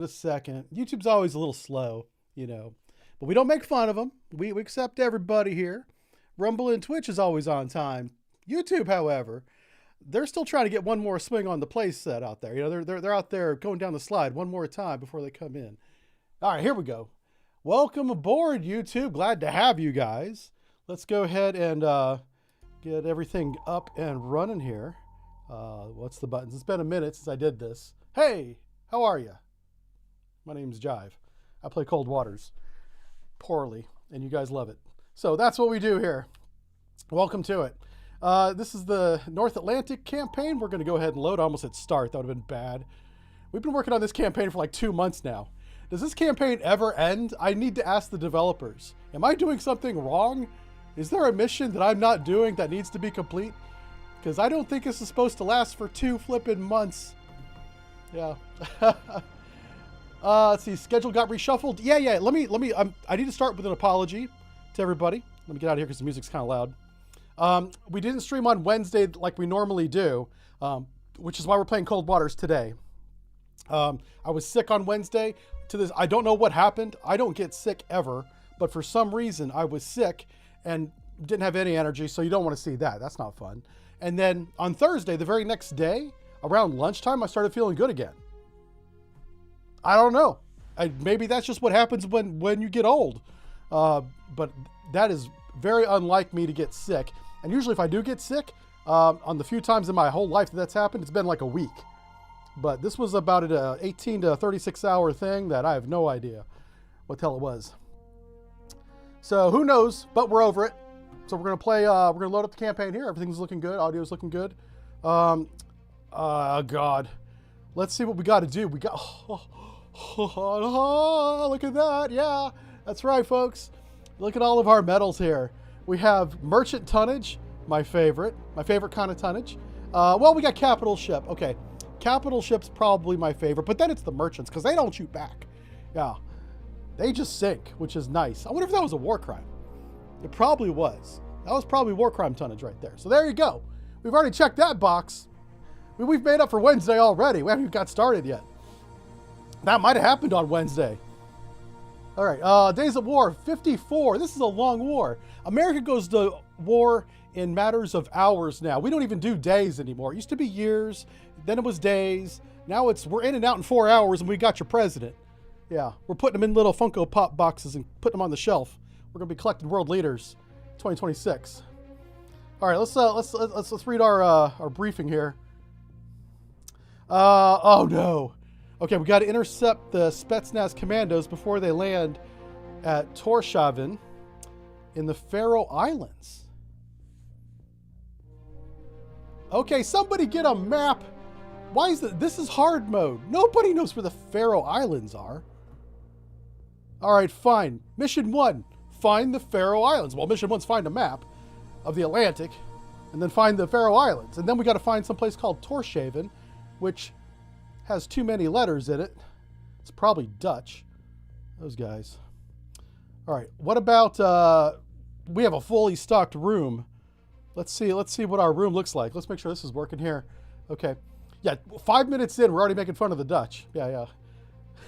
A second. YouTube's always a little slow, you know, but we don't make fun of them. We accept everybody here. Rumble and Twitch is always on time. YouTube, however, they're still trying to get one more swing on the play set out there. You know, they're out there going down the slide one more time before they come in. All right, here we go. Welcome aboard, YouTube. Glad to have you guys. Let's go ahead and get everything up and running here. What's the buttons? It's been a minute since I did this. Hey, how are you? My name's Jive. I play Cold Waters poorly, and you guys love it. So that's what we do here. Welcome to it. This is the North Atlantic campaign. We're going to go ahead and load. I almost hit start. That would have been bad. We've been working on this campaign for like 2 months now. Does this campaign ever end? I need to ask the developers. Am I doing something wrong? Is there a mission that I'm not doing that needs to be complete? Because I don't think this is supposed to last for 2 flippin' months. Yeah. Let's see. Schedule got reshuffled. Yeah. Let me. I need to start with an apology to everybody. Let me get out of here because the music's kind of loud. We didn't stream on Wednesday like we normally do, which is why we're playing Cold Waters today. I was sick on Wednesday. I don't know what happened. I don't get sick ever, but for some reason I was sick and didn't have any energy. So you don't want to see that. That's not fun. And then on Thursday, the very next day, around lunchtime, I started feeling good again. I don't know. Maybe that's just what happens when you get old. But that is very unlike me to get sick. And usually if I do get sick, on the few times in my whole life that's happened, it's been like a week. But this was about an 18 to 36 hour thing that I have no idea what the hell it was. So who knows, but we're over it. So we're going to play, we're going to load up the campaign here. Everything's looking good. Audio's looking good. God. Let's see what we got to do. We got, look at that. Yeah, that's right, folks. Look at all of our medals here. We have merchant tonnage, my favorite kind of tonnage. Well, we got capital ship. Okay, capital ship's probably my favorite, but then it's the merchants because they don't shoot back. Yeah, they just sink, which is nice. I wonder if that was a war crime. It probably was. That was probably war crime tonnage right there. So there you go. We've already checked that box. We've made up for Wednesday already. We haven't even got started yet. That might have happened on Wednesday. All right, days of war, 54. This is a long war. America goes to war in matters of hours now. We don't even do days anymore. It used to be years, then it was days. Now we're in and out in 4 hours and we got your president. Yeah, we're putting them in little Funko Pop boxes and putting them on the shelf. We're gonna be collecting world leaders, 2026. All right, let's read our briefing here. Oh no. Okay, we got to intercept the Spetsnaz commandos before they land at Torshavn in the Faroe Islands. Okay, somebody get a map. Why is this is hard mode. Nobody knows where the Faroe Islands are. All right, fine. Mission 1, find the Faroe Islands. Well, mission 1's find a map of the Atlantic and then find the Faroe Islands. And then we got to find some place called Torshavn, which has too many letters in it. It's probably Dutch. Those guys. All right. What about we have a fully stocked room. Let's see what our room looks like. Let's make sure this is working here. Okay. Yeah, 5 minutes in, we're already making fun of the Dutch. Yeah.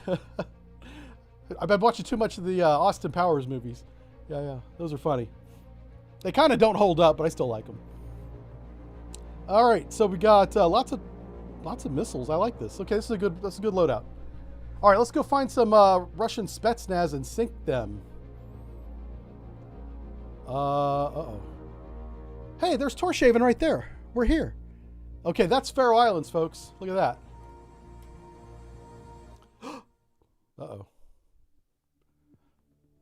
I've been watching too much of the Austin Powers movies. Yeah. Those are funny. They kind of don't hold up, but I still like them. All right. So we got lots of missiles. I like this. Okay, that's a good loadout. All right, let's go find some Russian Spetsnaz and sink them. Uh-oh. Hey, there's Torshavn right there. We're here. Okay, that's Faroe Islands, folks. Look at that. Uh-oh.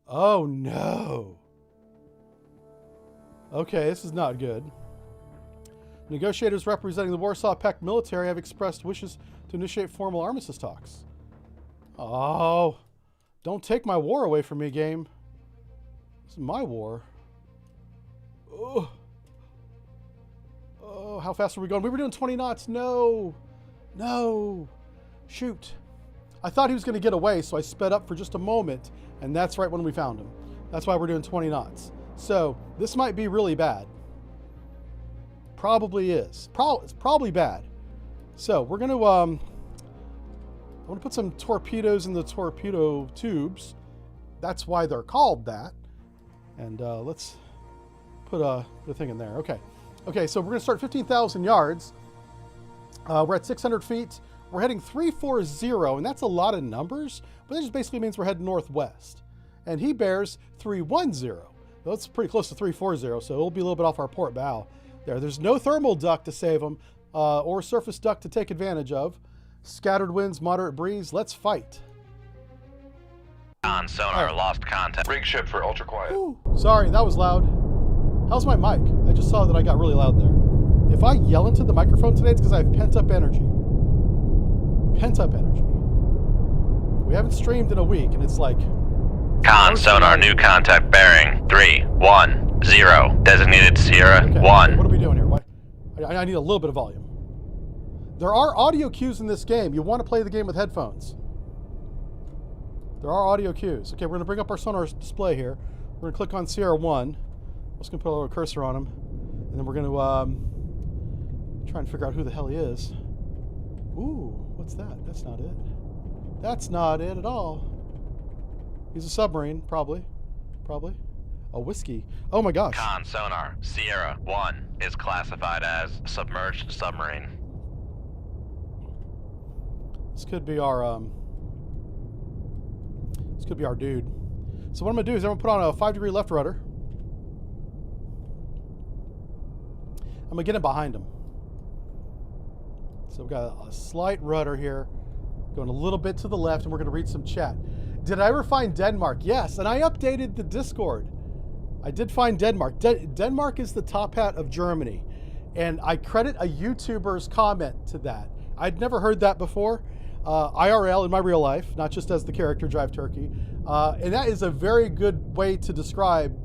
Oh, no. Okay, this is not good. Negotiators representing the Warsaw Pact military have expressed wishes to initiate formal armistice talks. Oh, don't take my war away from me, game. This is my war. Oh, how fast are we going? We were doing 20 knots. No. Shoot. I thought he was going to get away, so I sped up for just a moment, and that's right when we found him. That's why we're doing 20 knots. So this might be really bad. Probably is. It's probably bad. So we're going to want to put some torpedoes in the torpedo tubes. That's why they're called that. And let's put a thing in there. Okay. Okay, so we're going to start 15,000 yards. We're at 600 feet. We're heading 340, and that's a lot of numbers, but that just basically means we're heading northwest. And he bears 310. That's pretty close to 340, so it'll be a little bit off our port bow there. There's no thermal duct to save them, or surface duct to take advantage of. Scattered winds, moderate breeze. Let's fight. On sonar, lost contact. Rig ship for ultra quiet. Ooh, sorry, that was loud. How's my mic? I just saw that I got really loud there. If I yell into the microphone today, it's because I have pent-up energy. Pent-up energy. We haven't streamed in a week, and it's like... Con sonar, new contact bearing 310. Designated Sierra okay, 1. What are we doing here? What? I need a little bit of volume. There are audio cues in this game. You want to play the game with headphones. There are audio cues. Okay, we're going to bring up our sonar display here. We're going to click on Sierra 1. I'm just going to put a little cursor on him. And then we're going to try and figure out who the hell he is. Ooh, what's that? That's not it. That's not it at all. He's a submarine, probably. Probably. A whiskey. Oh my gosh. Con sonar, Sierra 1 is classified as submerged submarine. This could be our dude. So what I'm gonna do is I'm gonna put on a 5-degree left rudder. I'm gonna get him behind him. So we've got a slight rudder here, going a little bit to the left, and we're gonna read some chat. Did I ever find Denmark? Yes, and I updated the Discord. I did find Denmark. Denmark is the top hat of Germany, and I credit a YouTuber's comment to that. I'd never heard that before. IRL, in my real life, not just as the character Drive Turkey. And that is a very good way to describe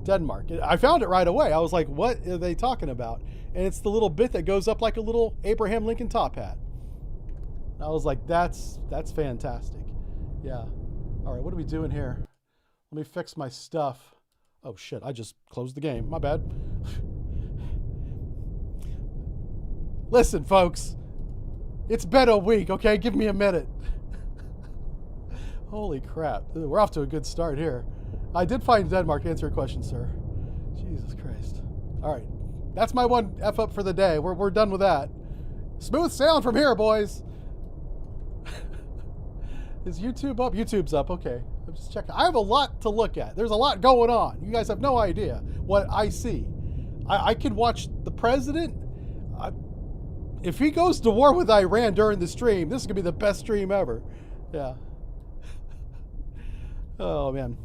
Denmark. I found it right away. I was like, what are they talking about? And it's the little bit that goes up like a little Abraham Lincoln top hat. I was like, that's fantastic. Yeah. All right, what are we doing here? Let me fix my stuff. Oh shit, I just closed the game. My bad. Listen, folks. It's been a week, okay? Give me a minute. Holy crap. We're off to a good start here. I did find Denmark. To answer your question, sir. Jesus Christ. All right. That's my one F up for the day. We're done with that. Smooth sailing from here, boys. Is YouTube up? YouTube's up. Okay. I'm just checking. I have a lot to look at. There's a lot going on. You guys have no idea what I see. I could watch the president. If he goes to war with Iran during the stream, this is going to be the best stream ever. Yeah. Oh, man.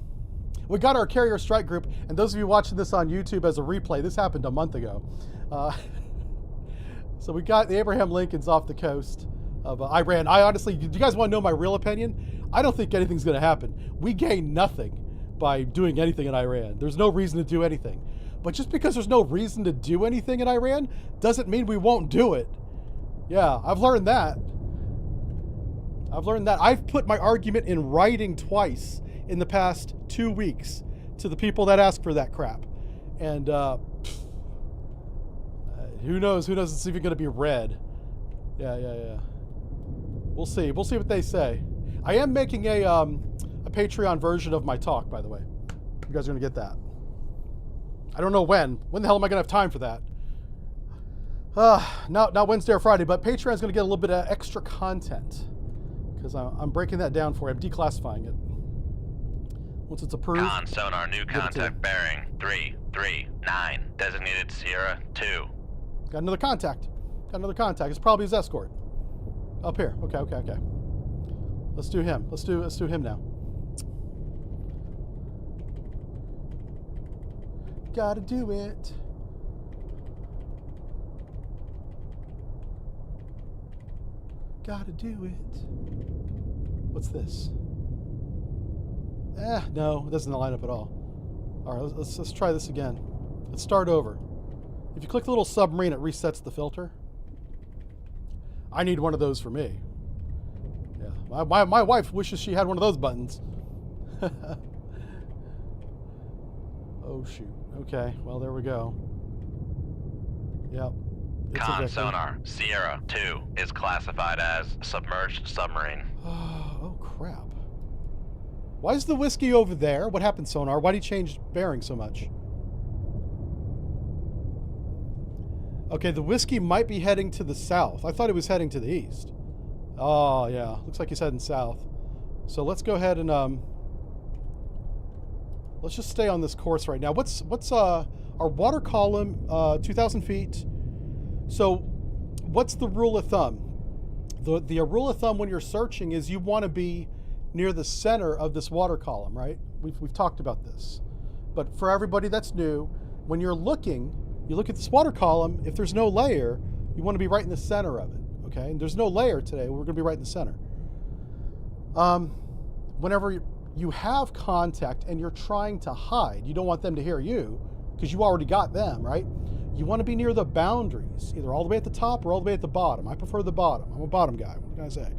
We got our carrier strike group, and those of you watching this on YouTube as a replay, this happened a month ago. So we got the Abraham Lincolns off the coast of Iran. I honestly, do you guys want to know my real opinion? I don't think anything's going to happen. We gain nothing by doing anything in Iran. There's no reason to do anything. But just because there's no reason to do anything in Iran doesn't mean we won't do it. Yeah, I've learned that. I've put my argument in writing twice in the past 2 weeks to the people that ask for that crap. And who knows it's even going to be read. Yeah. We'll see what they say. I am making a Patreon version of my talk, by the way. You guys are going to get that. I don't know when. When the hell am I going to have time for that? Not Wednesday or Friday, but Patreon's going to get a little bit of extra content because I'm breaking that down for you. I'm declassifying it. Once it's approved. Con sonar, new contact bearing 339. Designated Sierra 2. Got another contact. It's probably his escort. Up here. Okay. Let's do him. Let's do him now. Gotta do it. Gotta do it. What's this? No, it doesn't line up at all. All right, let's try this again. Let's start over. If you click the little submarine, it resets the filter. I need one of those for me. Yeah, my wife wishes she had one of those buttons. Oh shoot. Okay, well there we go. Yep. It's a Con Victor. sonar, Sierra 2 is classified as submerged submarine. Oh, crap. Why is the whiskey over there? What happened, sonar? Why did he change bearing so much? Okay, the whiskey might be heading to the south. I thought it was heading to the east. Oh, yeah. Looks like he's heading south. So let's go ahead and let's just stay on this course right now. What's our water column? 2,000 feet. So what's the rule of thumb? The rule of thumb when you're searching is you want to be near the center of this water column, right? We've talked about this. But for everybody that's new, when you're looking, you look at this water column, if there's no layer, you want to be right in the center of it, okay? And there's no layer today, we're going to be right in the center. Whenever you have contact and you're trying to hide, you don't want them to hear you because you already got them, right? You want to be near the boundaries, either all the way at the top or all the way at the bottom. I prefer the bottom. I'm a bottom guy. What can I say?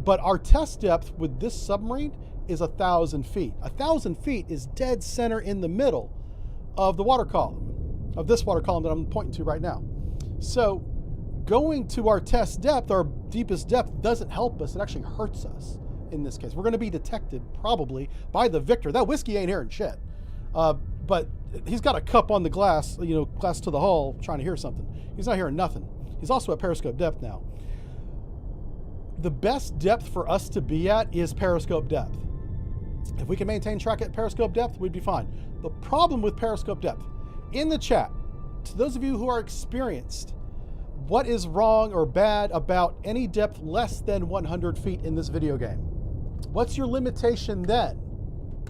But our test depth with this submarine is 1,000 feet. 1,000 feet is dead center in the middle of the water column, of this water column that I'm pointing to right now. So going to our test depth, our deepest depth, doesn't help us. It actually hurts us in this case. We're going to be detected probably by the Victor. That whiskey ain't hearing shit. But he's got a cup on the glass, glass to the hull, trying to hear something. He's not hearing nothing. He's also at periscope depth now. The best depth for us to be at is periscope depth. If we can maintain track at periscope depth, we'd be fine. The problem with periscope depth, in the chat, to those of you who are experienced, what is wrong or bad about any depth less than 100 feet in this video game? What's your limitation then?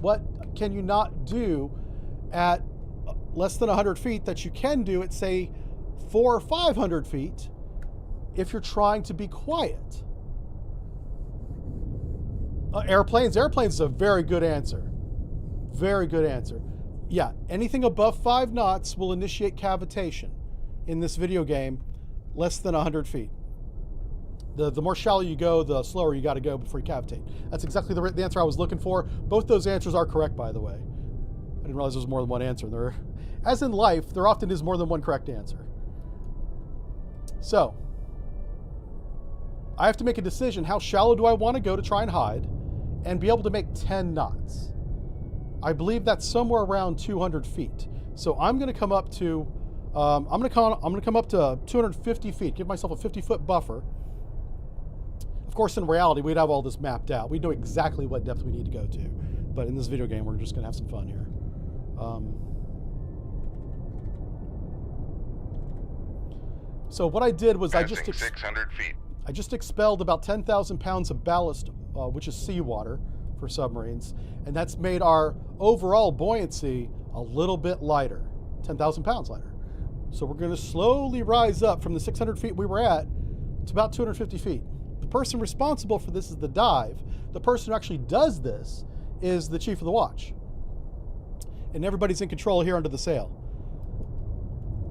What can you not do at less than 100 feet that you can do at, say, 400 or 500 feet if you're trying to be quiet? Airplanes is a very good answer. Very good answer. Yeah, anything above 5 knots will initiate cavitation in this video game less than 100 feet. The more shallow you go, the slower you got to go before you cavitate. That's exactly the answer I was looking for. Both those answers are correct, by the way. I didn't realize there was more than one answer there. As in life, there often is more than one correct answer. So, I have to make a decision. How shallow do I want to go to try and hide and be able to make 10 knots? I believe that's somewhere around 200 feet. So I'm going to come up to, I'm going to come up to 250 feet, give myself a 50-foot buffer. Of course, in reality, we'd have all this mapped out. We know exactly what depth we need to go to. But in this video game, we're just going to have some fun here. So what I did was I just 600 feet. I just expelled about 10,000 pounds of ballast, which is seawater for submarines, and that's made our overall buoyancy a little bit lighter, 10,000 pounds lighter. So we're going to slowly rise up from the 600 feet we were at to about 250 feet. The person responsible for this is the dive. The person who actually does this is the chief of the watch. And everybody's in control here under the sail.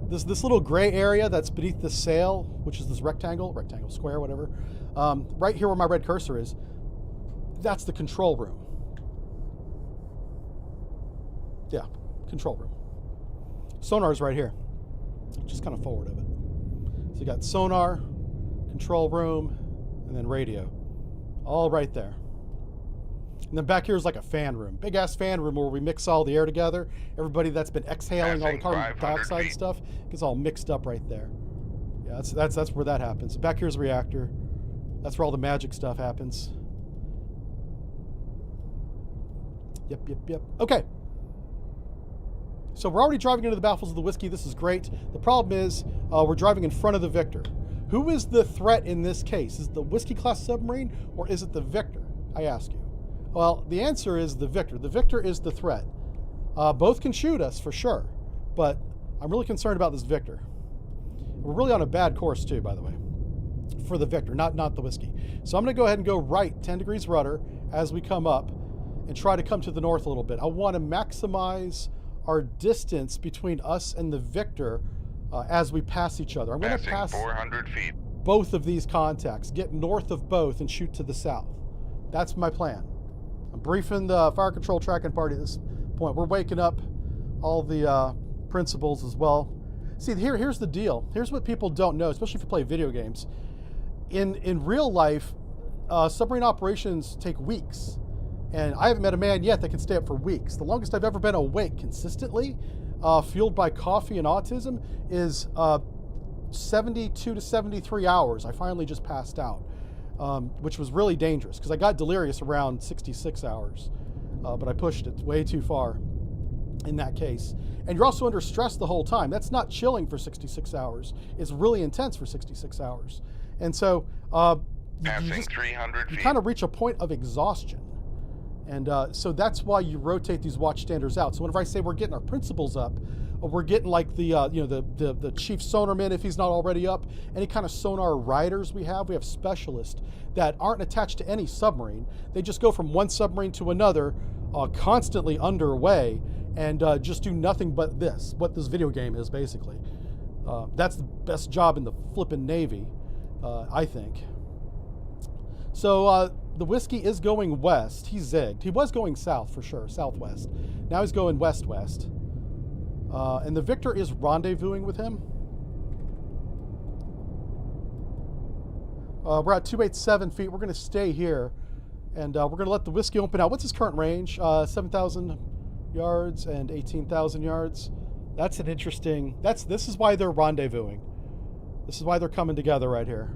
This little gray area that's beneath the sail, which is this rectangle, square, whatever, right here where my red cursor is, that's the control room. Yeah, control room. Sonar's right here, just kind of forward of it. So you got sonar, control room, and then radio, all right there. And then back here is like a fan room, big ass fan room where we mix all the air together. Everybody that's been exhaling all the carbon dioxide and stuff gets all mixed up right there. Yeah, that's where that happens. Back here's the reactor. That's where all the magic stuff happens. Yep. Okay. So we're already driving into the baffles of the whiskey. This is great. The problem is we're driving in front of the Victor. Who is the threat in this case? Is it the whiskey class submarine or is it the Victor? I ask you. Well, the answer is the Victor. The Victor is the threat. Both can shoot us for sure, but I'm really concerned about this Victor. We're really on a bad course too, by the way, for the Victor, not the whiskey. So I'm going to go ahead and go right 10 degrees rudder as we come up and try to come to the north a little bit. I want to maximize our distance between us and the Victor as we pass each other. I'm going to pass 400 feet. Both of these contacts, get north of both and shoot to the south. That's my plan. I'm briefing the fire control tracking party at this point. We're waking up all the principals as well. See, here's the deal. Here's what people don't know, especially if you play video games. In real life, submarine operations take weeks. And I haven't met a man yet that can stay up for weeks. The longest I've ever been awake consistently, fueled by coffee and autism, is 72 to 73 hours. I finally just passed out, which was really dangerous because I got delirious around 66 hours. But I pushed it way too far in that case. And you're also under stress the whole time. That's not chilling for 66 hours. It's really intense for 66 hours. And so you kind of reach a point of exhaustion. And so that's why you rotate these watchstanders out. So whenever I say we're getting our principals up, or we're getting like the the chief sonarman if he's not already up, any kind of sonar riders we have specialists that aren't attached to any submarine. They just go from one submarine to another, constantly underway, and just do nothing but this, what this video game is basically. That's the best job in the flippin' Navy, I think. So the Whiskey is going west. He zigged. He was going south for sure, southwest. Now he's going west-west. And the Victor is rendezvousing with him. We're at 287 feet. We're going to stay here. And we're going to let the Whiskey open out. What's his current range? 7,000 yards and 18,000 yards. That's an interesting... This is why they're rendezvousing. This is why they're coming together right here.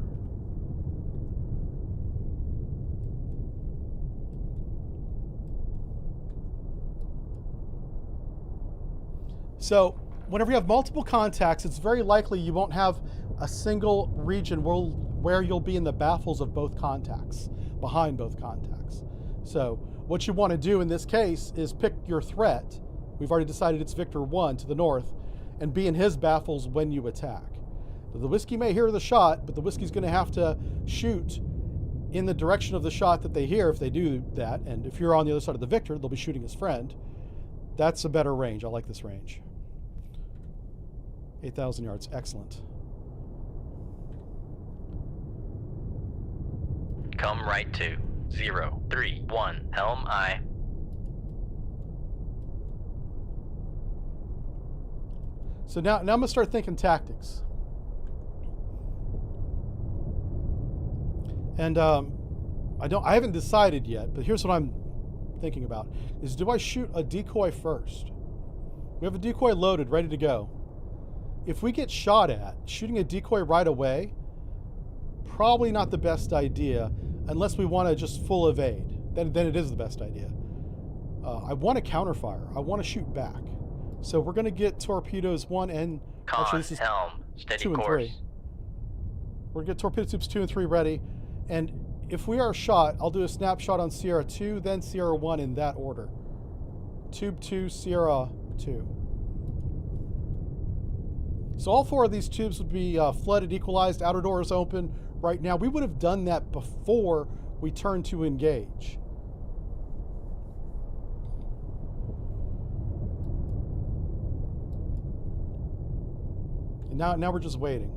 So whenever you have multiple contacts, it's very likely you won't have a single region where you'll be in the baffles of both contacts, behind both contacts. So what you want to do in this case is pick your threat. We've already decided it's Victor 1 to the north, and be in his baffles when you attack. The Whiskey may hear the shot, but the Whiskey's going to have to shoot in the direction of the shot that they hear if they do that. And if you're on the other side of the Victor, they'll be shooting his friend. That's a better range. I like this range. 8,000 yards. Excellent. Come right to 031 Helm I. So now I'm gonna start thinking tactics. And I haven't decided yet, but here's what I'm thinking about: is do I shoot a decoy first? We have a decoy loaded, ready to go. If we get shot at, shooting a decoy right away, probably not the best idea, unless we want to just full evade. Then it is the best idea. I want to counterfire. I want to shoot back. So we're going to get torpedoes 1 and... actually, this is helm, steady 2 and course. 3. We're going to get torpedo tubes 2 and 3 ready. And if we are shot, I'll do a snapshot on Sierra 2, then Sierra 1 in that order. Tube 2, Sierra 2. So all 4 of these tubes would be flooded, equalized, outer doors open right now. We would have done that before we turned to engage. And now we're just waiting.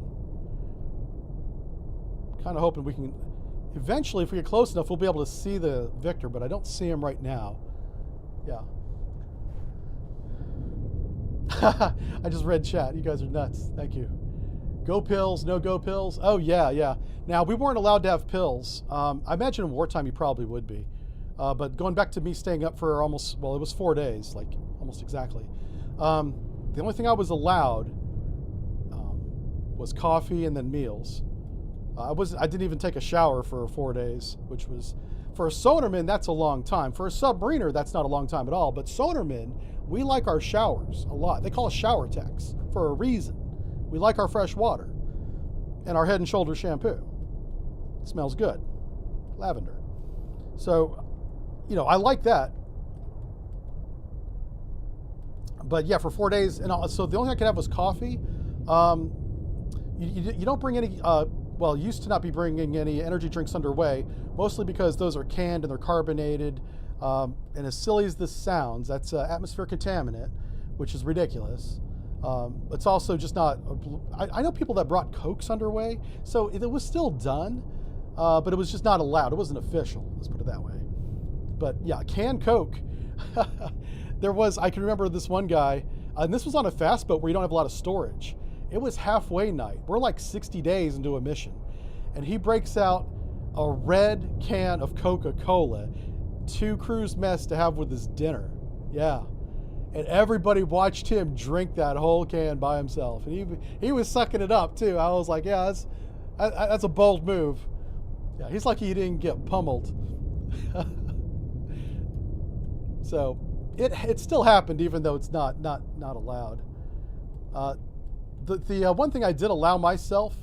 Kind of hoping we can... Eventually, if we get close enough, we'll be able to see the Victor, but I don't see him right now. Yeah. I just read chat. You guys are nuts. Thank you. Go pills, no go pills. Oh, yeah. Now, we weren't allowed to have pills. I imagine in wartime you probably would be. But going back to me staying up for almost, well, it was 4 days, like almost exactly. The only thing I was allowed was coffee and then meals. I didn't even take a shower for 4 days, which was, for a sonarman, that's a long time. For a submariner, that's not a long time at all. But sonarmen, we like our showers a lot. They call us shower techs for a reason. We like our fresh water and our Head and Shoulders shampoo. It smells good. Lavender. So, I like that. But yeah, for 4 days, and so the only thing I could have was coffee. You don't bring any, used to not be bringing any energy drinks underway, mostly because those are canned and they're carbonated. And as silly as this sounds, that's atmospheric contaminant, which is ridiculous. It's also just not... I know people that brought Cokes underway, so it was still done, but it was just not allowed. It wasn't official, let's put it that way. But yeah, canned Coke. I can remember this one guy, and this was on a fast boat where you don't have a lot of storage. It was halfway night. We're like 60 days into a mission. And he breaks out a red can of Coca-Cola, 2 crew's mess to have with his dinner. Yeah. And everybody watched him drink that whole can by himself. And he was sucking it up too. I was like, yeah, that's a bold move. Yeah, he's lucky he didn't get pummeled. So it still happened, even though it's not allowed. The one thing I did allow myself,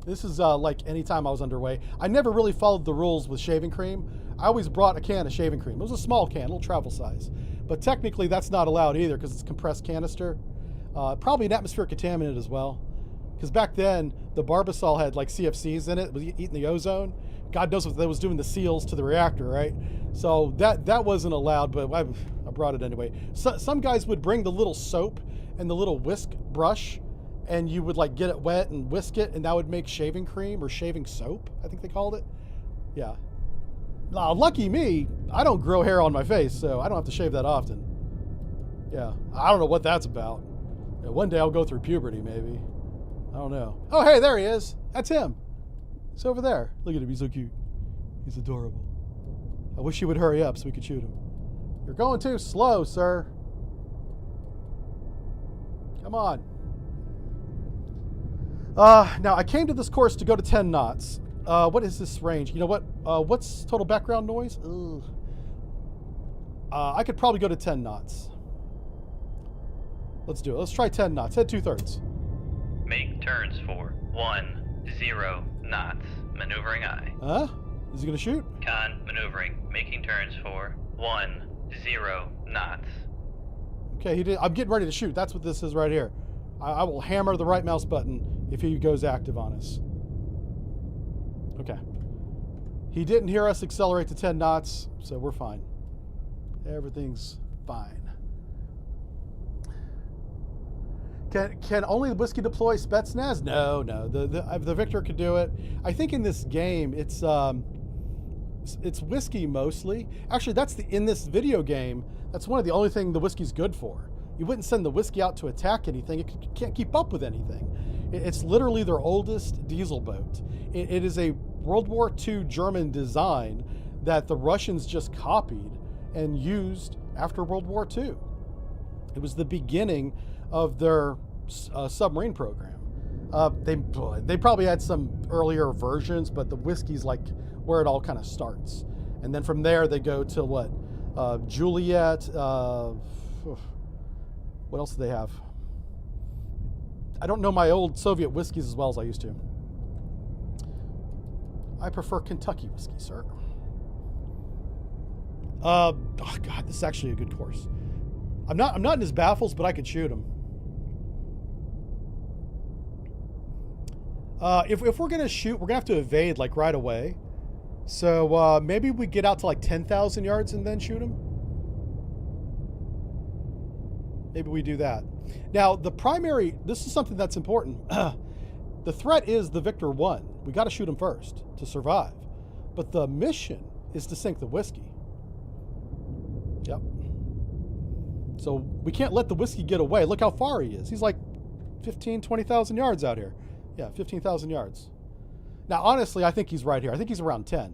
this is like anytime I was underway, I never really followed the rules with shaving cream. I always brought a can of shaving cream. It was a small can, a little travel size. But technically that's not allowed either because it's compressed canister. Probably an atmospheric contaminant as well. Because back then, the Barbasol had like CFCs in it. It was eating the ozone. God knows what that was doing the seals to the reactor, right? So that wasn't allowed, but I brought it anyway. So, some guys would bring the little soap and the little whisk brush, and you would like get it wet and whisk it, and that would make shaving cream or shaving soap, I think they called it. Yeah. Now, lucky me, I don't grow hair on my face, so I don't have to shave that often. Yeah, I don't know what that's about. Yeah, one day I'll go through puberty, maybe. I don't know. Oh, hey, there he is. That's him. He's over there. Look at him. He's so cute. He's adorable. I wish he would hurry up so we could shoot him. You're going too slow, sir. Come on. Now, I came to this course to go to 10 knots. What is this range? You know what? What's total background noise? I could probably go to 10 knots. Let's do it. Let's try 10 knots. Head 2/3. Make turns for 10 knots. Maneuvering aye. Huh? Is he gonna shoot? Con maneuvering. Making turns for 10 knots. Okay, he did. I'm getting ready to shoot. That's what this is right here. I will hammer the right mouse button if he goes active on us. Okay. He didn't hear us accelerate to 10 knots, so we're fine. Everything's fine. Can only the Whiskey deploy Spetsnaz? No. The Victor could do it. I think in this game it's Whiskey mostly. Actually, in this video game, that's one of the only thing the Whiskey's good for. You wouldn't send the Whiskey out to attack anything. It can't keep up with anything. It's literally their oldest diesel boat. It is a World War II German design that the Russians just copied and used after World War II. It was the beginning of their submarine program. They probably had some earlier versions, but the Whiskey's like where it all kind of starts. And then from there they go to what? Juliet. What else do they have? I don't know my old Soviet whiskeys as well as I used to. I prefer Kentucky whiskey, sir. Oh God, this is actually a good course. I'm not in his baffles, but I could shoot him. If we're gonna shoot, we're gonna have to evade like right away. So maybe we get out to like 10,000 yards and then shoot him. Maybe we do that. Now this is something that's important. The threat is the Victor 1. We got to shoot him first to survive. But the mission is to sink the Whiskey. Yep. So we can't let the Whiskey get away. Look how far he is. He's like 15, 20,000 yards out here. Yeah, 15,000 yards. Now, honestly, I think he's right here. I think he's around 10.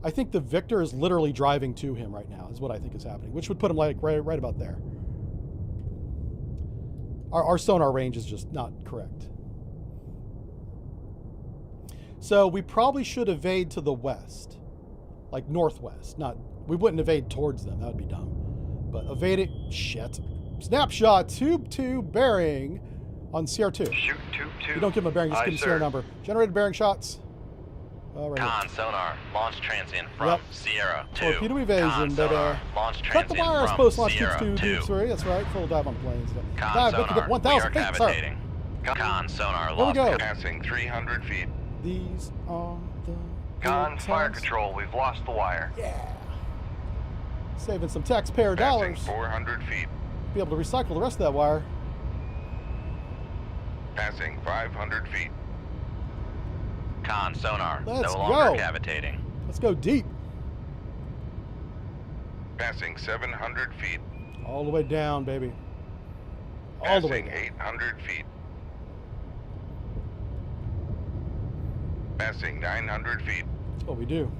I think the Victor is literally driving to him right now, is what I think is happening, which would put him like right about there. Our sonar range is just not correct. So we probably should evade to the west, like northwest. We wouldn't evade towards them. That would be dumb. But evade it. Shit. Snapshot tube 2 bearing on CR2. Shoot tube 2. You don't give him a bearing, just give him CR number. Generated bearing shots. Right Con sonar. Launch transient from Sierra 2. Torpedo evasion, but launch cut the transient wires from post launch Sierra tube 2. 2. That's right. Full dive on planes. Con Dive, sonar. 1,000 we are feet, sir. cavitating. Con sonar. Here we go. Passing 300 feet. These are the Con, fire times. control, we've lost the wire. Yeah. Saving some taxpayer Passing dollars. 400 feet. Be able to recycle the rest of that wire. Passing 500 feet. Con sonar. Let's no longer go. cavitating. Let's go deep. Passing 700 feet. All the way down, baby. All the way Passing down. 800 feet. Passing 900 feet. That's what we do.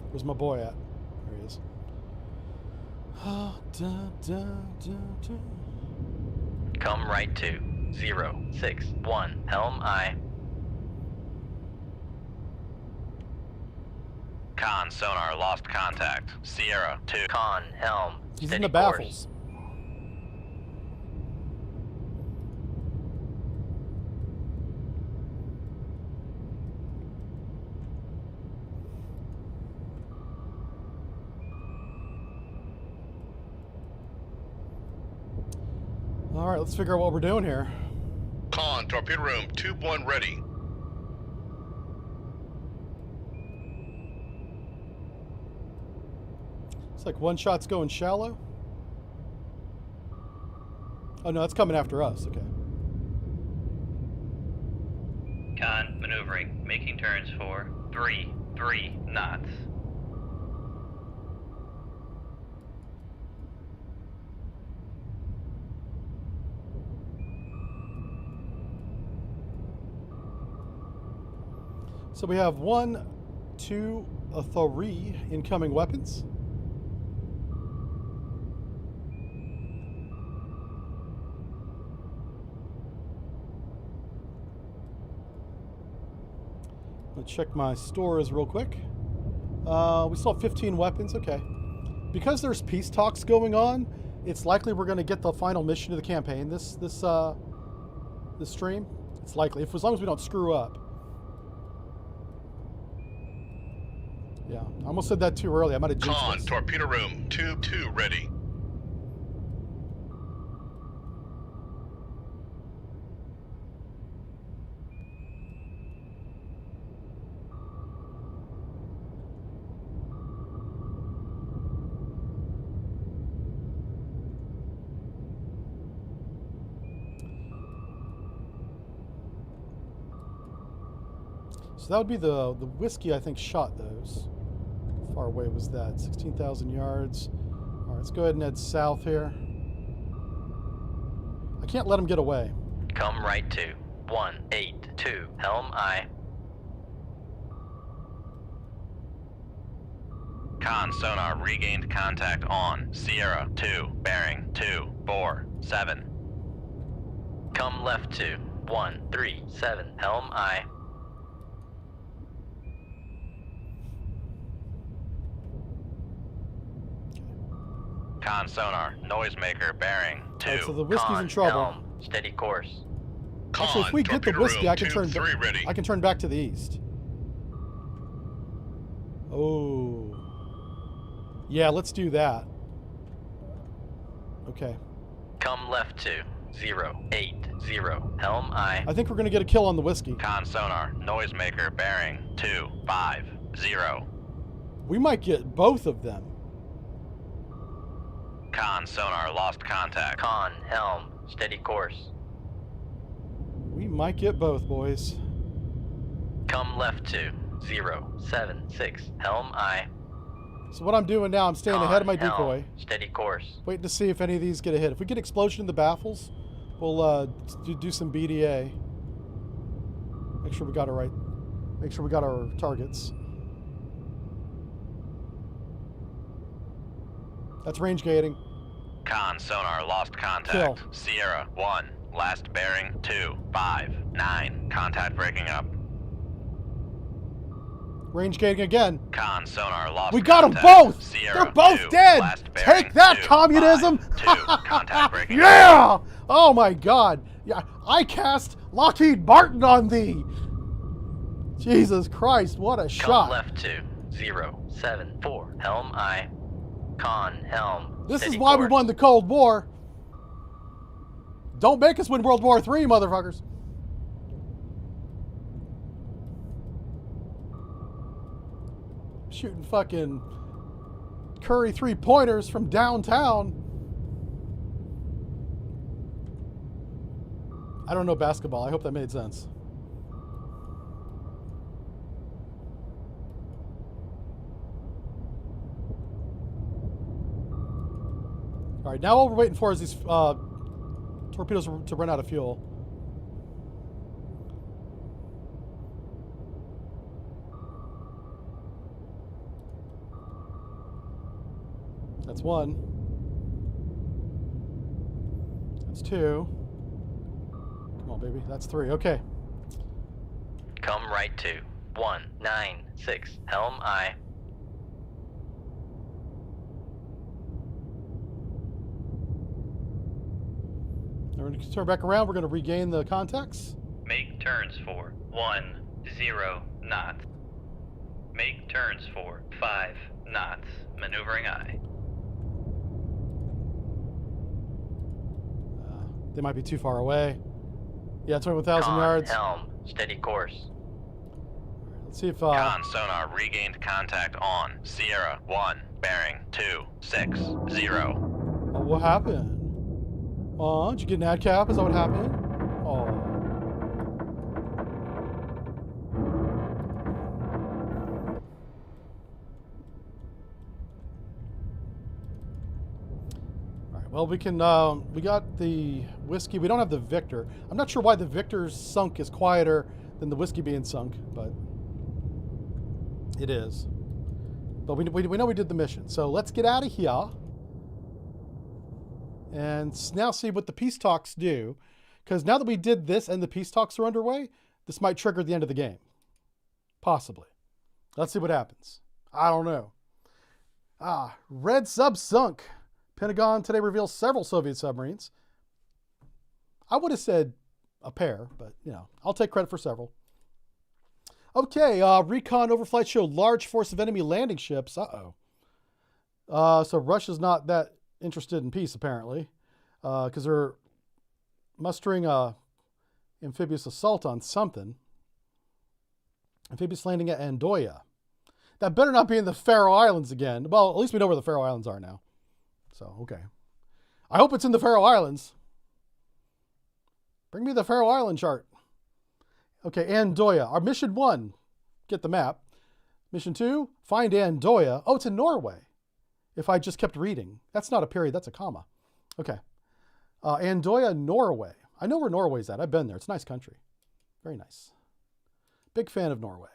Where's my boy at? There he is. Come right to 061. Helm I. Con sonar lost contact. Sierra 2. Con helm. He's Steady in the course. baffles. All right, let's figure out what we're doing here. Con, torpedo room, tube 1 ready. It's like one shot's going shallow. Oh no, that's coming after us. Okay. Con maneuvering, making turns for 3 knots. So we have 1, 2, 3 incoming weapons. Let's check my stores real quick. We still have 15 weapons. Okay. Because there's peace talks going on, it's likely we're going to get the final mission of the campaign this stream. It's likely, as long as we don't screw up. Yeah, I almost said that too early. I might have jinxed Con, us. torpedo room, tube 2 ready. So that would be the whiskey, I think, shot those. How far away was that? 16,000 yards. All right, let's go ahead and head south here. I can't let them get away. Come right to 182. Helm I. Con sonar regained contact on Sierra 2, bearing 247. Come left to 137. Helm I. Con sonar, noisemaker, bearing 2. Alright, so the whiskey's Con in trouble. helm, steady course. Actually, if we get the torpedo whiskey, room, I can turn. tube 3 ready. I can turn back to the east. Oh. Yeah, let's do that. Okay. Come left to 080. Helm I. I think we're gonna get a kill on the whiskey. Con sonar, noisemaker, bearing 250. We might get both of them. Con sonar lost contact. Con helm, steady course. We might get both, boys. Come left to 076. Helm I. So what I'm doing now, I'm staying ahead of my Con decoy, helm, steady course. waiting to see if any of these get a hit. If we get explosion in the baffles, we'll do some BDA. Make sure we got it right. Make sure we got our targets. That's range gating. Con sonar lost contact. Kill. Sierra 1, last bearing 259. Contact breaking up. Range gating again. Con sonar lost We got them contact. both! Sierra They're both 2, dead! last bearing Take that, 252. communism! Contact breaking up. Yeah! Oh my god. Yeah, I cast Lockheed Martin on thee! Jesus Christ, what a Come shot. left to 074. Helm I. Con helm. This is steady why we course. won the Cold War. Don't make us win World War III, motherfuckers. Shooting fucking Curry 3-pointers from downtown. I don't know basketball. I hope that made sense. All right, now what we're waiting for is these torpedoes to run out of fuel. That's one. That's two. Come on, baby. That's three. Okay. Come right to 196. Helm aye. Now we're going to turn back around. We're going to regain the contacts. Make turns for 10 knots. Make turns for 5 knots. Maneuvering aye. They might be too far away. Yeah, 21,000 yards. Helm. Steady course. Let's see if... Con sonar regained contact on Sierra 1, bearing 260. Oh, what happened? Oh, did you get an ad cap? Is that what happened? Oh. Alright, well, we can, we got the Whiskey. We don't have the Victor. I'm not sure why the Victor's sunk is quieter than the Whiskey being sunk, but it is. But we know we did the mission. So let's get out of here. And now see what the peace talks do. Because now that we did this and the peace talks are underway, this might trigger the end of the game. Possibly. Let's see what happens. I don't know. Red sub sunk. Pentagon today reveals several Soviet submarines. I would have said a pair, but, you know, I'll take credit for several. Okay, recon overflight show large force of enemy landing ships. So Russia's not that interested in peace, apparently, because they're mustering a amphibious assault on something. Amphibious landing at Andoya. That better not be in the Faroe Islands again. Well, at least we know where the Faroe Islands are now. So, okay. I hope it's in the Faroe Islands. Bring me the Faroe Island chart. Okay, Andoya. Our mission 1, get the map. Mission 2, find Andoya. Oh, it's in Norway. If I just kept reading. That's not a period, that's a comma. Okay. Andoya, Norway. I know where Norway's at. I've been there. It's a nice country. Very nice. Big fan of Norway.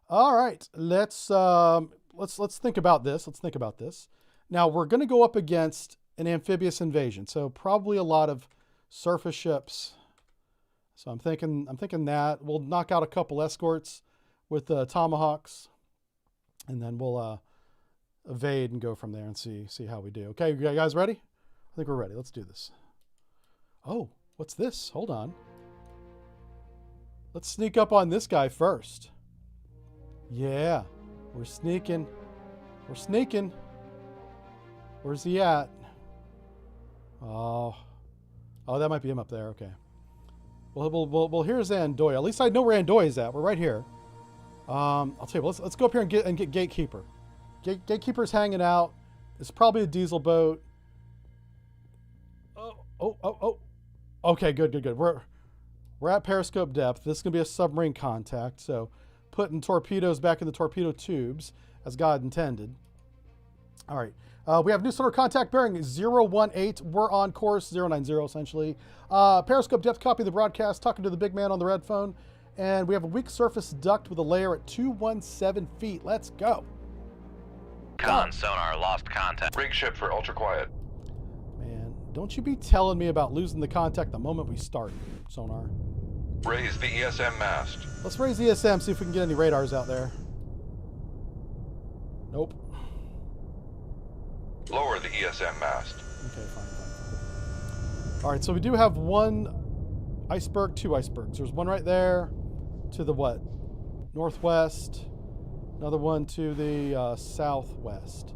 All right, let's think about this. Let's think about this. Now we're going to go up against an amphibious invasion, so probably a lot of surface ships. So I'm thinking that we'll knock out a couple escorts with tomahawks, and then we'll evade and go from there and see how we do. Okay, you guys ready? I think we're ready. Let's do this. Oh, what's this? Hold on. Let's sneak up on this guy first. Yeah, we're sneaking. We're sneaking. Where's he at? Oh, that might be him up there. Okay. Well, here's Andoya. At least I know where Andoya is at. We're right here. I'll tell you what, let's go up here and get Gatekeeper. Gatekeeper's hanging out. It's probably a diesel boat. Oh. Okay, good. We're at periscope depth. This is gonna be a submarine contact. So, putting torpedoes back in the torpedo tubes as God intended. All right. We have new sonar contact bearing 018. We're on course 090 essentially. Periscope depth copy of the broadcast. Talking to the big man on the red phone. And we have a weak surface duct with a layer at 217 feet. Let's go. Con sonar lost contact. Rig ship for ultra quiet. Man, don't you be telling me about losing the contact the moment we start, sonar. Raise the ESM mast. Let's raise the ESM, see if we can get any radars out there. Nope. Lower the ESM mast. Okay, fine. All right, so we do have one iceberg, two icebergs. There's one right there to the what? Northwest. Another one to the southwest.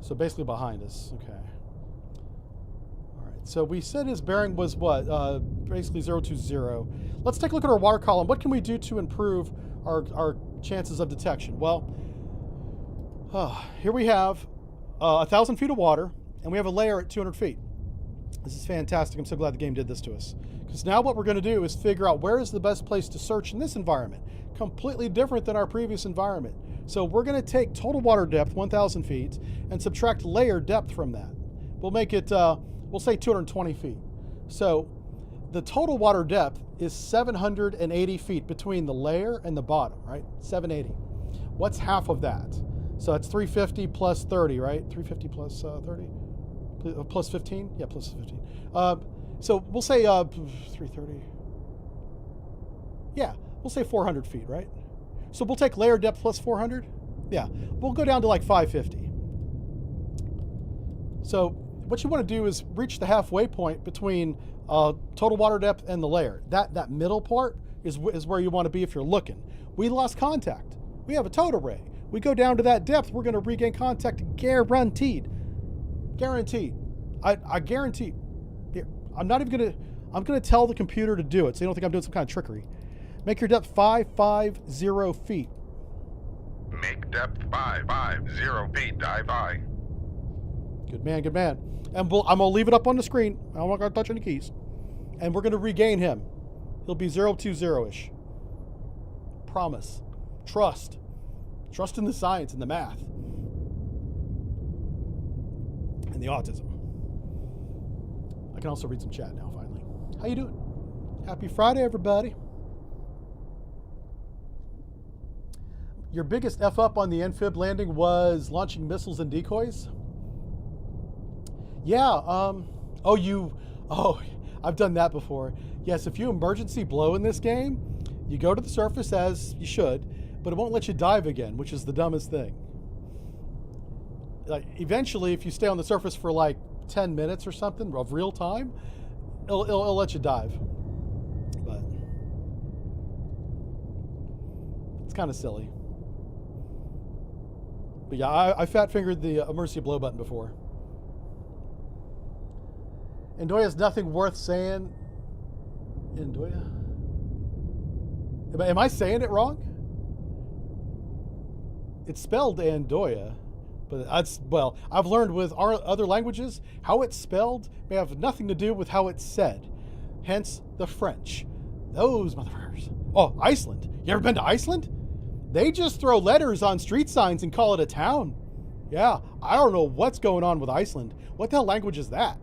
So basically behind us. Okay. All right, so we said his bearing was what? Basically 020. Let's take a look at our water column. What can we do to improve our chances of detection? Well, here we have 1,000 feet of water, and we have a layer at 200 feet. This is fantastic. I'm so glad the game did this to us. Because now what we're going to do is figure out where is the best place to search in this environment. Completely different than our previous environment. So we're going to take total water depth, 1,000 feet, and subtract layer depth from that. We'll make it, we'll say 220 feet. So the total water depth is 780 feet between the layer and the bottom, right? 780. What's half of that? So it's 350 plus 30, right? 350 plus 30? Plus 15? Yeah, plus 15. So we'll say 330. Yeah, we'll say 400 feet, right? So we'll take layer depth plus 400. Yeah, we'll go down to like 550. So what you want to do is reach the halfway point between total water depth and the layer. That middle part is where you want to be if you're looking. We lost contact. We have a total ray. We go down to that depth, we're going to regain contact guaranteed. Guaranteed. I guarantee. Here, I'm not even going to, I'm going to tell the computer to do it so you don't think I'm doing some kind of trickery. Make your depth 550 feet. Make depth 550 feet. Dive high. Good man, good man. And I'm going to leave it up on the screen. I'm not going to touch any keys. And we're going to regain him. He'll be 020-ish. Promise. Trust. Trust in the science and the math. And the autism. I can also read some chat now, finally. How you doing? Happy Friday, everybody. Your biggest F up on the amphib landing was launching missiles and decoys? Yeah, I've done that before. Yes, if you emergency blow in this game, you go to the surface as you should, but it won't let you dive again, which is the dumbest thing. Like, eventually, if you stay on the surface for like 10 minutes or something of real time, it'll let you dive. But it's kind of silly. But yeah, I fat fingered the emergency blow button before. Andoya's nothing worth saying. Andoya? Am I saying it wrong? It's spelled Andoya, but well, I've learned with our other languages, how it's spelled may have nothing to do with how it's said. Hence the French. Those motherfuckers. Oh, Iceland. You ever been to Iceland? They just throw letters on street signs and call it a town. Yeah, I don't know what's going on with Iceland. What the hell language is that?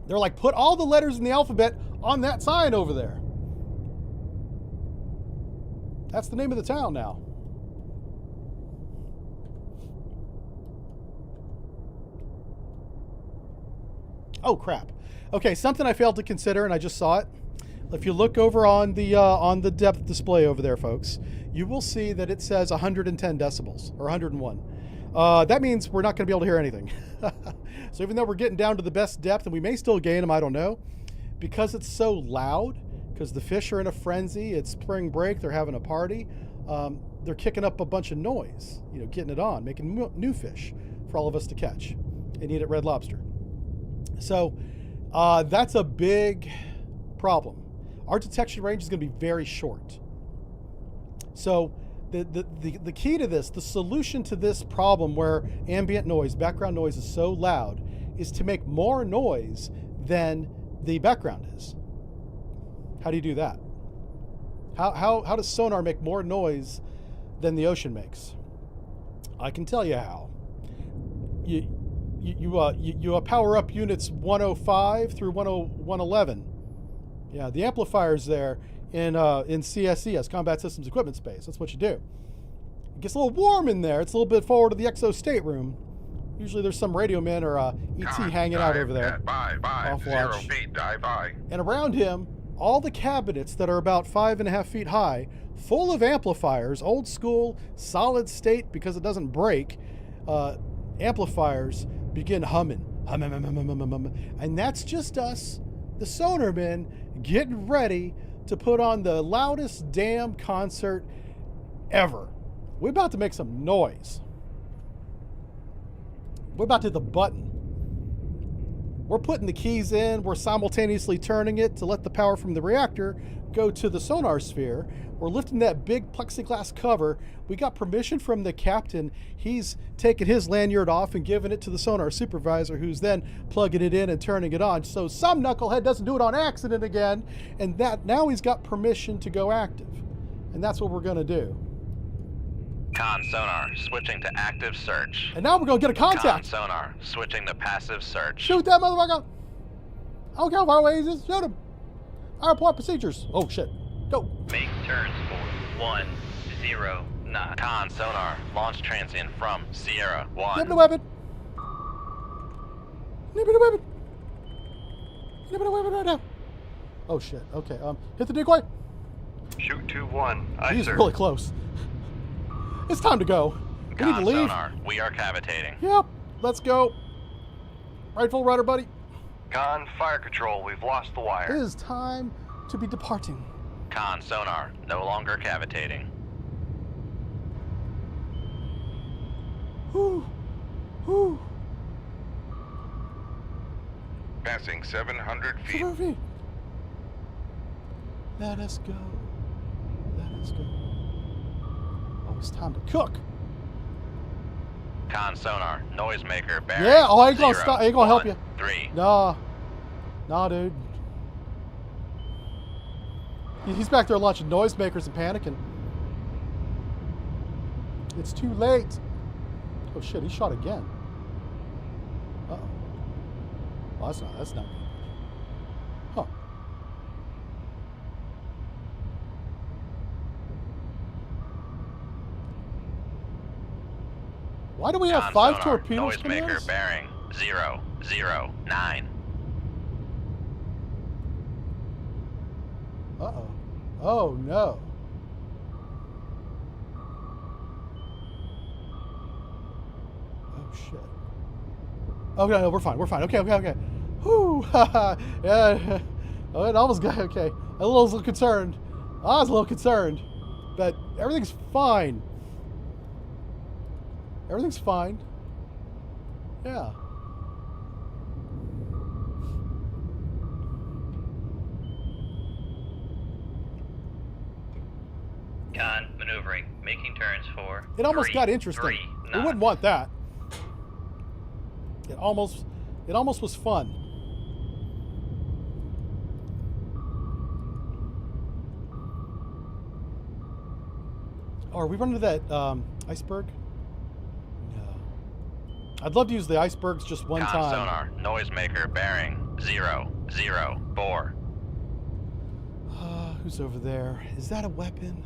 They're like, put all the letters in the alphabet on that sign over there. That's the name of the town now. Oh, crap. Okay, something I failed to consider, and I just saw it. If you look over on the depth display over there, folks, you will see that it says 110 decibels, or 101. That means we're not going to be able to hear anything. So even though we're getting down to the best depth, and we may still gain them, I don't know, because it's so loud, because the fish are in a frenzy, it's spring break, they're having a party, they're kicking up a bunch of noise, you know, getting it on, making new fish for all of us to catch and eat at Red Lobster. So that's a big problem. Our detection range is going to be very short. So the key to this, the solution to this problem where ambient noise, background noise is so loud, is to make more noise than the background is. How do you do that? How does sonar make more noise than the ocean makes? I can tell you how. You power up units 105 through 111. Yeah, the amplifiers there in CSES, Combat Systems Equipment Space. That's what you do. It gets a little warm in there. It's a little bit forward of the exo stateroom. Usually there's some radio man or ET hanging out over there. Off watch. Feet, dive high. And around him, all the cabinets that are about 5.5 feet high, full of amplifiers, old school, solid state because it doesn't break, amplifiers begin humming. And that's just us, the sonar men, getting ready to put on the loudest damn concert ever. We're about to make some noise. We're about to hit the button. We're putting the keys in. We're simultaneously turning it to let the power from the reactor go to the sonar sphere. We're lifting that big plexiglass cover. We got permission from the captain. He's taking his lanyard off and giving it to the sonar supervisor, who's then plugging it in and turning it on. So some knucklehead doesn't do it on accident again. And that now he's got permission to go active. And that's what we're going to do. Con sonar, switching to active search. And now we're going to get a contact. Con sonar, switching to passive search. Shoot that motherfucker. don't care how far away he is. Shoot him. I report procedures. Oh, shit. Go. Make turns for 10 knots. Con sonar. Launch transient from Sierra 1. Nip the weapon. Nip the weapon. Nip the weapon right now. Oh, shit. Okay. Hit the decoy. Shoot 2-1. Aye, He's sir. really close. It's time to go. We need to Con leave. sonar. We are cavitating. Yep. Let's go. Rightful rudder, buddy. Con, fire control. We've lost the It wire. is time to be departing. Con sonar. No longer cavitating. Whew. Whew. Passing 700 feet. 700 feet. Let us go. Let us go. Oh, it's time to cook. Con sonar. Noisemaker bearing. Yeah, oh, I ain't gonna 0, stop. I ain't gonna help 1, you. 3. Nah. Nah, dude. He's back there launching noisemakers and panicking. It's too late. Oh shit, he shot again. Uh-oh. Oh, that's not good. Huh. Why do we have Con 5 sonar. torpedoes coming at Noisemaker us? bearing 009. Uh-oh. Oh, no. Oh, shit. Okay, no, we're fine. We're fine. Okay. Whew. Yeah. Oh, it almost got... Okay. I was a little concerned. I was a little concerned. But everything's fine. Everything's fine. Yeah. Con, maneuvering. Making turns for It almost 3 got interesting. 3 We knots. wouldn't want that. It almost was fun. Oh, are we running to that iceberg? No. I'd love to use the icebergs just one Con time. sonar. Noisemaker bearing 004. Who's over there? Is that a weapon?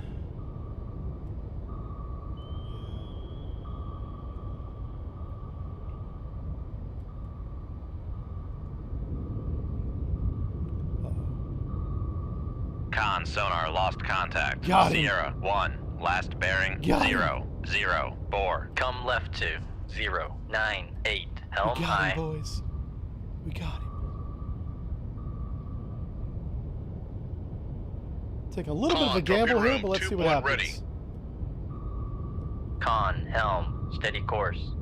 Con sonar lost contact. Got him. Sierra 1. Last bearing Got him. 004. Come left to 098. Helm We got high. him, boys. We got him. Take a little bit of a gamble here, but let's see what happens. Ready. Con helm. Steady course.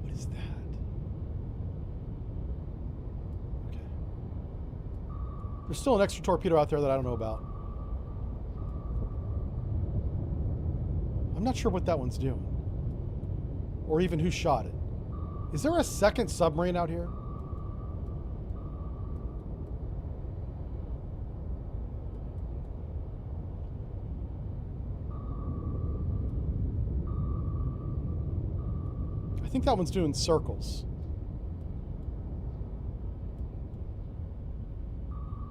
What is that? Okay. There's still an extra torpedo out there that I don't know about. I'm not sure what that one's doing. Or even who shot it. Is there a second submarine out here? I think that one's doing circles.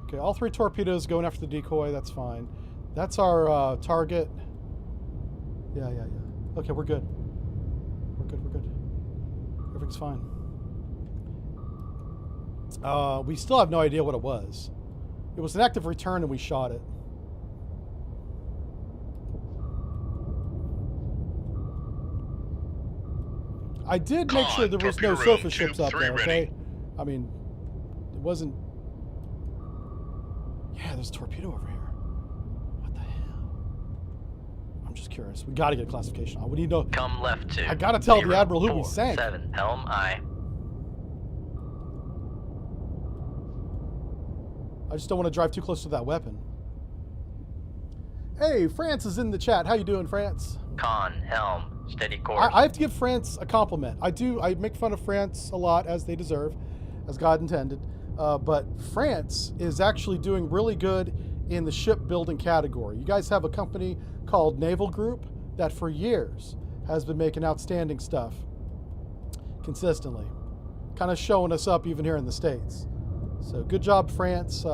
Okay, all 3 torpedoes going after the decoy. That's fine. That's our target. Yeah. Okay, we're good. We're good. Everything's fine. We still have no idea what it was. It was an active return and we shot it. I did make sure there was no torpedo room, surface ships tube up there, 3 okay? ready. I mean, it wasn't... Yeah, there's a torpedo over here. What the hell? I'm just curious. We gotta get classification. We need to know... Come left to I gotta tell the Admiral who we sank. 7. Helm aye. I just don't want to drive too close to that weapon. Hey, France is in the chat. How you doing, France? Con helm. Steady course. I have to give France a compliment. I make fun of France a lot, as they deserve, as God intended. But France is actually doing really good in the shipbuilding category. You guys have a company called Naval Group that for years has been making outstanding stuff consistently. Kind of showing us up even here in the States. So good job, France,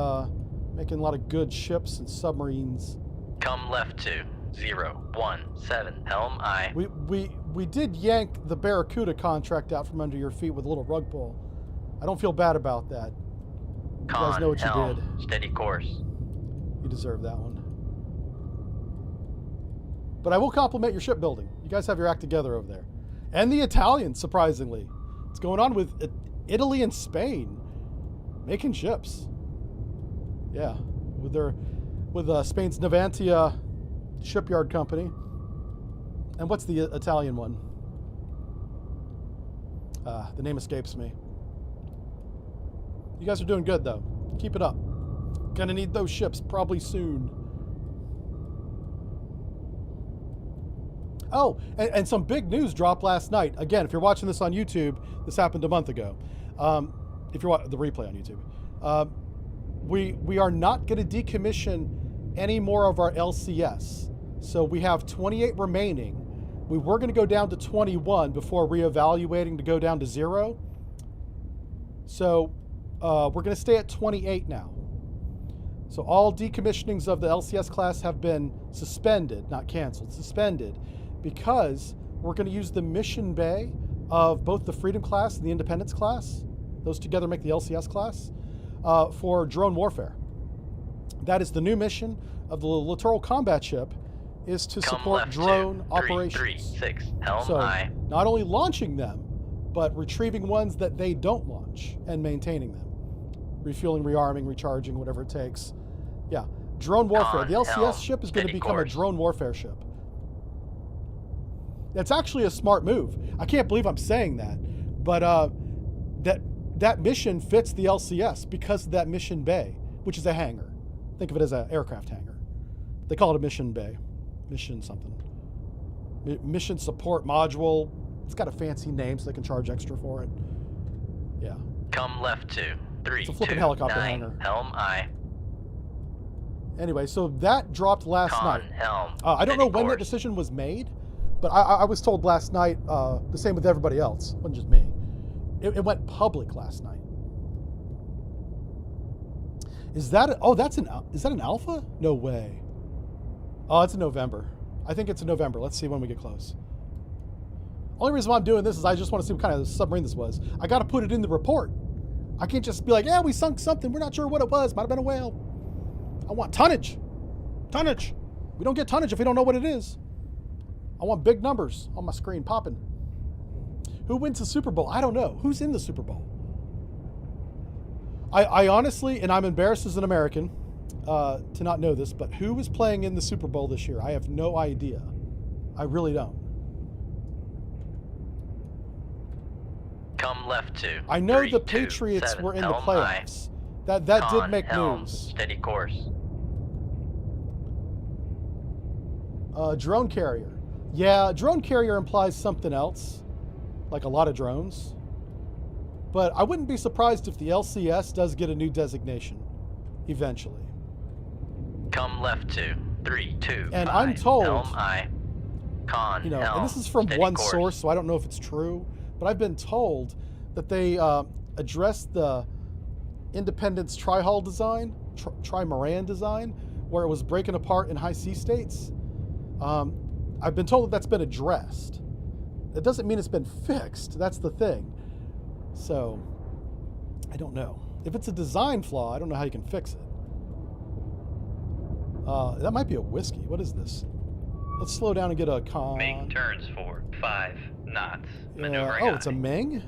making a lot of good ships and submarines. Come left to 017 Helm I. We did yank the Barracuda contract out from under your feet with a little rug pull. I don't feel bad about that. You guys know what you did. Steady course. You deserve that one. But I will compliment your shipbuilding. You guys have your act together over there. And the Italians, surprisingly. What's going on with Italy and Spain? Making ships. Yeah. With Spain's Navantia shipyard company. And what's the Italian one? The name escapes me. You guys are doing good, though. Keep it up. Gonna need those ships probably soon. Oh, and some big news dropped last night. Again, if you're watching this on YouTube, this happened a month ago. If you're watching the replay on YouTube, we are not going to decommission any more of our LCS. So we have 28 remaining. We were going to go down to 21 before reevaluating to go down to 0. So we're going to stay at 28 now. So all decommissionings of the LCS class have been suspended, not canceled, suspended, because we're going to use the mission bay of both the Freedom class and the Independence class. Those together make the LCS class for drone warfare. That is the new mission of the Littoral Combat Ship, is to support drone operations. 336 Helm So I. not only launching them, but retrieving ones that they don't launch and maintaining them. Refueling, rearming, recharging, whatever it takes. Yeah, drone warfare. The LCS ship is going to become a drone warfare ship. That's actually a smart move. I can't believe I'm saying that, but that mission fits the LCS because of that mission bay, which is a hangar. Think of it as an aircraft hangar. They call it a mission bay, mission something, mission support module. It's got a fancy name, so they can charge extra for it. Yeah. Come left to 329 It's a flipping helicopter hangar. Helm I. Anyway, so that dropped last night. Helm. I don't know Steady when that course. decision was made, but I was told last night, the same with everybody else, it wasn't just me. It went public last night. Is that, is that an alpha? No way. Oh, it's in November. I think it's in November. Let's see when we get close. Only reason why I'm doing this is I just want to see what kind of submarine this was. I got to put it in the report. I can't just be like, yeah, we sunk something. We're not sure what it was. Might have been a whale. I want tonnage. Tonnage. We don't get tonnage if we don't know what it is. I want big numbers on my screen popping. Who wins the Super Bowl? I don't know. Who's in the Super Bowl? I honestly, and I'm embarrassed as an American to not know this, but who is playing in the Super Bowl this year? I have no idea. I really don't. Come left to. I know the 327 Patriots were in the Helm I. playoffs. That did make Helm. news. Steady course. Drone carrier. Yeah, drone carrier implies something else, like a lot of drones. But I wouldn't be surprised if the LCS does get a new designation eventually. Come left to 325. And I'm told, Helm I. Con you know, Helm. and this is from Steady one course. source, so I don't know if it's true, but I've been told that they addressed the Independence tri-hull design, trimaran design, where it was breaking apart in high sea states. I've been told that that's been addressed. It doesn't mean it's been fixed. That's the thing. So, I don't know. If it's a design flaw, I don't know how you can fix it. That might be a whiskey. What is this? Let's slow down and get a con. Make turns for 5 knots. Yeah. Maneuvering Oh, it's a aye. Ming?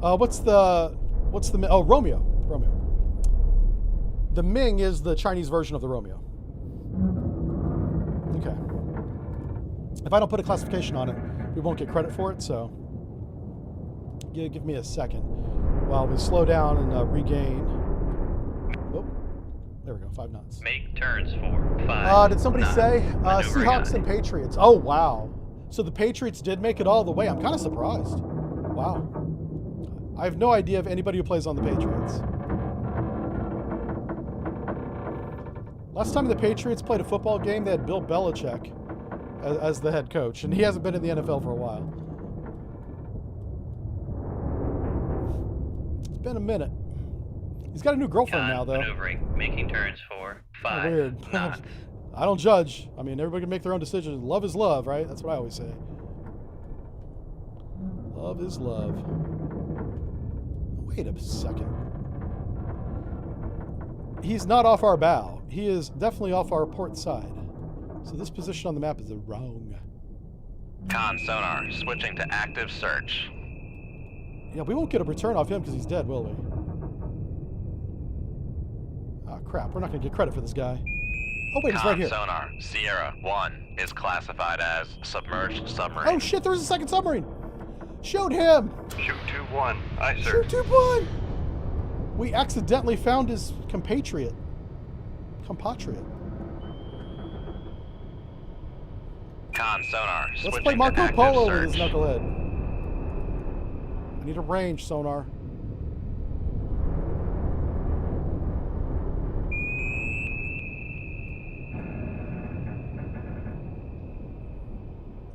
What's the oh, Romeo. Romeo. The Ming is the Chinese version of the Romeo. Okay. If I don't put a classification on it, we won't get credit for it, so give me a second while we slow down and regain. Oh, there we go, 5 knots. Make turns for 5 Did somebody knots. say Maneuvering Seahawks aye. and Patriots? Oh, wow. So the Patriots did make it all the way. I'm kind of surprised. Wow. I have no idea of anybody who plays on the Patriots. Last time the Patriots played a football game, they had Bill Belichick as the head coach, and he hasn't been in the NFL for a while. It's been a minute. He's got a new girlfriend Con now, though. maneuvering, making turns for Kinda 5 weird. knots. I don't judge. I mean, everybody can make their own decisions. Love is love, right? That's what I always say. Love is love. Wait a second. He's not off our bow. He is definitely off our port side. So this position on the map is wrong. Con sonar, switching to active search. Yeah, we won't get a return off him because he's dead, will we? Ah, crap. We're not going to get credit for this guy. Oh, wait, he's right Con here. sonar, Sierra 1 is classified as submerged submarine. Oh, shit, there was a second submarine. Shoot him. Shoot 2-1. Aye, sir. Shoot 2-1. We accidentally found his compatriot. Con sonar, Let's switching play to Marco active Polo search. with his knucklehead. I need a range sonar.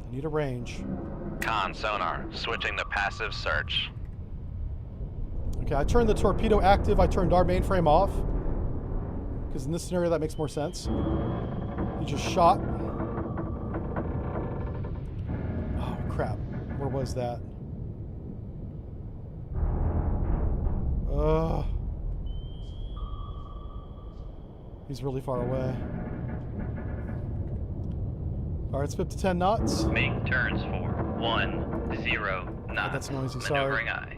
I need a range. Con sonar, switching to passive search. Okay, I turned the torpedo active. I turned our mainframe off. Because in this scenario, that makes more sense. He just shot. Oh, crap. Where was that? Ugh. He's really far away. All right, let's flip to 10 knots. Make turns for 10 knots. that's noisy, sorry. Maneuvering aye.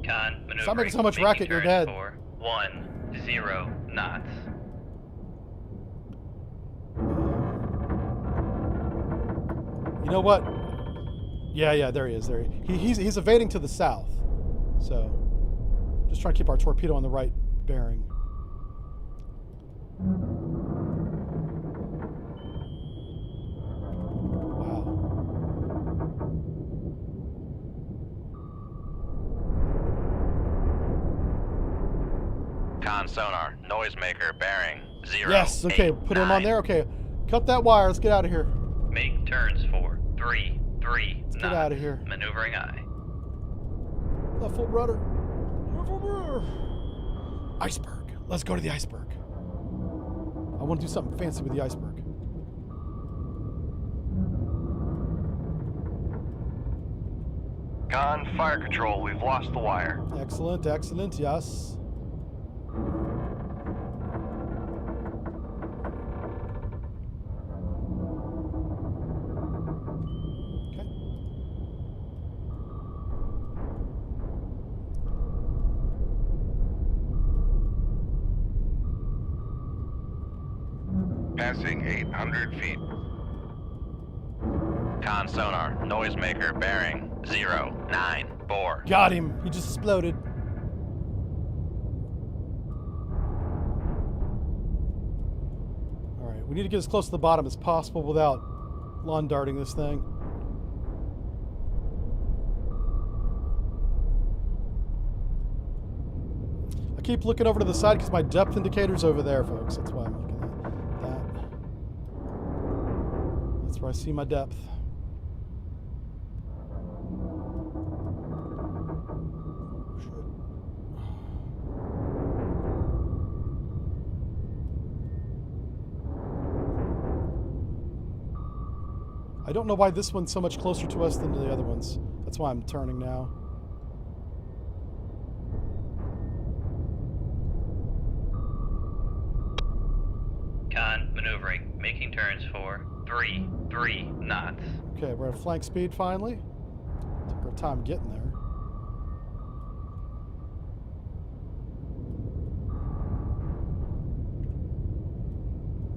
Con maneuvering. Stop making so much making racket, you're turns dead. For 10 knots. You know what? Yeah, there he is. He's evading to the south. So, just trying to keep our torpedo on the right bearing. Wow. Con sonar, noisemaker bearing 0. Yes, okay, 8, put him on 9. there. Okay, cut that wire. Let's get out of here. Make turns for 3 knots. Get outta here. Maneuvering aye. Left full rudder. Iceberg. Let's go to the iceberg. I want to do something fancy with the iceberg. Con fire control. We've lost the wire. Excellent, excellent, yes. Okay. Passing 800 feet. Con sonar, noisemaker bearing 094. Got him. He just exploded. All right, we need to get as close to the bottom as possible without lawn darting this thing. I keep looking over to the side because my depth indicator's over there, folks. That's why I'm looking at that. That's where I see my depth. I don't know why this one's so much closer to us than the other ones. That's why I'm turning now. Con maneuvering, making turns for 3 knots. Okay, we're at flank speed finally. Took our time getting there.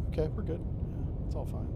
Okay, we're good. Yeah, it's all fine.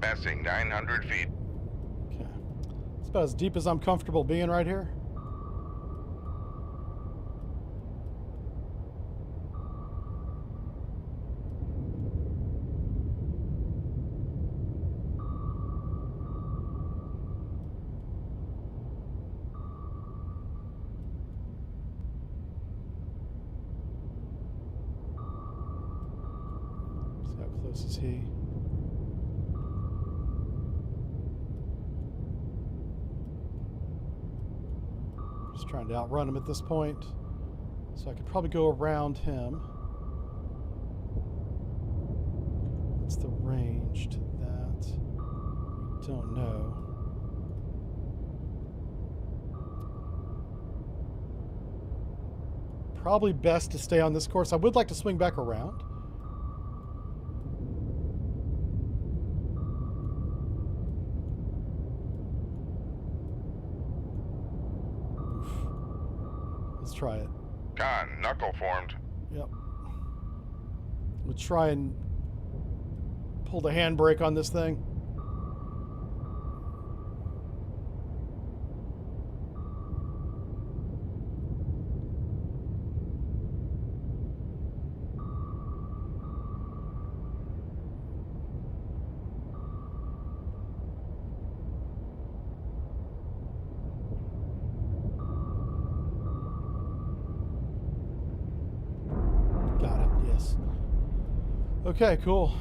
Passing 900 feet. Okay. Let's about as deep as I'm comfortable being right here. See how close is he? Just trying to outrun him at this point. So I could probably go around him. What's the range to that? We don't know. Probably best to stay on this course. I would like to swing back around. Let's try it. Con, knuckle formed. Yep. We'll try and pull the handbrake on this thing. Got it, yes. Okay, cool.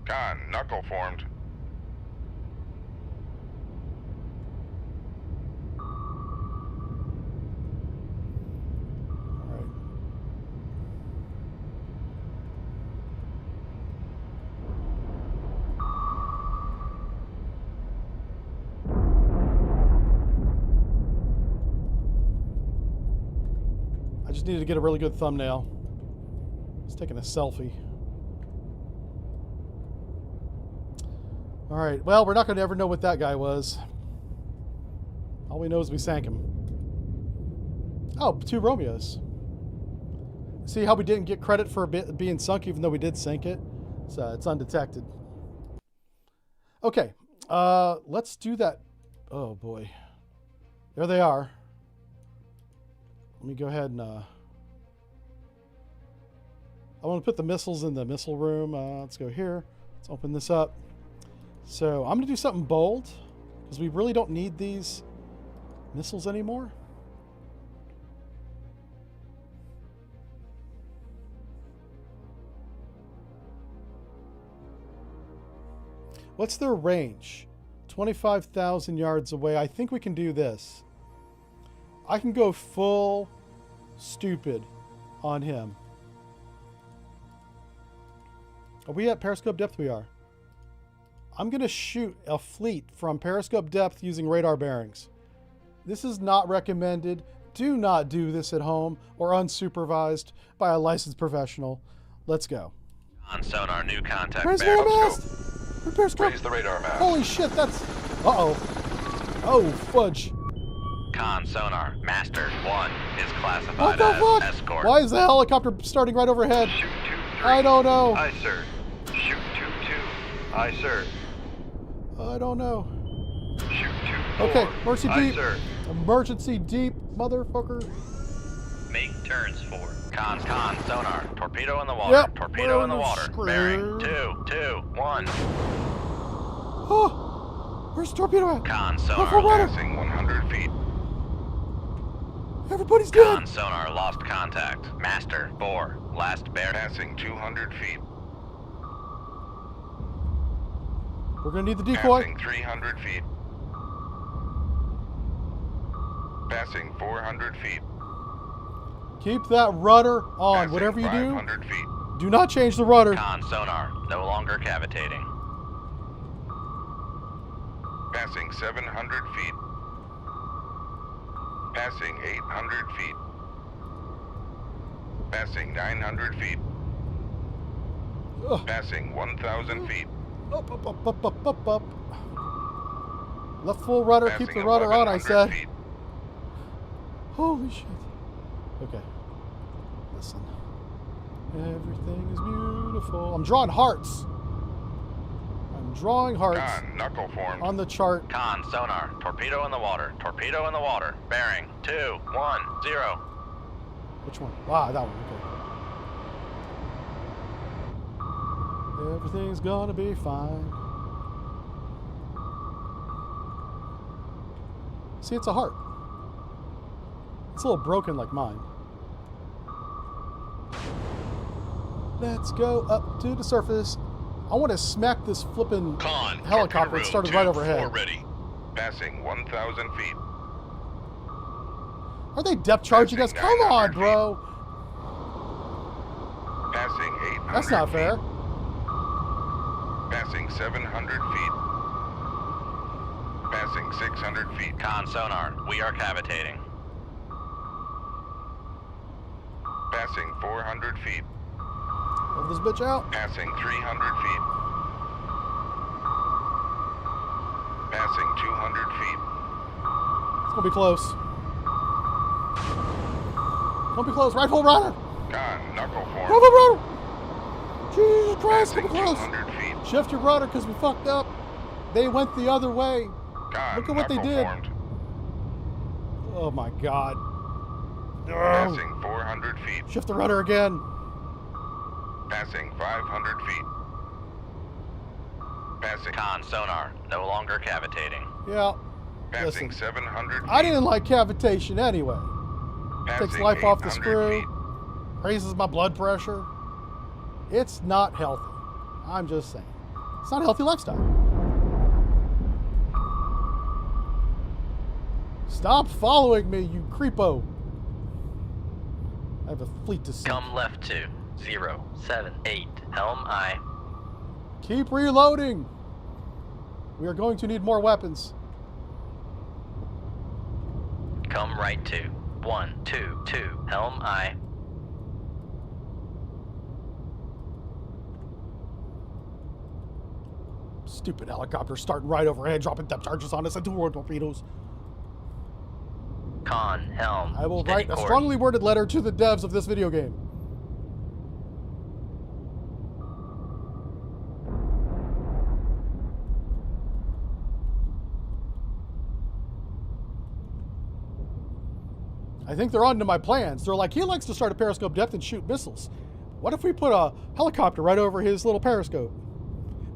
Con, knuckle formed. All right. I just needed to get a really good thumbnail. Just taking a selfie. All right. Well, we're not going to ever know what that guy was. All we know is we sank him. Oh, 2 Romeos. See how we didn't get credit for being sunk, even though we did sink it? So it's undetected. Okay. Let's do that. Oh, boy. There they are. Let me go ahead and... I want to put the missiles in the missile room. Let's go here. Let's open this up. So I'm going to do something bold because we really don't need these missiles anymore. What's their range? 25,000 yards away. I think we can do this. I can go full stupid on him. Are we at periscope depth? We are. I'm going to shoot a fleet from periscope depth using radar bearings. This is not recommended. Do not do this at home or unsupervised by a licensed professional. Let's go. On sonar, new contact. Where's the bearings. mast? Periscope. Raise the radar mast. Holy shit, that's... Uh-oh. Oh, fudge. Con sonar, master 1 is What classified the as fuck? escort. Why is the helicopter starting right overhead? Shoot 2-3. I don't know. Aye, sir. Shoot 2-2. Aye, sir. I don't know. Shoot 2-4. Okay, emergency Aye, deep. sir. Emergency deep, motherfucker. Make turns for Con sonar, torpedo in the water. Yep. Torpedo in the We're water. screwed. Bearing 2, 2, 1. Oh, where's the torpedo at? Con Full sonar. rudder. Passing 100 feet. Everybody's dead. Con sonar, lost contact. Master 4, last bear. Passing 200 feet. We're gonna need the decoy. Passing 300 feet. Passing 400 feet. Keep that rudder on. Passing Whatever you do, 500 feet. do not change the rudder. Con sonar, no longer cavitating. Passing 700 feet. Passing 800 feet. Passing 900 feet. Ugh. Passing 1,000 feet. Up, up, up, up, up, up, up. Left full rudder. Passing Keep the rudder on, I 1100 said. feet. Holy shit. Okay. Listen. Everything is beautiful. I'm drawing hearts. I'm drawing hearts Con, knuckle formed. on the chart. Con, sonar. Torpedo in the water. Torpedo in the water. Bearing 210. Which one? Ah, that one. Okay. Everything's gonna be fine. See, it's a heart. It's a little broken like mine. Let's go up to the surface. I want to smack this flipping Con, helicopter that started right overhead. ready. Passing 1,000 feet. Are they depth charging us? Passing Come on, 900 bro. Passing 800 That's not fair. feet. Passing 700 feet. Passing 600 feet. Con, sonar. We are cavitating. Passing 400 feet. Move this bitch out. Passing 300 feet. Passing 200 feet. It's gonna be close. Gonna be close. Right full rudder. Con, knuckle Right form. full rudder. Jesus Christ, Passing gonna be close. 200 feet. Shift your rudder because we fucked up. They went the other way. Con, Look at what they knuckle did. formed. Oh my God. Oh. Passing 400 feet. Shift the rudder again. Passing 500 feet. Passing. Con, sonar. No longer cavitating. Yeah. Passing Listen, 700 feet. I didn't like cavitation anyway. Takes Passing life off the 800 screw. feet. Raises my blood pressure. It's not healthy. I'm just saying. It's not a healthy lifestyle. Stop following me, you creepo. I have a fleet to sink. Come left to 078. Helm I. Keep reloading. We are going to need more weapons. Come right to 122. Helm I. Stupid helicopter starting right overhead, dropping depth charges on us and 2 more torpedoes. Con, helm. I will steady write a course. strongly worded letter to the devs of this video game. I think they're onto my plans. They're like, he likes to start at periscope depth and shoot missiles. What if we put a helicopter right over his little periscope?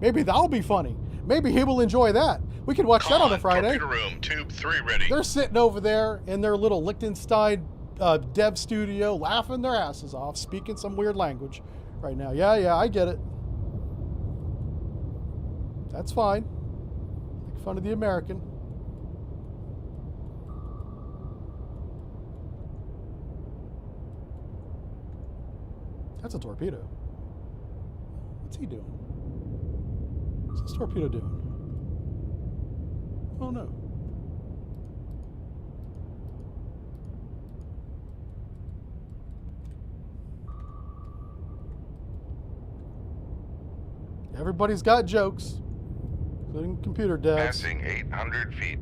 Maybe that'll be funny. Maybe he will enjoy that. We can watch that on a Friday. Torpedo room, tube 3 ready. They're sitting over there in their little Liechtenstein dev studio, laughing their asses off, speaking some weird language right now. Yeah, I get it. That's fine. Make fun of the American. That's a torpedo. What's he doing? What's this torpedo doing? Oh no. Everybody's got jokes, including computer devs. Passing 800 feet.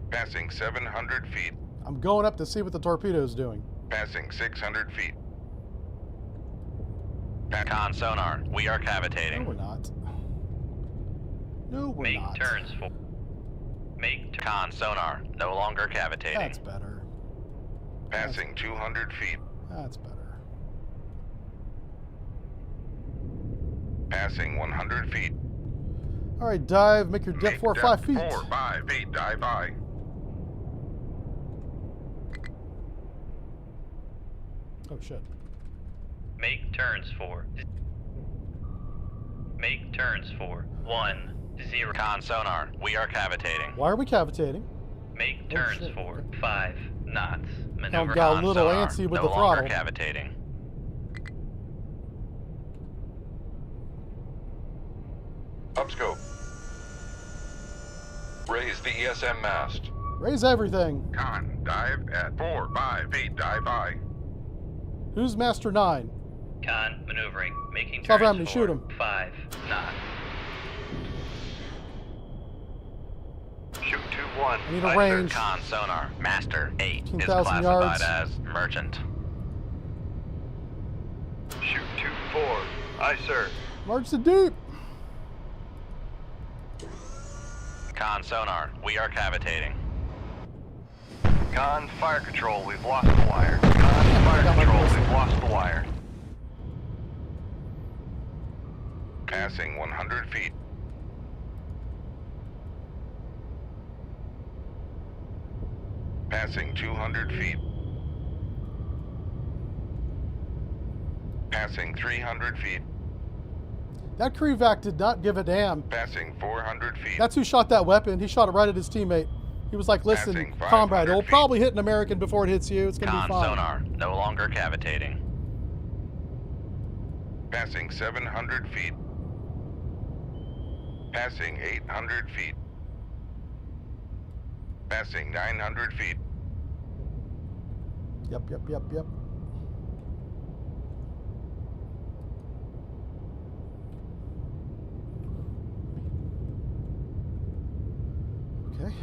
Passing 700 feet. I'm going up to see what the torpedo's doing. Passing 600 feet. Con, sonar. We are No, cavitating. we're not. No, we're Make not. turns for. Make turns. Con, sonar. No longer cavitating. That's better. Passing 200 feet. That's better. Passing 100 feet. All right, dive. Make your depth Make 4 or 5 feet. 4, 5 feet. Dive by. Oh shit. Make turns for. Make turns for 10. Con, sonar. We are cavitating. Why are we cavitating? Make Oh, turns shit, for okay. 5 knots. Now Maneuver. got a Con, little sonar. antsy with no the longer throttle. cavitating. Upscope. Raise the ESM mast. Raise everything. Con, dive at 4, 5 feet. Dive by. Who's Master 9? Con maneuvering. Making Stop turns having me for shoot him. 5 knots. Shoot 2-1. I need a Aye, range. Con sonar, master 8 is 15,000 classified yards. as merchant. Sir. Shoot 2-4. Aye, sir. March to deep. Con sonar, we are cavitating. Con fire control, we've lost the wire. Con fire got my control, pistol. we've lost the wire. Passing 100 feet. Passing 200 feet. Passing 300 feet. That Krivak did not give a damn. Passing 400 feet. That's who shot that weapon. He shot it right at his teammate. He was like, listen, Passing 500 comrade, it'll feet. probably hit an American before it hits you. It's going to be Con fine. sonar, no longer cavitating. Passing 700 feet. Passing 800 feet. Passing 900 feet. Yep. Okay.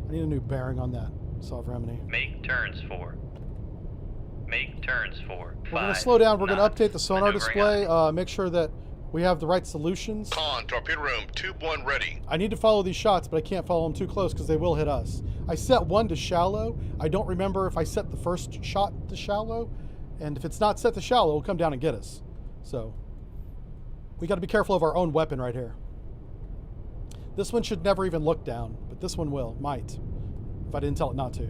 I need a new bearing on that Sovereignty. Make turns for. Make turns for. We're going to 5 slow down. We're going to knots. update the sonar Maneuvering display. eye. Make sure that we have the right solutions. Con, torpedo room, tube 1 ready. I need to follow these shots, but I can't follow them too close because they will hit us. I set one to shallow. I don't remember if I set the first shot to shallow. And if it's not set to shallow, it'll come down and get us. So we got to be careful of our own weapon right here. This one should never even look down, but this one will, might, if I didn't tell it not to.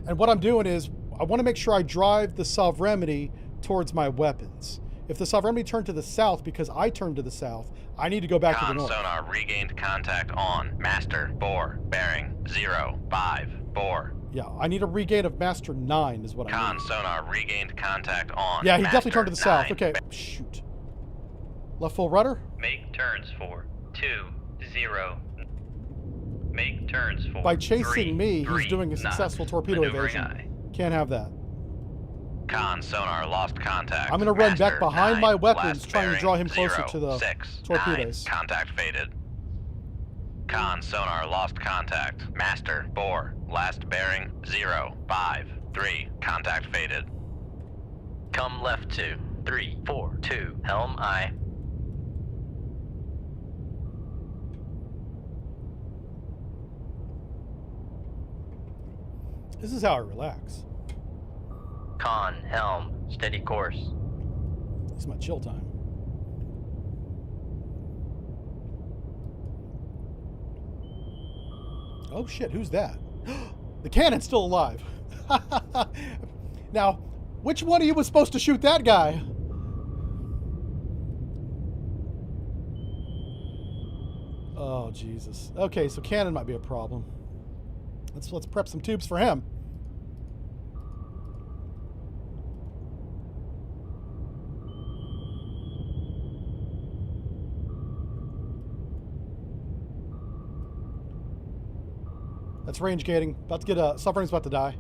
And what I'm doing is I want to make sure I drive the Sovereignty towards my weapons. If the Sovereignty turned to the south because I turned to the south, I need to go back to the Con north. sonar, regained contact on. Master 4, bearing 054. Yeah, I need a regain of Master 9 is what I Con need. sonar, regained contact on. Yeah, he definitely Master turned to the south. 9. Okay, shoot. Left full rudder? Make turns for. 2 0. Make turns for. By chasing 3 me, he's doing a knots. successful torpedo Maneuvering evasion. eye. Can't have that. Con sonar, lost contact. I'm gonna run back Master behind 9, my weapons, last trying to bearing draw him closer to the 069. torpedoes. Contact faded. Con sonar, lost contact. Master 4, last bearing 053. Contact faded. Come left to 342. Helm aye. This is how I relax. Con helm, steady course. This is my chill time. Oh shit, who's that? The cannon's still alive. Now, which one of you was supposed to shoot that guy? Oh Jesus. Okay, so cannon might be a problem. Let's prep some tubes for him. That's range gating. About to get Suffering's about to die.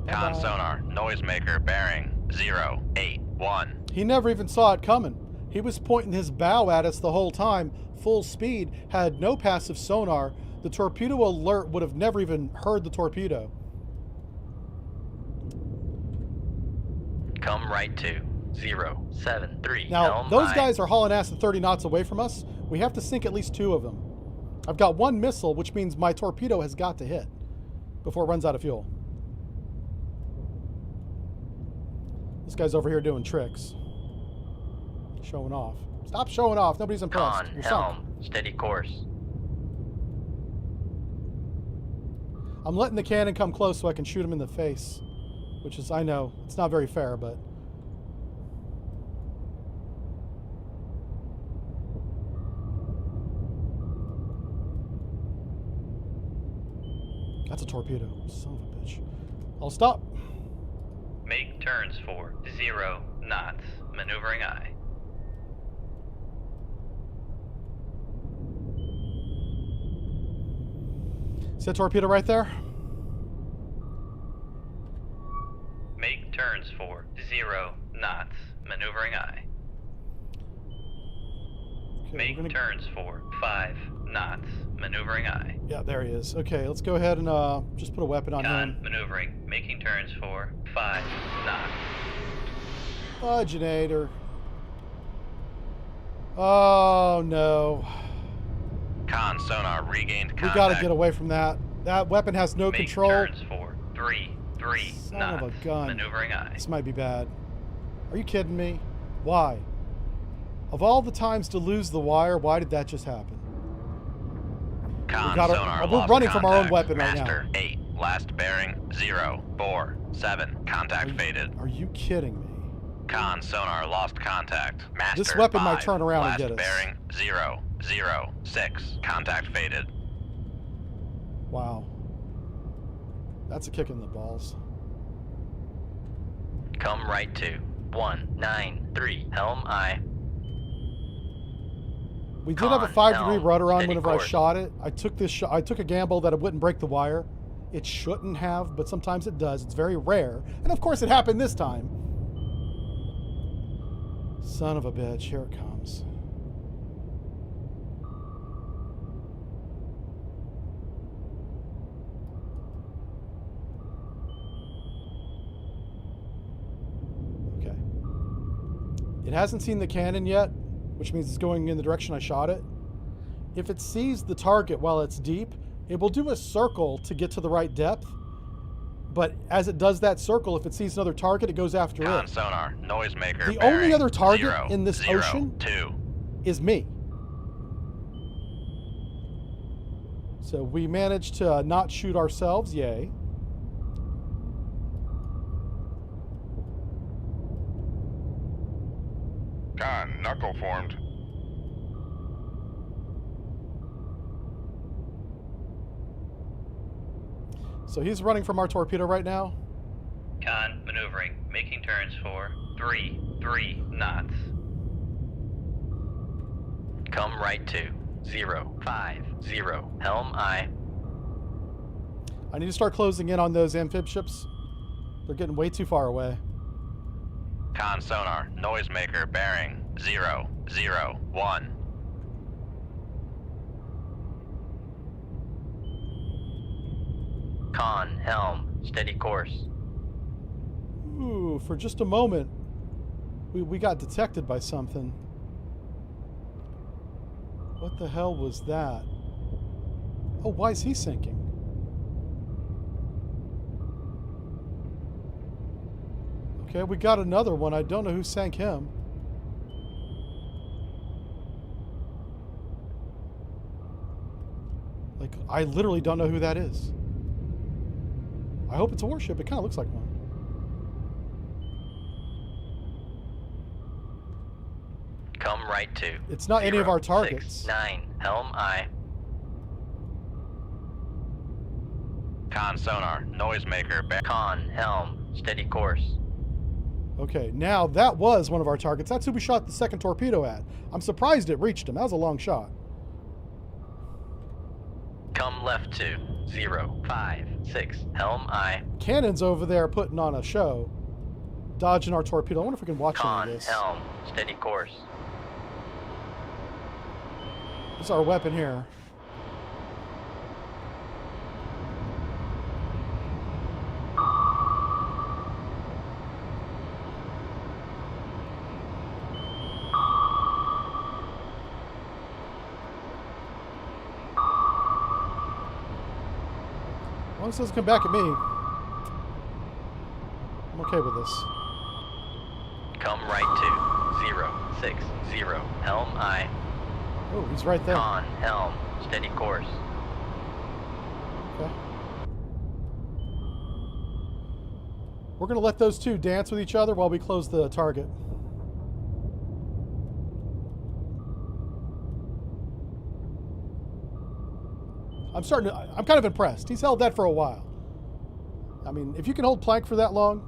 Con Bye-bye. sonar, noisemaker bearing 081. He never even saw it coming. He was pointing his bow at us the whole time, full speed, had no passive sonar. The torpedo alert would have never even heard the torpedo. Come right to 073. Now, helm those aye. guys are hauling ass at 30 knots away from us. We have to sink at least 2 of them. I've got 1 missile, which means my torpedo has got to hit before it runs out of fuel. This guy's over here doing tricks. Showing off. Stop showing off. Nobody's impressed. Con You're sunk. helm, steady course. I'm letting the cannon come close so I can shoot him in the face. Which is, I know, it's not very fair, but... That's a torpedo. Son of a bitch. I'll stop. Make turns for 0 knots. Maneuvering eye. Is that torpedo right there? Make turns for 0 knots. Maneuvering I. Okay, Make we're gonna... turns for 5 knots. Maneuvering I. Yeah, there he is. Okay, let's go ahead and just put a weapon on Con him. maneuvering. Making turns for 5 knots. Fudginator. Oh no. Con sonar regained contact. We gotta get away from that. That weapon has no Make control. turns for 3 Son knots. of a gun. Maneuvering I. This might be bad. Are you kidding me? Why? Of all the times to lose the wire, why did that just happen? Con gotta- sonar we're lost running from our own contact. weapon right now. Master 8. Last bearing 0 4 7. Contact faded. Are you kidding me? Con sonar lost contact. Master This weapon might 5. turn around and Last get us. bearing 0 0 6. Contact faded. Wow. That's a kick in the balls. Come right to 193 Helm I. We did have a 5-degree helm, rudder on steady whenever I course. shot it. I took a gamble that it wouldn't break the wire. It shouldn't have, but sometimes it does. It's very rare. And of course it happened this time. Son of a bitch, here it comes. Okay. It hasn't seen the cannon yet, which means it's going in the direction I shot it. If it sees the target while it's deep, it will do a circle to get to the right depth. But as it does that circle, if it sees another target, it goes after Con it. sonar noisemaker. The bearing only other target 0 in this 0 ocean 2. Is me. So we managed to not shoot ourselves, yay. Con, knuckle formed. So he's running from our torpedo right now. Con maneuvering. Making turns for 3 knots. Come right to 050 Helm I. I need to start closing in on those amphib ships. They're getting way too far away. Con sonar noisemaker bearing 0 0 1. Con helm, steady course. Ooh, for just a moment, we got detected by something. What the hell was that? Oh, why is he sinking? Okay, we got another one. I don't know who sank him. Like, I literally don't know who that is. I hope it's a warship. It kind of looks like one. Come right to. It's not any of our targets. 069 Helm I. Con sonar noisemaker bearing. Con helm, steady course. Okay, now that was one of our targets. That's who we shot the second torpedo at. I'm surprised it reached him. That was a long shot. Come left to 056 Helm I. Cannon's over there putting on a show, dodging our torpedo. I wonder if we can watch any Con of this. helm, steady course. This is our weapon here. As long as it doesn't come back at me, I'm okay with this. Come right to 060 Helm I. Oh, he's right there. Con helm, steady course. Okay. We're going to let those two dance with each other while we close the target. I'm kind of impressed. He's held that for a while. I mean, if you can hold plank for that long,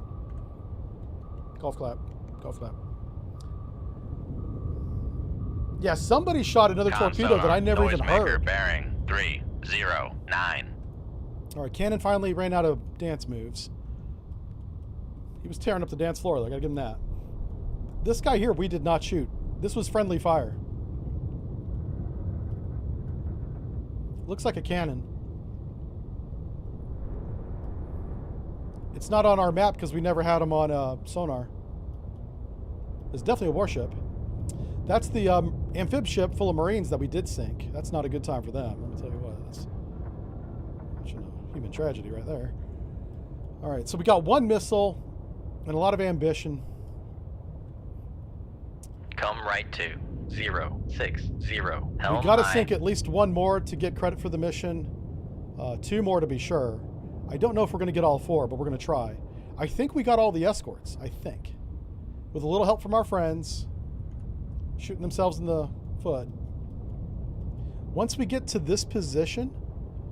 golf clap, golf clap. Yeah, somebody shot another Con torpedo that I sonar never even noisemaker heard. bearing 309. All right, Cannon finally ran out of dance moves. He was tearing up the dance floor, though. I gotta give him that. This guy here, we did not shoot. This was friendly fire. Looks like a cannon. It's not on our map because we never had him on sonar. It's definitely a warship. That's the amphib ship full of Marines that we did sink. That's not a good time for them. Let me tell you what. That's human tragedy right there. All right, so we got one missile and a lot of ambition. Come right to 060. Helm We got to high. sink at least one more to get credit for the mission. 2 more to be sure. I don't know if we're going to get all 4, but we're going to try. I think we got all the escorts. I think. With a little help from our friends. Shooting themselves in the foot. Once we get to this position,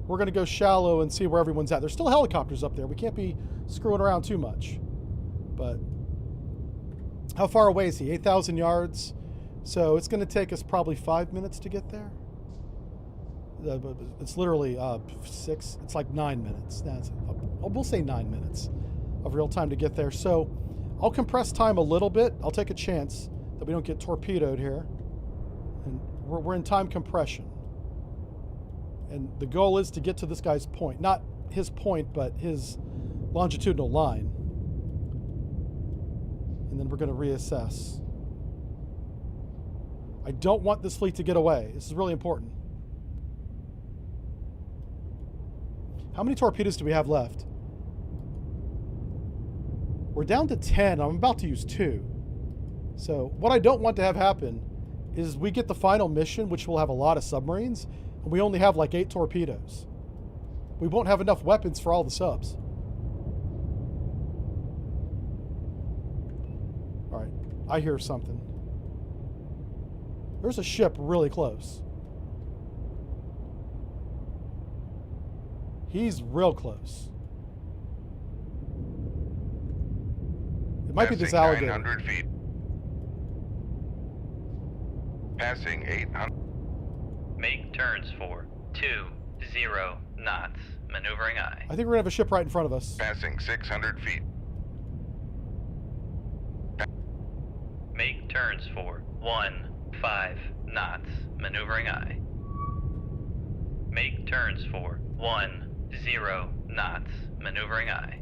we're going to go shallow and see where everyone's at. There's still helicopters up there. We can't be screwing around too much. But how far away is he? 8,000 yards. So it's going to take us probably 5 minutes to get there. It's literally 6. It's like 9 minutes. We'll say 9 minutes of real time to get there. So I'll compress time a little bit. I'll take a chance that we don't get torpedoed here. And we're in time compression. And the goal is to get to this guy's point. Not his point, but his longitudinal line. And then we're going to reassess. I don't want this fleet to get away. This is really important. How many torpedoes do we have left? We're down to 10. I'm about to use 2. So what I don't want to have happen is we get the final mission, which will have a lot of submarines, and we only have like 8 torpedoes. We won't have enough weapons for all the subs. All right, I hear something. There's a ship really close. He's real close. It might be this Passing alligator. 900 feet. Passing 800. Make turns for 20 knots. Maneuvering aye. I think we're gonna have a ship right in front of us. Passing 600 feet. Make turns for 15 knots. Maneuvering aye. Make turns for 10 knots. Maneuvering aye.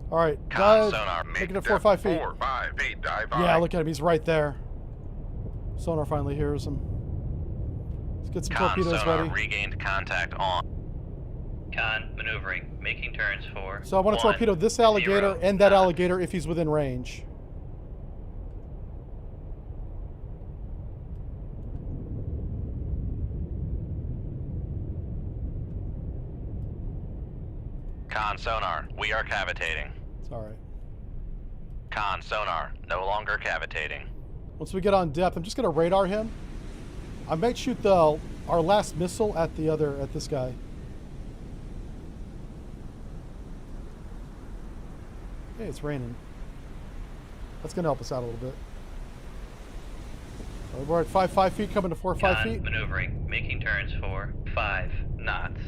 All right, Con dive. sonar, Make it Make at 4 or 5 feet. 4, 5 feet. Dive Yeah, high. look at him. He's right there. Sonar finally hears him. Let's get some Con torpedoes sonar ready. regained contact on. Con maneuvering. Making turns for. So I want to torpedo this alligator 10 and that knots. alligator if he's within range. Con sonar, we are cavitating. It's all right. Con sonar, no longer cavitating. Once we get on depth, I'm just gonna radar him. I might shoot our last missile at this guy. Hey, it's raining. That's gonna help us out a little bit. All right, we're at 5 feet, coming to 4 or 5 Con feet. maneuvering. Making turns for 5 knots.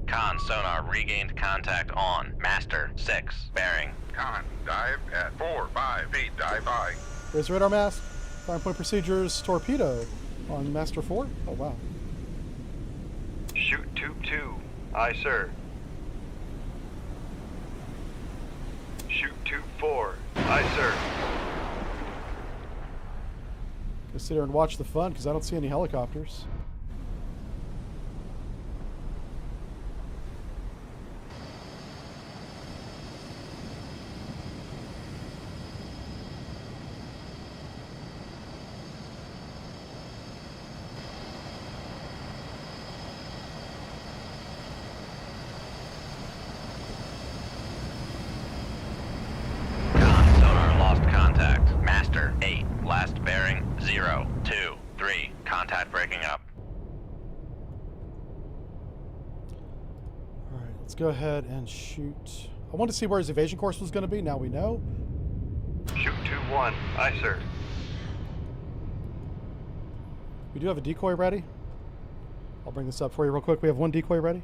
Con sonar regained contact on. Master 6, bearing. Con, dive at 4, 5 feet. Dive high. Raise radar mask. Firing point procedures. Torpedo on Master 4. Oh wow. Shoot tube 2. Aye, sir. Shoot tube 4. Aye, sir. Just sit here and watch the fun because I don't see any helicopters. Con sonar lost contact. Master 8, last bearing 0, 2, 3. Contact breaking up. All right, let's go ahead and shoot. I wanted to see where his evasion course was going to be. Now we know. Shoot tube 1. Aye, sir. We do have a decoy ready. I'll bring this up for you real quick. We have one decoy ready.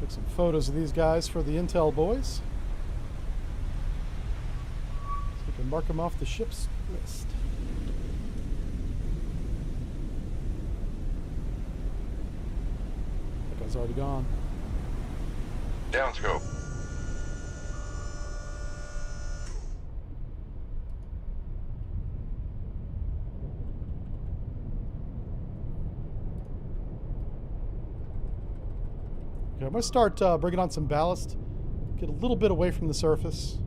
Took some photos of these guys for the Intel boys. So we can mark them off the ship's list. That guy's already gone. Downscope. Okay, I'm going to start bringing on some ballast. Get a little bit away from the surface.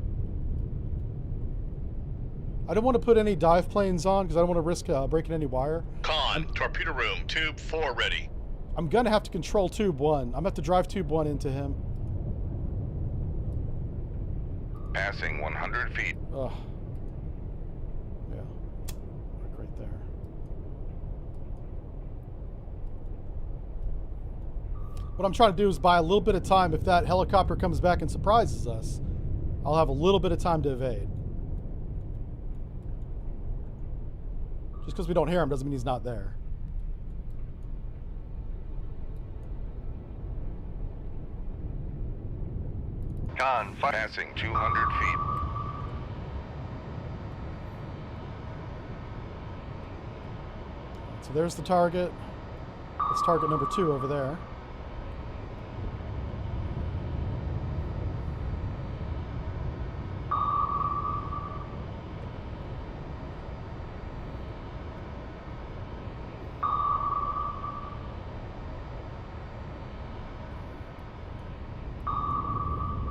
I don't want to put any dive planes on because I don't want to risk breaking any wire. Con, torpedo room, tube 4 ready. I'm going to have to control tube 1. I'm going to have to drive tube 1 into him. Passing 100 feet. Ugh. Yeah. Like right there. What I'm trying to do is buy a little bit of time. If that helicopter comes back and surprises us, I'll have a little bit of time to evade. Just because we don't hear him doesn't mean he's not there. Con, passing 200 feet. So there's the target. That's target number 2 over there.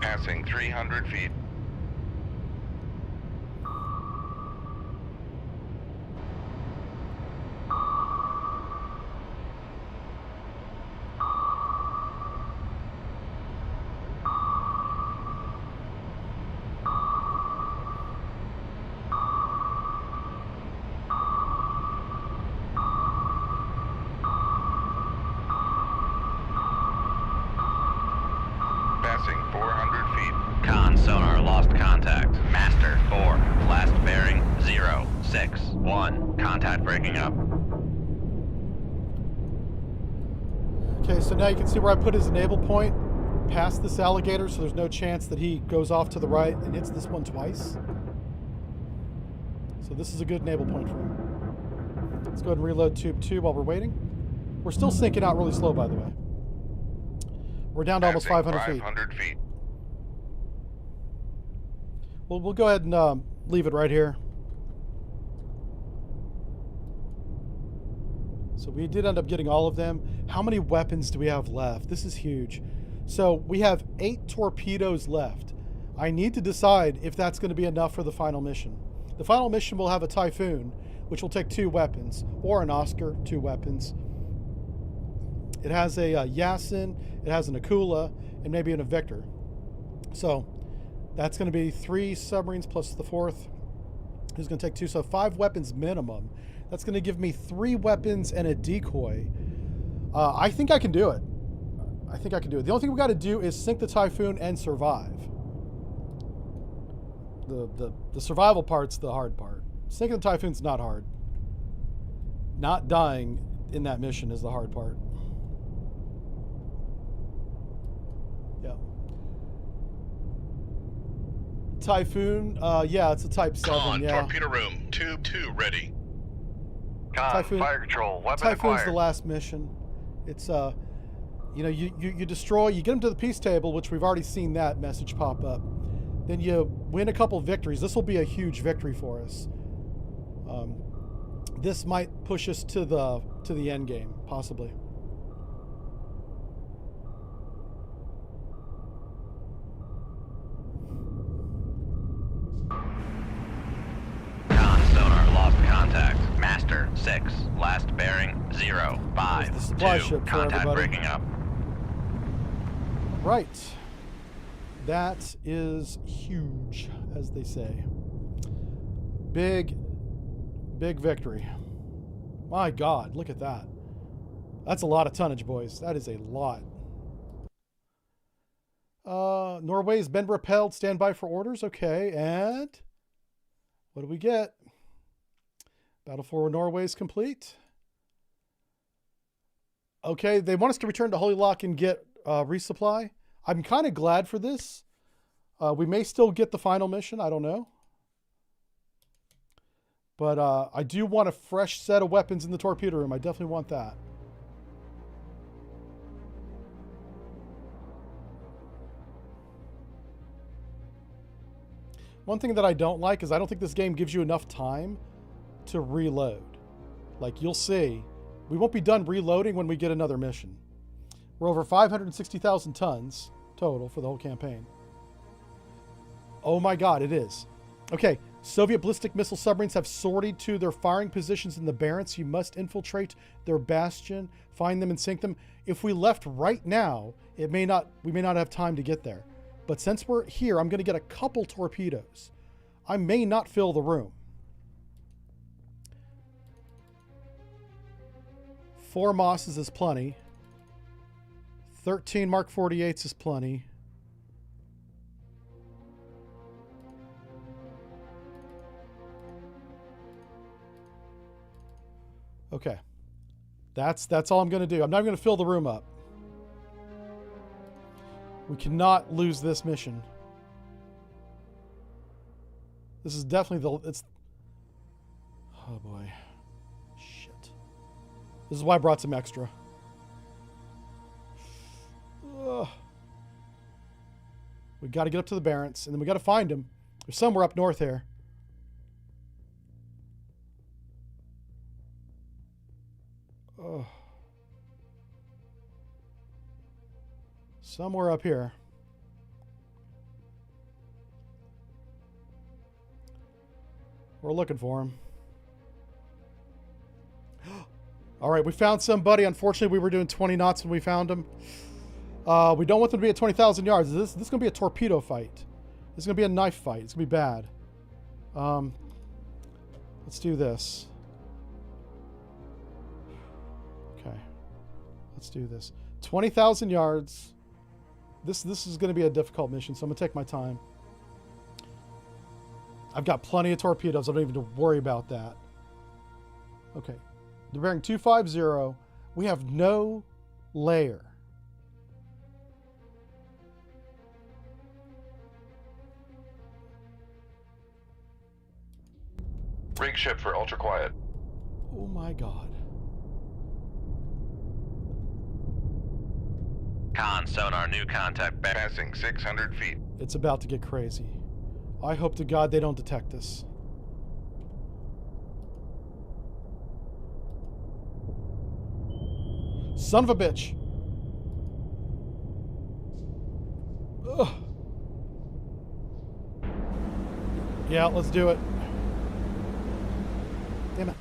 Passing 300 feet. Passing 400 feet. Con sonar lost contact. Master 4. Last bearing 061. Contact breaking up. Okay, so now you can see where I put his enable point past this alligator, so there's no chance that he goes off to the right and hits this one twice. So this is a good enable point for him. Let's go ahead and reload tube 2 while we're waiting. We're still sinking out really slow, by the way. We're down to almost 500 feet. 500 feet. Well, we'll go ahead and leave it right here. So we did end up getting all of them. How many weapons do we have left? This is huge. So we have 8 torpedoes left. I need to decide if that's going to be enough for the final mission. The final mission will have a Typhoon, which will take 2 weapons, or an Oscar, 2 weapons. It has a Yasin, it has an Akula, and maybe an Victor. So that's going to be 3 submarines plus the 4th, who's going to take 2. So 5 weapons minimum. That's going to give me 3 weapons and a decoy. I think I can do it. I think I can do it. The only thing we got to do is sink the Typhoon and survive. The survival part's the hard part. Sinking the Typhoon's not hard. Not dying in that mission is the hard part. Yeah. Typhoon, yeah, it's a Type 7, Con, yeah. torpedo room, tube 2 ready. Con, Typhoon- fire control, weapon Typhoon's acquired. the last mission. It's you know, you destroy, you get them to the peace table, which we've already seen that message pop up. Then you win a couple victories. This will be a huge victory for us. This might push us to the end game, possibly. Con sonar lost contact. Master 6. Last bearing 052. There's the supply ship for Contact everybody. breaking up. Right. That is huge, as they say. Big victory. My God, look at that. That's a lot of tonnage, boys. That is a lot. Norway's been repelled. Stand by for orders. Okay, and what do we get? Battle for Norway is complete. Okay, they want us to return to Holy Lock and get resupply. I'm kind of glad for this. We may still get the final mission. I don't know. But I do want a fresh set of weapons in the torpedo room. I definitely want that. One thing that I don't like is I don't think this game gives you enough time to reload. Like, you'll see, we won't be done reloading when we get another mission. We're over 560,000 tons total for the whole campaign. Oh my god, it is. Okay, Soviet ballistic missile submarines have sorted to their firing positions in the Barents. You must infiltrate their bastion, find them and sink them. If we left right now, we may not have time to get there. But since we're here, I'm going to get a couple torpedoes. I may not fill the room. 4 Mosses is plenty. 13 Mark 48s is plenty. Okay. That's all I'm going to do. I'm not going to fill the room up. We cannot lose this mission. This is definitely it's... Oh boy. Shit. This is why I brought some extra. Ugh. We got to get up to the Barents, and then we got to find him. They're somewhere up north here. Ugh. Somewhere up here. We're looking for him. All right, we found somebody. Unfortunately, we were doing 20 knots when we found him. We don't want them to be at 20,000 yards. This is going to be a torpedo fight. This is going to be a knife fight. It's going to be bad. Let's do this. Okay. Let's do this. 20,000 yards. This is going to be a difficult mission, so I'm going to take my time. I've got plenty of torpedoes. I don't even have to worry about that. Okay. They're bearing 250. We have no layer. Rig ship for ultra quiet. Oh my god. Con, sonar, new contact. Passing 600 feet. It's about to get crazy. I hope to God they don't detect us. Son of a bitch. Ugh. Yeah, let's do it. Damn it.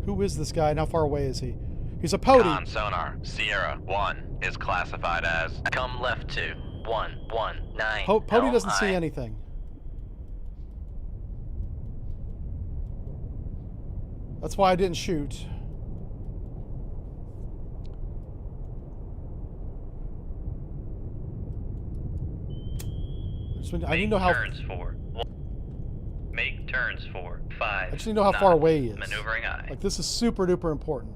Who is this guy and how far away is he? He's a Pody. Con, sonar, Sierra 1 is classified as... Come left to 119. Pody doesn't see LI. anything. That's why I didn't shoot. I need to know how. Make turns for 5. I just need to know how far away he is. Maneuvering eye. Like, this is super duper important.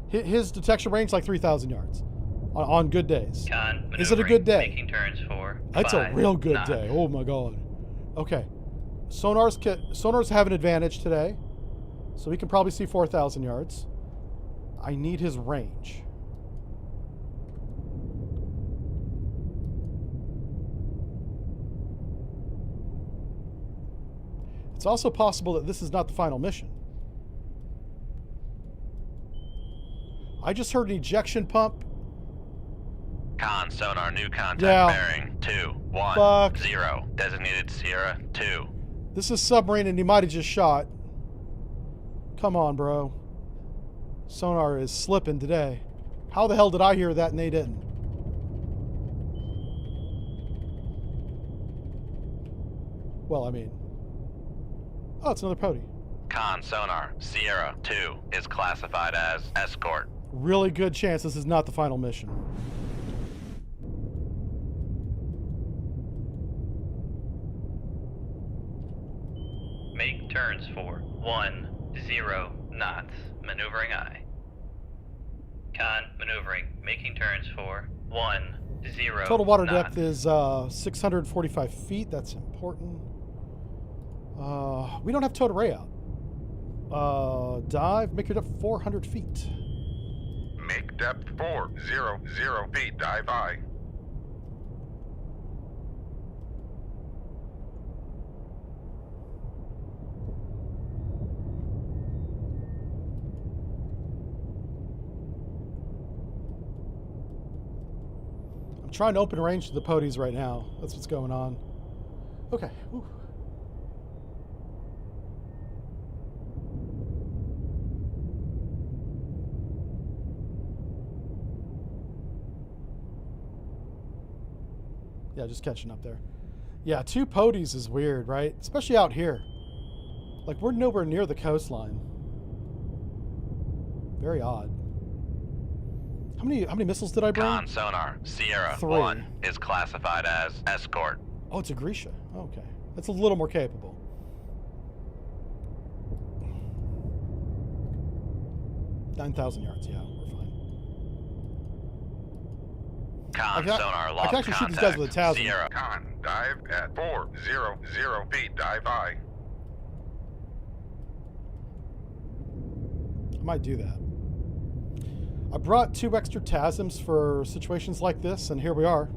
His detection range is like 3,000 yards on good days. Con, Is it a good day? Making turns for That's a 5 real good knots. day. Oh my god. Okay. Sonars have an advantage today, so we can probably see 4,000 yards. I need his range. It's also possible that this is not the final mission. I just heard an ejection pump. Con, sonar, new contact. Yeah. Bearing 210. Fuck. Designated Sierra 2. This is submarine and he might have just shot. Come on, bro. Sonar is slipping today. How the hell did I hear that and they didn't? Well, I mean... Oh, it's another Pody. Con, sonar, Sierra 2 is classified as escort. Really good chance this is not the final mission. Make turns for 10 knots. maneuvering I. Con, maneuvering, making turns for 10. Total water knots. depth is 645 feet. That's important. We don't have towed array out. Dive, make it up 400 feet. Make depth 400 feet. Dive I. I'm trying to open range to the podies right now. That's what's going on. Okay. Whew. Yeah, just catching up there. Yeah, 2 podies is weird, right? Especially out here. Like, we're nowhere near the coastline. Very odd. How many missiles did I bring? Con sonar, Sierra 3. 1 is classified as escort. Oh, it's a Grisha. Okay. That's a little more capable. $9,000 yards, yeah, we're fine. Con I sonar can lost actually shoot these contact. guys with a Tasm. Sierra. Con, dive at 400 feet. Dive I. I might do that. I brought 2 extra TASMs for situations like this, and here we are.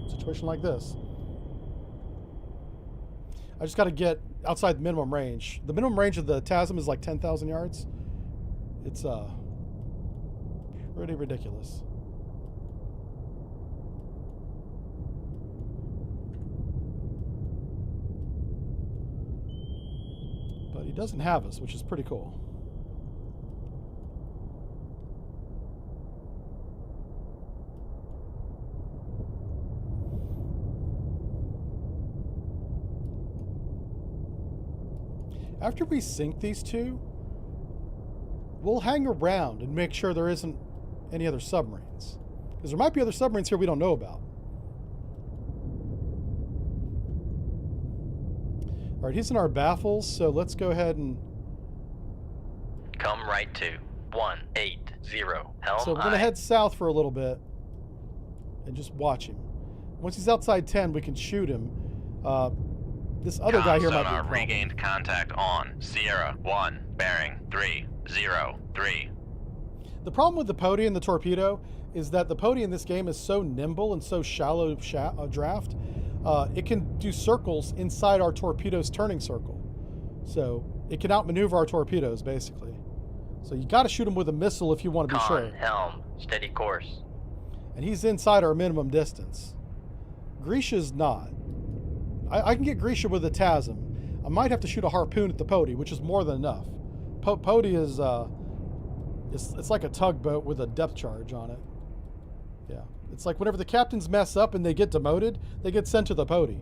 Situation like this. I just got to get outside the minimum range. The minimum range of the TASM is like 10,000 yards. It's pretty ridiculous. But he doesn't have us, which is pretty cool. After we sink these 2, we'll hang around and make sure there isn't any other submarines. Because there might be other submarines here we don't know about. Alright, he's in our baffles, so let's go ahead and... Come right to 180. Helm So we're going to aye. head south for a little bit and just watch him. Once he's outside 10, we can shoot him. This other guy here might be a sonar problem. regained contact on Sierra 1, bearing 303. The problem with the Pody and the torpedo is that the Pody in this game is so nimble and so shallow draft, it can do circles inside our torpedo's turning circle. So it can outmaneuver our torpedoes, basically. So you got to shoot him with a missile if you want to be Con, sure. helm, steady course. And he's inside our minimum distance. Grisha's not. I can get Grisha with a TASM. I might have to shoot a harpoon at the Pody, which is more than enough. Pody is, it's like a tugboat with a depth charge on it. Yeah. It's like whenever the captains mess up and they get demoted, they get sent to the Pody.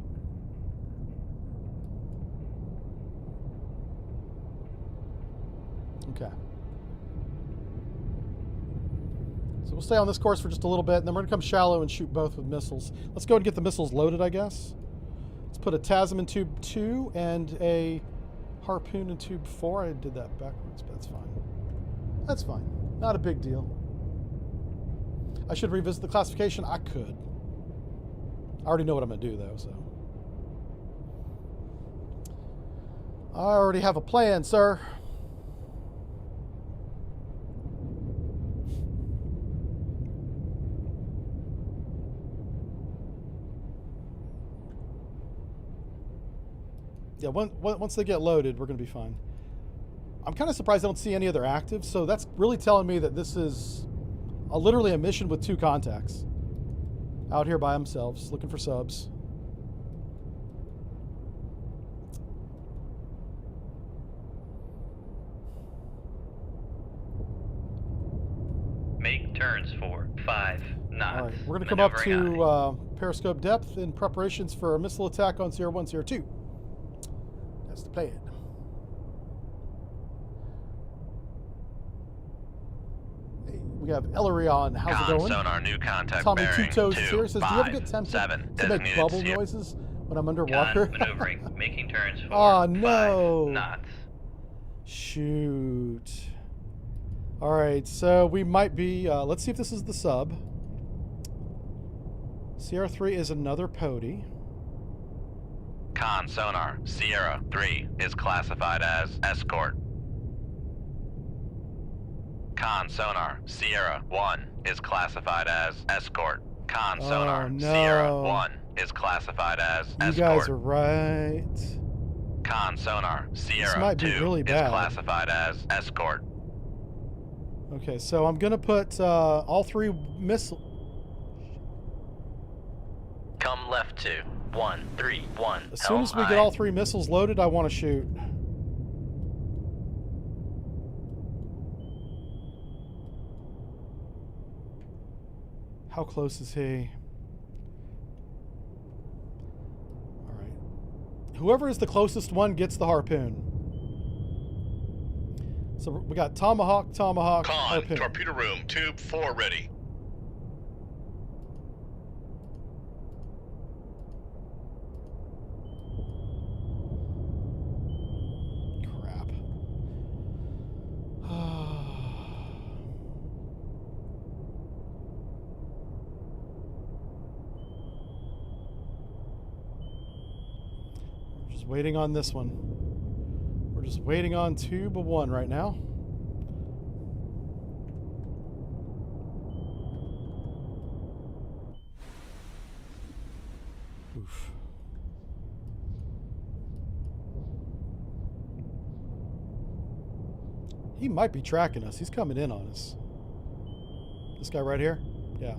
Okay. So we'll stay on this course for just a little bit, and then we're going to come shallow and shoot both with missiles. Let's go and get the missiles loaded, I guess. Let's put a TASM in tube 2 and a harpoon in tube 4. I did that backwards, but that's fine. That's fine. Not a big deal. I should revisit the classification. I could. I already know what I'm going to do, though, so. I already have a plan, sir. Yeah, once they get loaded, we're going to be fine. I'm kind of surprised I don't see any other active, so that's really telling me that this is literally a mission with 2 contacts. Out here by themselves, looking for subs. Make turns for 5 knots. All right, we're going to come up Maneuvering to periscope depth in preparations for a missile attack on Sierra 1, Sierra 2. That's the plan. Hey, we have Ellery. How's it Con going? sonar new contact Tommy bearing Two Toes here says, do you ever get 257 tempted to make designated bubble Sierra. noises when I'm Con, underwater? maneuvering, making turns for Oh, 5 no. knots. Shoot. All right, so we might be. Let's see if this is the sub. CR3 is another Pody. Con sonar, Sierra 3 is classified as escort. Con sonar, Sierra 1 is classified as escort. Con sonar, no. Sierra 1 is classified as You escort. guys are right. Con sonar, Sierra might be 2 really is bad. classified as escort. Okay, so I'm gonna put all 3 missile. Come left to 131. As soon as we get all 3 missiles loaded, I want to shoot. How close is he? All right. Whoever is the closest one gets the harpoon. So we got tomahawk, Con, harpoon. torpedo room, tube 4 ready. Crap. We're just waiting on this one. We're just waiting on tube 1 right now. Oof. He might be tracking us. He's coming in on us. This guy right here? Yeah.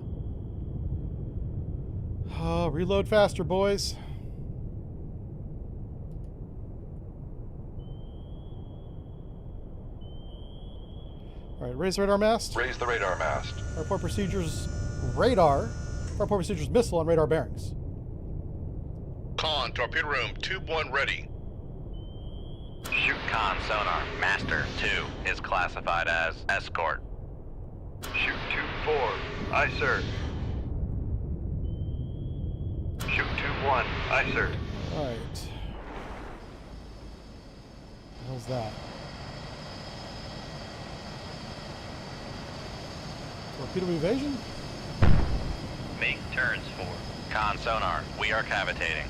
Oh, reload faster, boys. All right, raise radar mast. Raise the radar mast. Report procedures radar. Report procedures missile on radar bearings. Con, torpedo room, tube 1 ready. Shoot con sonar, Master 2 is classified as escort. Shoot tube 4. Aye, sir. Shoot tube 1. Aye, sir. All right. What the hell's that? Torpedo evasion? Make turns for Con sonar, we are cavitating.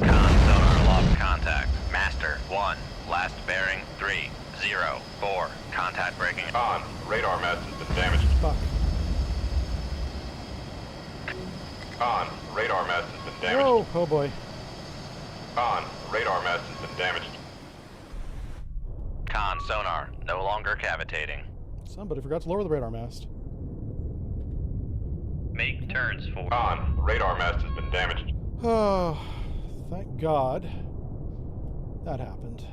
Con sonar lost contact. Master 1, last bearing 304. Contact breaking. Con, radar mast has been damaged. Fuck. Con, radar mast has been damaged. Oh, oh boy. Con, radar mast has been damaged. Con sonar, no longer cavitating. Somebody forgot to lower the radar mast. make turns for Con, radar mast has been damaged. Oh, thank God that happened.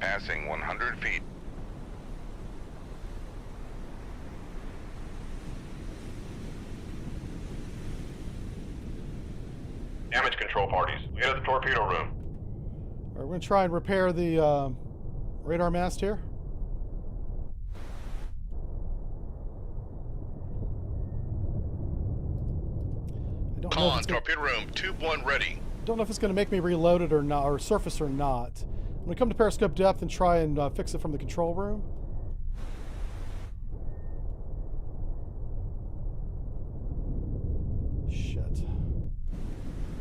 Passing 100 feet. Damage control parties. Get to the torpedo room. All right, we're going to try and repair the radar mast here. I don't know if Con, it's gonna, torpedo room, tube 1 ready. don't know if it's going to make me reload it or not, or surface or not. I'm going to come to periscope depth and try and fix it from the control room. Shit.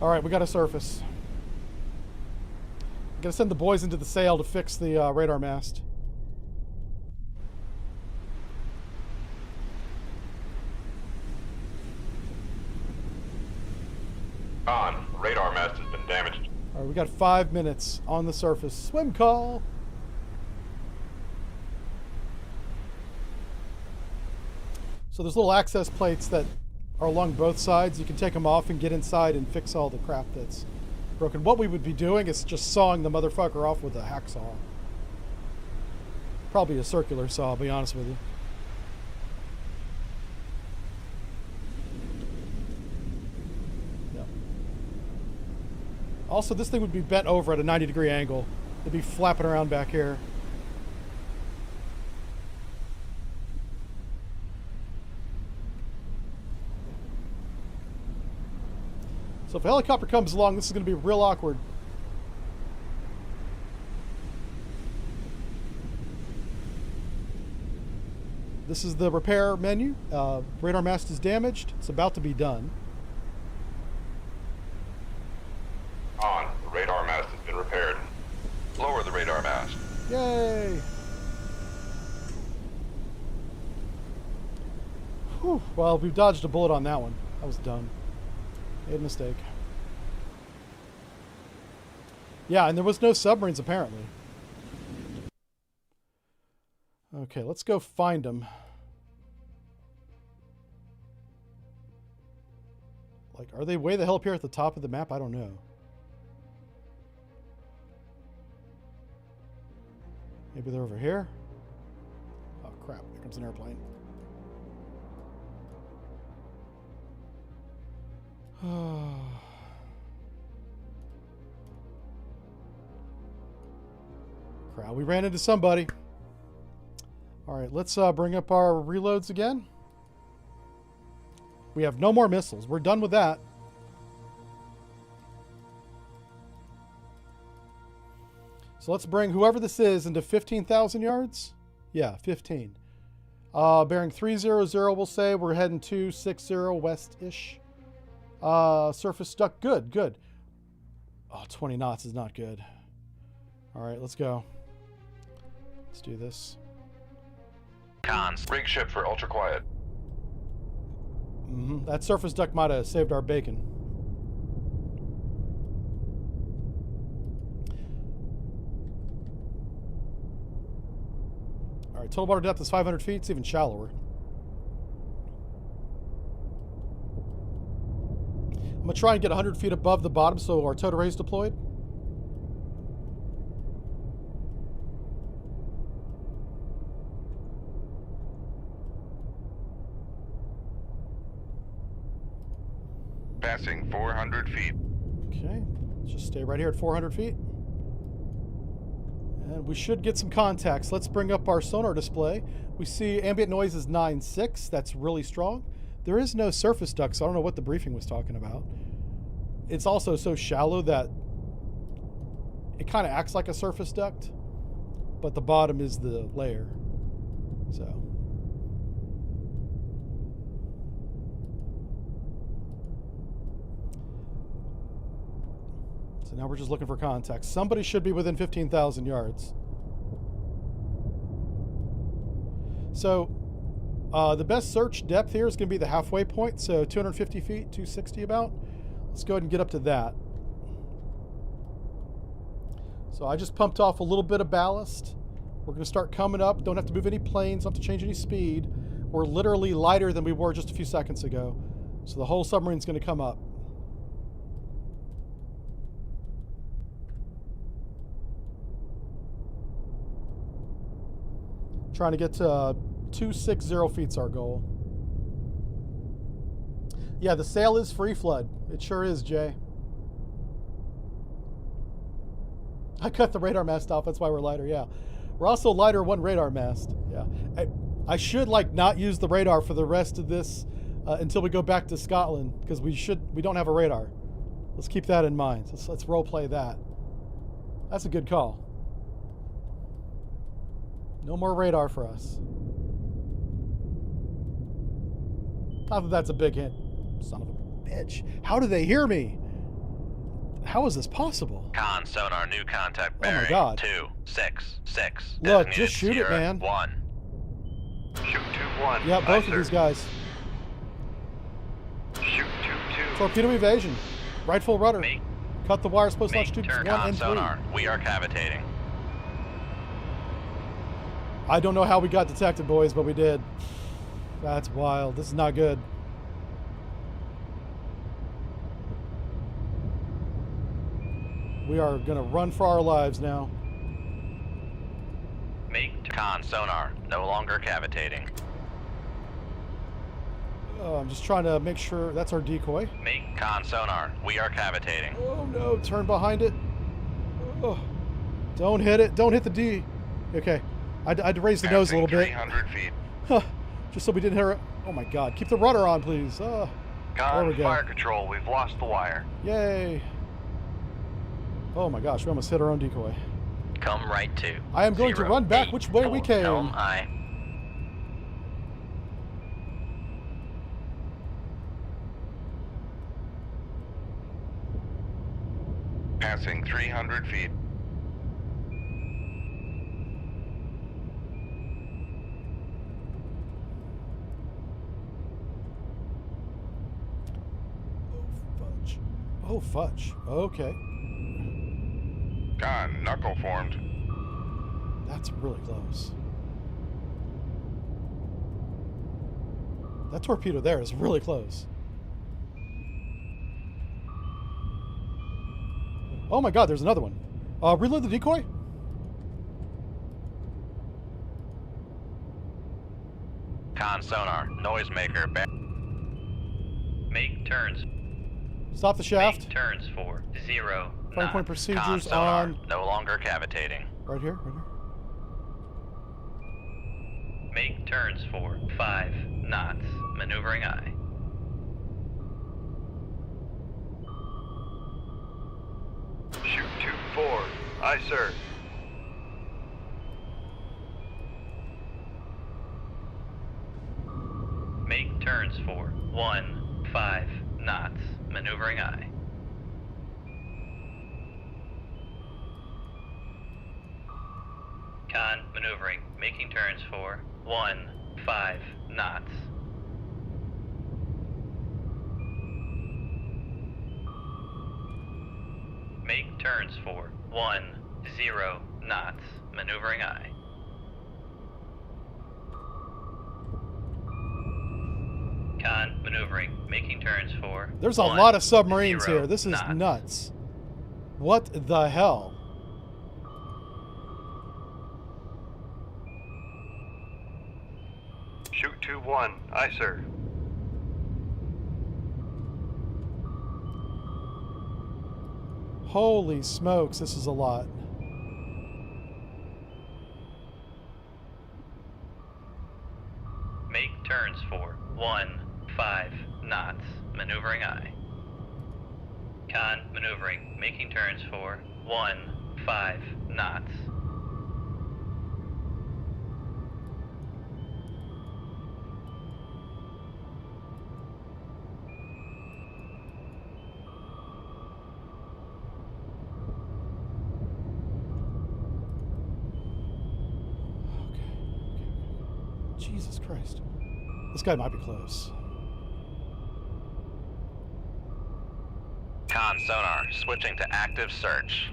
All right, we got a surface. I'm going to send the boys into the sail to fix the radar mast. Con, radar mast has been damaged. All right, we got 5 minutes on the surface. Swim call. So there's little access plates that are along both sides. You can take them off and get inside and fix all the crap that's broken. What we would be doing is just sawing the motherfucker off with a hacksaw. Probably a circular saw, I'll be honest with you. Yep. Also, this thing would be bent over at a 90-degree angle. It'd be flapping around back here. So if a helicopter comes along, this is going to be real awkward. This is the repair menu. Radar mast is damaged. It's about to be done. On. The radar mast has been repaired. Lower the radar mast. Yay! Whew. Well, we've dodged a bullet on that one. That was done. Made a mistake. Yeah, and there was no submarines apparently. Okay, let's go find them. Like, are they way the hell up here at the top of the map? I don't know. Maybe they're over here? Oh, crap. Here comes an airplane. Crap, we ran into somebody. All right, let's bring up our reloads again. We have no more missiles. We're done with that. So let's bring whoever this is into 15,000 yards. Yeah, 15. Bearing 300, we'll say. We're heading 260 west-ish. Surface duck. Good, good. Oh, 20 knots is not good. All right, let's go. Let's do this. Cons. Rig ship for ultra quiet. That surface duck might have saved our bacon. All right, total water depth is 500 feet. It's even shallower. I'm going to try and get 100 feet above the bottom so our towed array is deployed. Passing 400 feet. Okay, let's just stay right here at 400 feet. And we should get some contacts. Let's bring up our sonar display. We see ambient noise is 9.6. That's really strong. There is no surface duct, so I don't know what the briefing was talking about. It's also so shallow that it kind of acts like a surface duct, but the bottom is the layer. So now we're just looking for contacts. Somebody should be within 15,000 yards. So the best search depth here is going to be the halfway point, so 250 feet, 260 about. Let's go ahead and get up to that. So I just pumped off a little bit of ballast. We're going to start coming up. Don't have to move any planes, don't have to change any speed. We're literally lighter than we were just a few seconds ago. So the whole submarine's going to come up. Trying to get to 260 feet's our goal. Yeah, the sail is free flood. It sure is, Jay. I cut the radar mast off. That's why we're lighter. Yeah, we're also lighter one radar mast. Yeah, I should like not use the radar for the rest of this until we go back to Scotland because we don't have a radar. Let's keep that in mind. Let's role play that. That's a good call. No more radar for us. Not that that's a big hint. Son of a bitch. How do they hear me? How is this possible? Con sonar, new contact Oh my bearing. God. 266. Look, Designated just shoot it, Sierra man. 1. Shoot 2-1. Yeah, Aye, both of sir. these guys. Shoot 2-2. Torpedo evasion. Right full rudder. Make- Cut the wires post launch Make tubes turn 1 con and 3. sonar. We are cavitating. I don't know how we got detected, boys, but we did. That's wild. This is not good. We are going to run for our lives now. Make Con sonar, no longer cavitating. I'm just trying to make sure that's our decoy. make Con sonar, we are cavitating. Oh no, turn behind it. Oh, don't hit it. Don't hit the D. Okay, I'd raise the nose a Passing little bit. 300 feet. Huh. Just so we didn't hit her. Oh my God, keep the rudder on, please. There we Con, go. fire control, we've lost the wire. Yay. Oh my gosh, we almost hit our own decoy. Come right to. I am going to run back which way we came. Helm I. Passing 300 feet. Fudge. Oh, fudge. Okay. Con, knuckle formed. That's really close. That torpedo there is really close. Oh my god, there's another one. Reload the decoy? Con sonar, noisemaker, Make turns. Stop the shaft. Make turns for 0 Firing point knots. procedures con sonar, on. no longer cavitating. Right here, right here. Make turns for 5 knots. Maneuvering I. Shoot 2-4. Aye, sir. Make turns for 15 knots. Maneuvering I. Con maneuvering. Making turns for 15 knots. Make turns for 10 knots. Maneuvering I. Con maneuvering. Making turns for. There's a lot of submarines 0 here. This is knots. nuts. What the hell? Shoot 2-1. Aye, sir. Holy smokes, this is a lot. Make turns for 15 knots. Maneuvering I. Con maneuvering. Making turns for 15 knots. Jesus Christ. This guy might be close. Con sonar, switching to active search.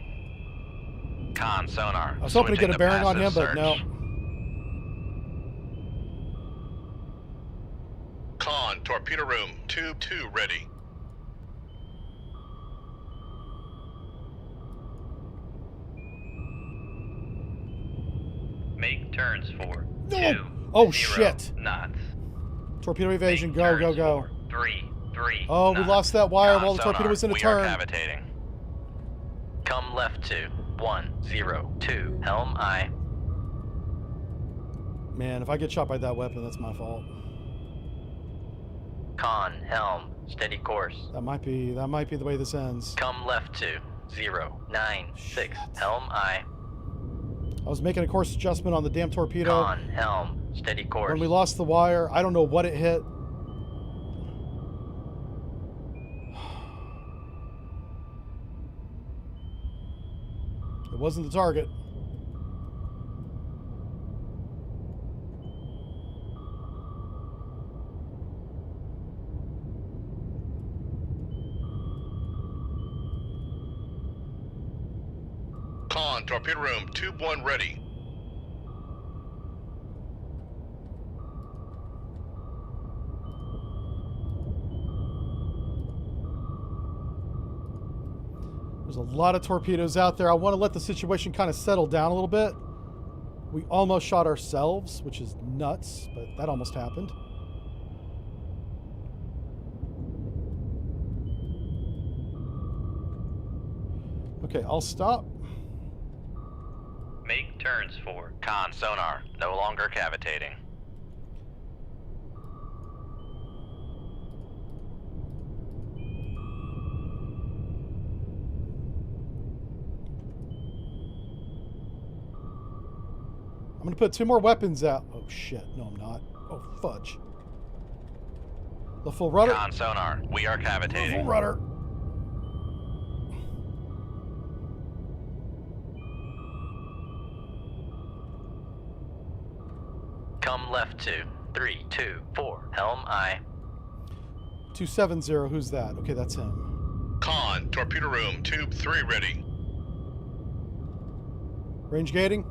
Con sonar. I was hoping to switching get a bearing on him, passive but no. search. Con, torpedo room, tube 2 ready. Make turns for No! 2 Oh, 0 shit. knots. Torpedo evasion, Make go, go, turns go. for 3 Oh, we knots. lost that wire Con while the sonar, torpedo was in a we are turn. cavitating. Come left to 102. Helm I. Man, if I get shot by that weapon, that's my fault. Con helm. Steady course. That might be the way this ends. Come left to 096. Helm I. I was making a course adjustment on the damn torpedo. Con helm. Steady course. When we lost the wire, I don't know what it hit. It wasn't the target. Con, torpedo room, tube 1 ready. There's a lot of torpedoes out there. I want to let the situation kind of settle down a little bit. We almost shot ourselves, which is nuts, but that almost happened. Okay, I'll stop. Make turns for Con sonar, no longer cavitating. I'm going to put 2 more weapons out. Oh, shit. No, I'm not. Oh, fudge. The full rudder. Con sonar, we are Full cavitating. rudder. Come left to 324. Helm I. 270. Who's that? Okay, that's him. Con, torpedo room, tube 3 ready. Range gating.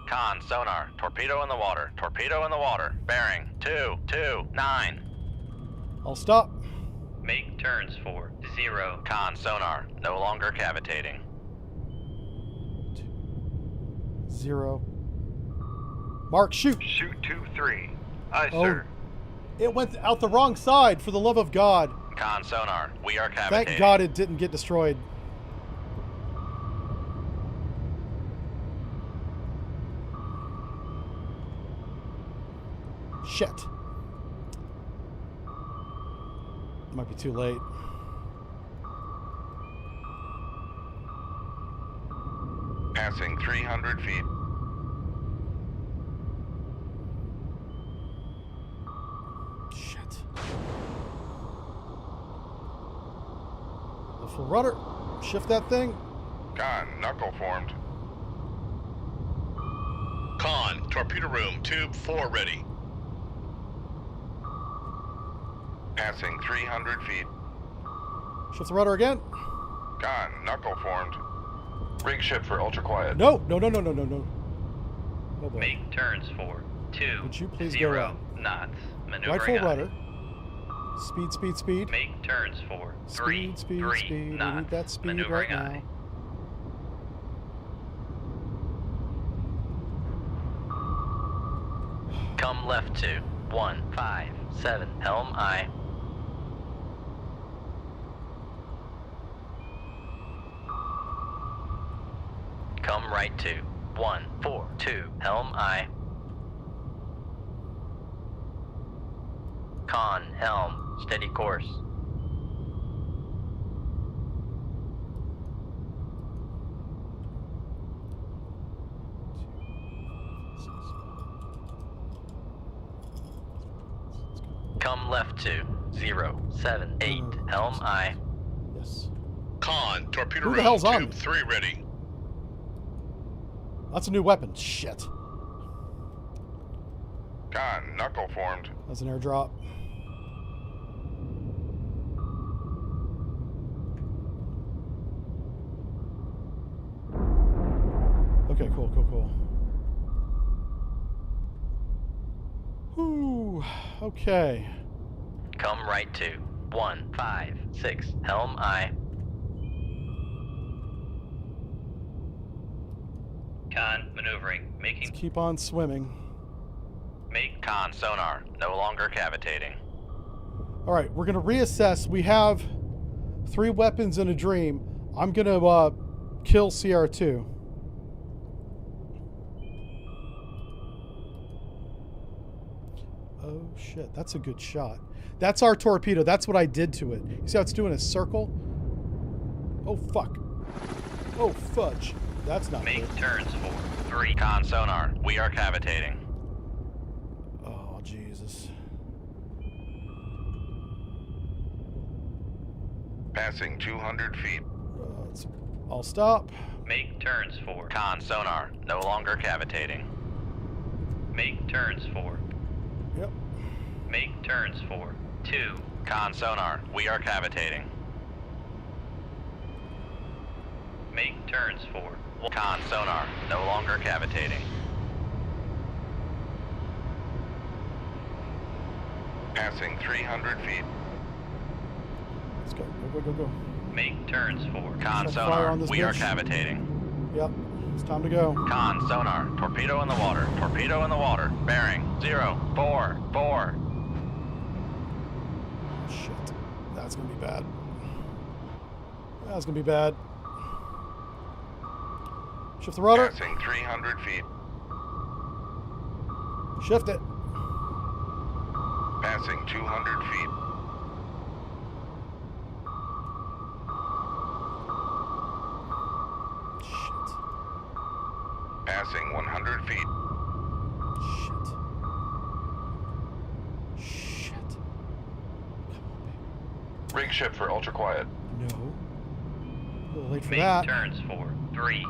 Con sonar, torpedo in the water. Torpedo in the water. Bearing 229. I'll stop. Make turns for 0. Con sonar, no longer cavitating. 0. Mark, shoot. Shoot 2-3. Aye, Oh. sir. It went out the wrong side, for the love of God. Con sonar, we are cavitating. Thank God it didn't get destroyed. Shit. Might be too late. Passing 300 feet. Shit. The full rudder. Shift that thing. Con, knuckle formed. Con, torpedo room, tube 4 ready. Passing 300 feet. Shift the rudder again. Con, knuckle formed. Rig shift for ultra quiet. No, no, no, no, no, no, no. Oh boy. Make turns for 2. Would you please go 0 up? knots. Right Maneuvering full aye. rudder. Speed, speed, speed. Make turns for 3. Speed, speed, 3 speed. We knots. need that speed Maneuvering right aye. now. Come left to 157. Helm I. Come right to 142. Helm I. Con helm. Steady course. Come left to 078. Helm I. Yes. Con, torpedo Who the room, hell's on tube me? 3 ready. That's a new weapon. Shit. Con, knuckle formed. That's an airdrop. Okay, cool, cool, cool. Whew. Okay. Come right to 156. Helm I. Con maneuvering. Let's Making. keep on swimming. Make. Con sonar, no longer cavitating. All right, we're gonna reassess. We have 3 weapons in a dream. I'm gonna kill CR2. Oh shit, that's a good shot. That's our torpedo. That's what I did to it. You see how it's doing a circle? Oh fuck. Oh fudge. That's not Make good. turns for 3. Con sonar, we are cavitating. Oh Jesus. Passing 200 feet. I'll stop. Make turns for. Con sonar, no longer cavitating. Make turns for. Yep. Make turns for 2. Con sonar, we are cavitating. Make turns for. Con sonar, no longer cavitating. Passing 300 feet. Let's go. Go, go, go, go. Make turns for. Con Set fire sonar, on this we are bitch. cavitating. Yep. It's time to go. Con sonar, torpedo in the water. Torpedo in the water. Bearing 044. Shit. That's gonna be bad. That's gonna be bad. Shift the rudder. Passing 300 feet. Shift it. Passing 200 feet. Shit. Passing 100 feet. Shit. Come on, baby. Rig ship for ultra quiet. No. A little late for Make that. turns for 3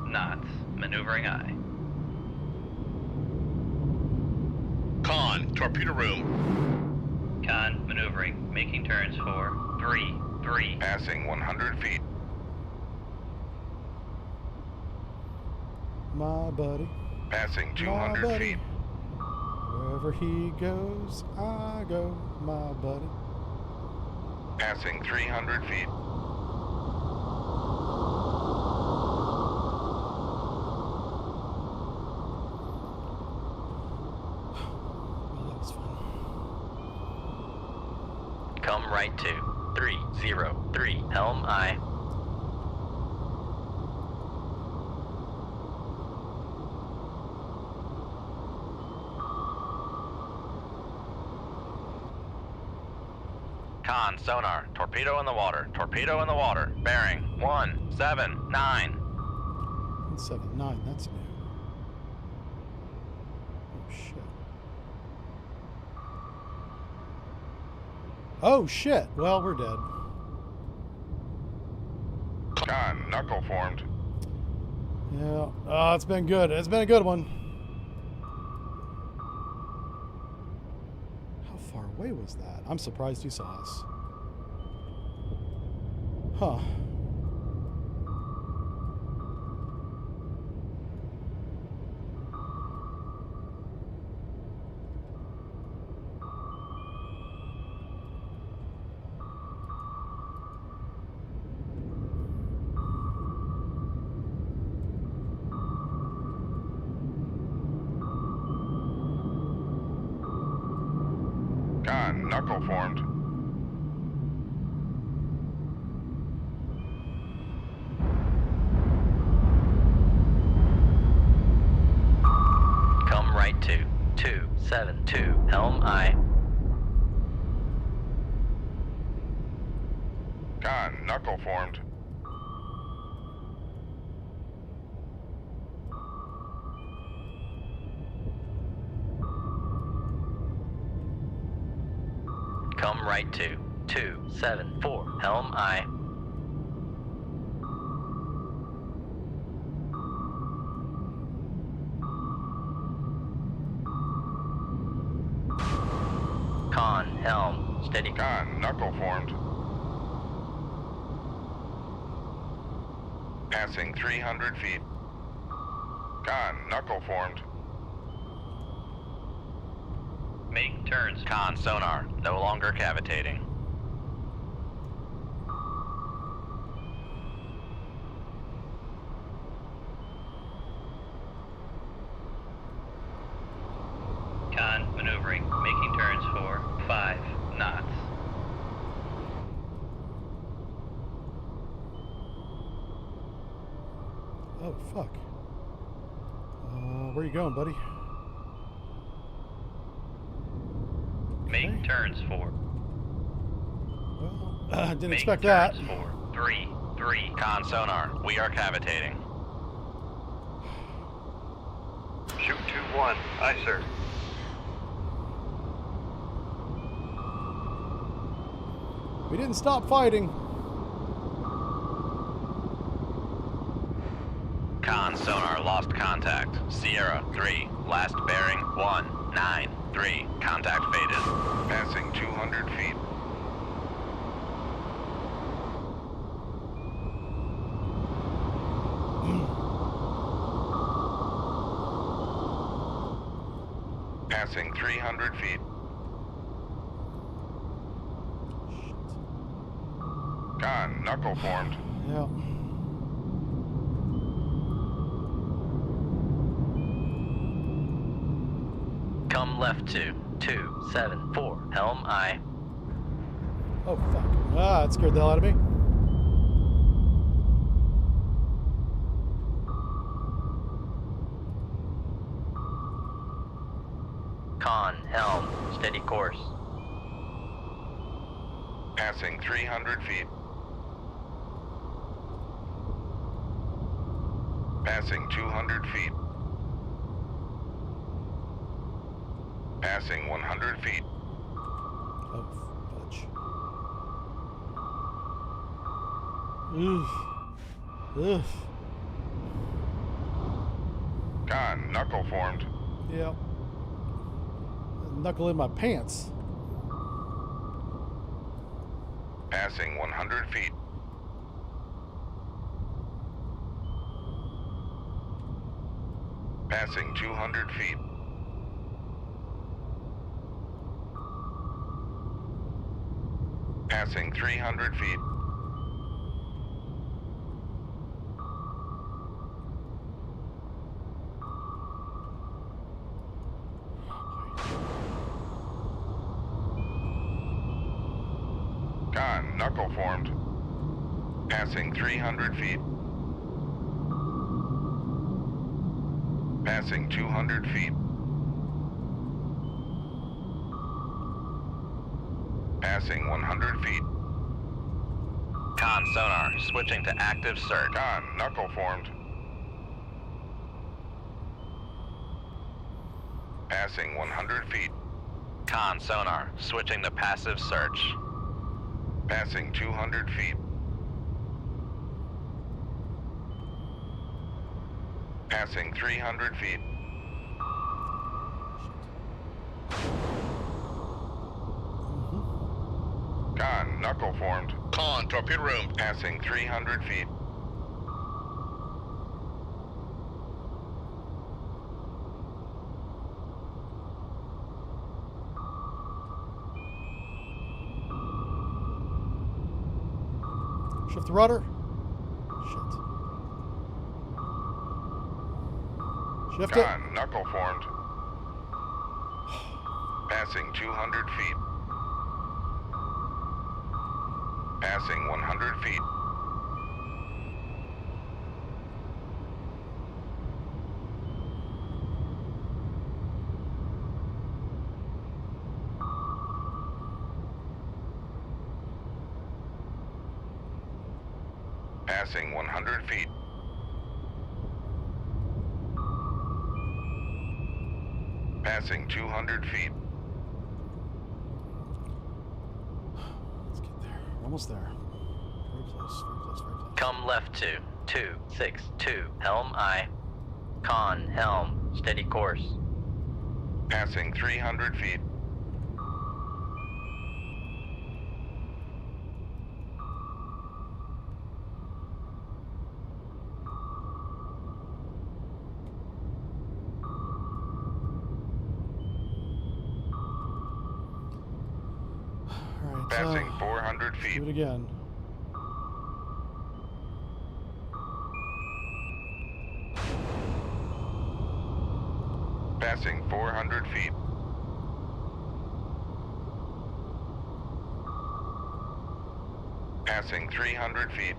knots. Maneuvering aye. Con, torpedo room. Con, maneuvering. Making turns for 3. Passing 100 feet. My buddy. Passing My 200 buddy. feet. Wherever he goes, I go, my buddy. Passing 300 feet. Well, that was fun. Come right to 303. Helm aye. Con, sonar. Torpedo in the water. Torpedo in the water. Bearing 179. 179, that's new. Oh, shit. Oh, shit. Well, we're dead. Con, knuckle formed. Yeah. Oh, it's been good. It's been a good one. How far away was that? I'm surprised he saw us. Huh. Con, knuckle formed. Come right to 272. Helm aye. Con, knuckle formed. Come right to 274. Helm aye. Con, helm, steady. Con, knuckle formed. Passing 300 feet. Con, knuckle formed. Make turns. Con, sonar. No longer cavitating. Con, maneuvering. Making turns for 5 knots. Oh, fuck. Where you going, buddy? Make Okay. turns for. Well, didn't Make expect that. turns for 3. Con, sonar. We are cavitating. Shoot 2-1. Aye, sir. We didn't stop fighting. Con, sonar. Lost contact. Sierra 3. Last bearing 193. Contact faded. Passing 200 feet. Passing 300 feet. Con, knuckle formed. Yeah. Come left to 274. Helm aye. Oh, fuck. Ah, that scared the hell out of me. Con, helm, steady course. Passing 300 feet. Passing 200 feet. Passing 100 feet. Oh, fudge. Oof. Ugh. Con, knuckle formed. Yeah. Knuckle in my pants. Passing 100 feet. Passing 200 feet. Passing 300 feet. Con, knuckle formed. Passing 300 feet. Passing 200 feet. Passing 100 feet. Con sonar, switching to active search. Con, knuckle formed. Passing 100 feet. Con sonar, switching to passive search. Passing 200 feet. Passing 300 feet. Con, knuckle formed. Con, torpedo room. Passing 300 feet. Shift the rudder. Shit. Shift it. Con, knuckle formed. Passing 200 feet. Passing 100 feet. Passing 100 feet. Passing 200 feet. Let's get there. We're almost there. Very close, very close, very close. Come left to 262. Helm aye. Con, helm, steady course. Passing 300 feet. All right. Passing 400 let's feet. do it again. Passing 400 feet. Passing 300 feet.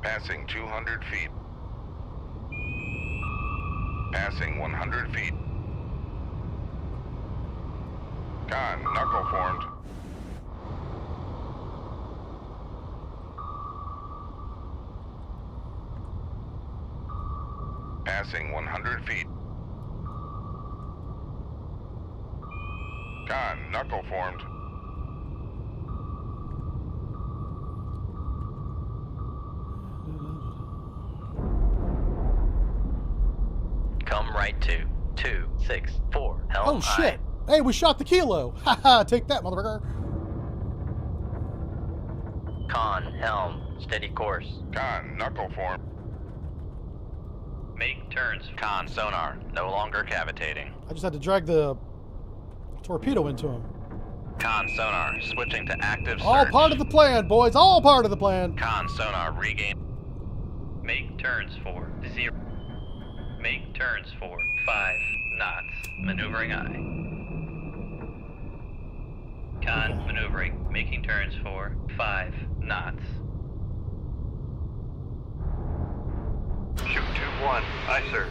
Passing 200 feet. Passing 100 feet. Con, knuckle formed. Passing 100 feet. Con, knuckle formed. Come right to 264. Helm Oh shit! Hey, we shot the kilo. Haha! Take that, motherfucker. aye. Con, helm, steady course. Con, knuckle formed. Make turns. Con sonar, no longer cavitating. I just had to drag the torpedo into him. Con sonar, switching to active search. All part of the plan, boys. All part of the plan. Con sonar, regain. Make turns for 0. Make turns for 5 knots. Maneuvering aye. Con, Okay. maneuvering. Making turns for 5 knots. Shoot 2-1. Aye, sir.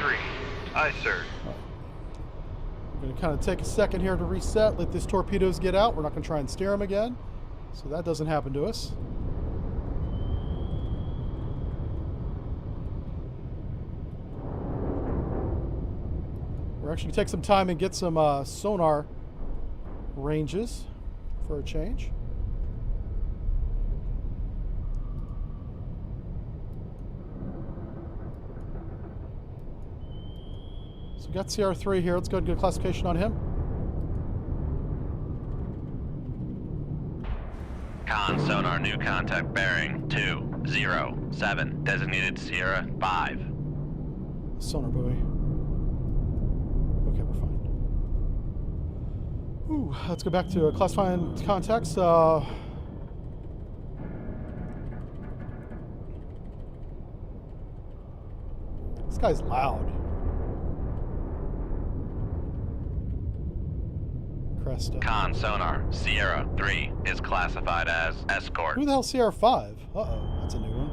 3. Aye, sir. We're going to kind of take a second here to reset, let these torpedoes get out. We're not going to try and steer them again, so that doesn't happen to us. We're actually going to take some time and get some sonar ranges for a change. So we got CR3 here. Let's go ahead and get a classification on him. Con sonar, new contact bearing 207, designated Sierra 5. Sonar buoy. Okay, we're fine. Ooh, let's go back to classifying contacts. This guy's loud. Cresta. Con sonar, Sierra 3 is classified as escort. Who the hell's CR5? Uh-oh, that's a new one.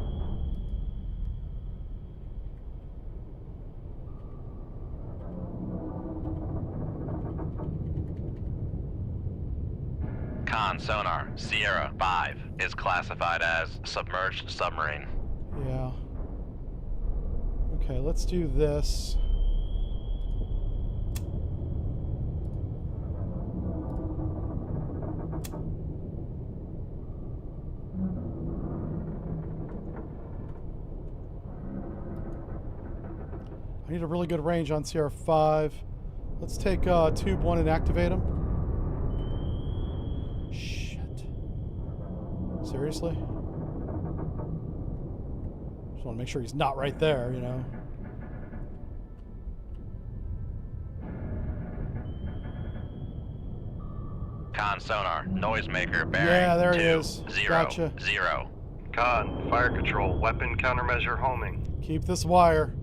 Con sonar, Sierra 5 is classified as submerged submarine. Yeah. Okay, let's do this. I need a really good range on CR5. Let's take tube 1 and activate him. Shit. Seriously? Just want to make sure he's not right there, you know. Con sonar, noisemaker bearing Yeah, there he 2 is. 0 Gotcha. 0. Con, fire control, weapon countermeasure homing. Keep this wire.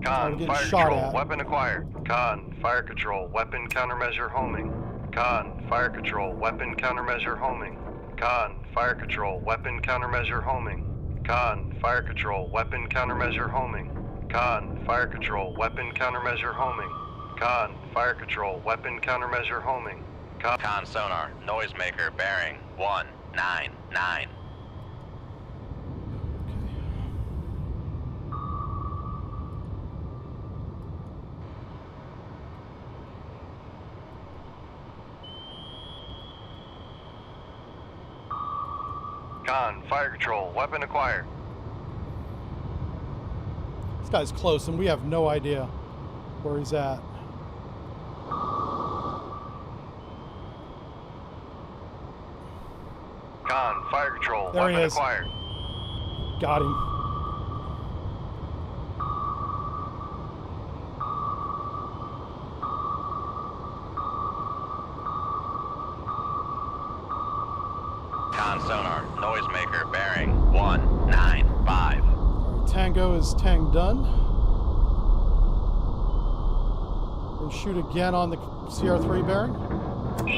Con, getting fire shot control, at. weapon acquired. Con, fire control, weapon countermeasure homing. Con, fire control, weapon countermeasure homing. Con, fire control, weapon countermeasure homing. Con, fire control, weapon countermeasure homing. Con, fire control, weapon countermeasure homing. Con, fire control, weapon countermeasure homing. Con sonar, noisemaker bearing 199. Con, fire control, weapon acquired. This guy's close, and we have no idea where he's at. Con, fire control, There he weapon is. acquired. Got him. Con sonar, noisemaker bearing 195. All right, Tango is Tang done. We'll shoot again on the CR3 bearing.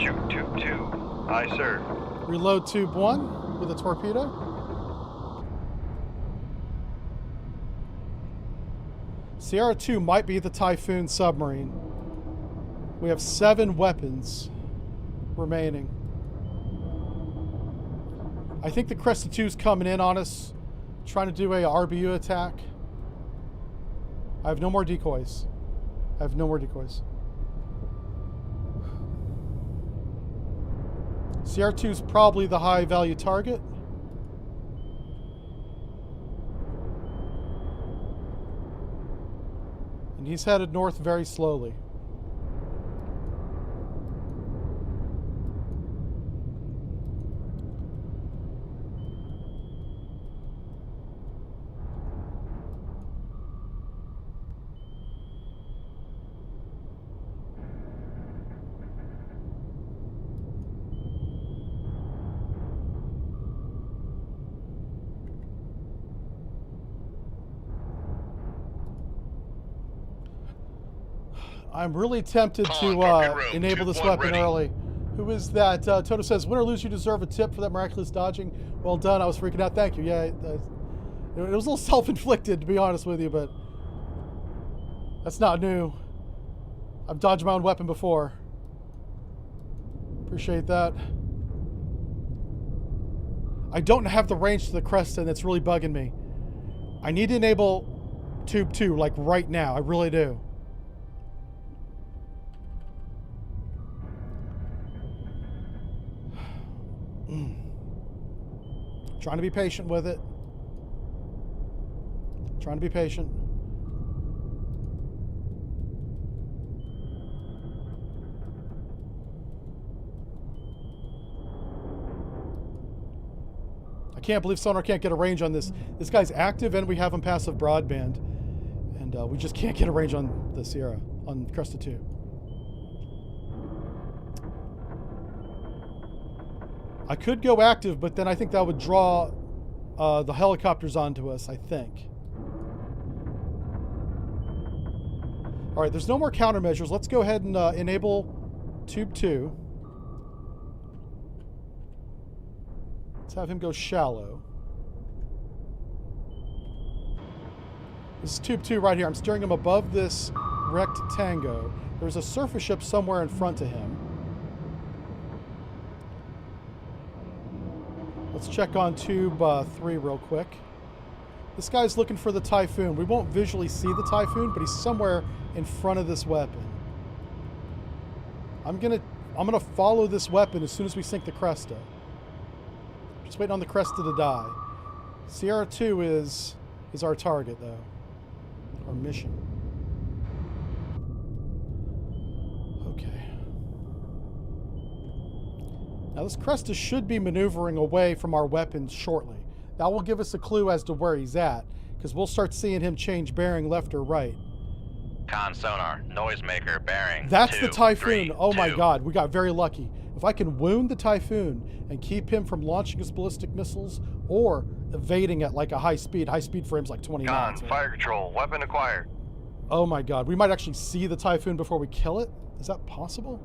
Shoot tube 2. Aye, sir. Reload tube 1 with a torpedo. CR2 might be the Typhoon submarine. We have 7 weapons remaining. I think the Cresta 2's coming in on us, trying to do a RBU attack. I have no more decoys. CR2 is probably the high value target. And he's headed north very slowly. I'm really tempted to enable this weapon early. Who is that? Toto says, win or lose, you deserve a tip for that miraculous dodging. Well done. I was freaking out. Thank you. Yeah, it was a little self-inflicted, to be honest with you, but That's not new. I've dodged my own weapon before. Appreciate that. I don't have the range to the Cresta, and that's really bugging me. I need to enable Tube 2, like right now. I really do. Trying to be patient with it. Trying to be patient. I can't believe Sonar can't get a range on this. This guy's active and we have him passive broadband. And we just can't get a range on the Sierra, on Cresta 2. I could go active, but then I think that would draw the helicopters onto us, I think. All right, there's no more countermeasures. Let's go ahead and enable Tube 2. Let's have him go shallow. This is Tube 2 right here. I'm steering him above this wrecked Tango. There's a surface ship somewhere in front of him. Let's check on Tube 3 real quick. This guy's looking for the Typhoon. We won't visually see the Typhoon, but he's somewhere in front of this weapon. I'm gonna follow this weapon as soon as we sink the Cresta. Just waiting on the Cresta to die. Sierra 2 is our target, though. Our mission. Okay. Now this Cresta should be maneuvering away from our weapons shortly. That will give us a clue as to where he's at, because we'll start seeing him change bearing left or right. Con sonar, noisemaker, bearing. That's 2, the Typhoon. 3, Oh my 2. god, we got very lucky. If I can wound the Typhoon and keep him from launching his ballistic missiles or evading at like a high speed frames like 20 Con, knots. Right? fire control, weapon acquired. Oh my god, we might actually see the Typhoon before we kill it? Is that possible?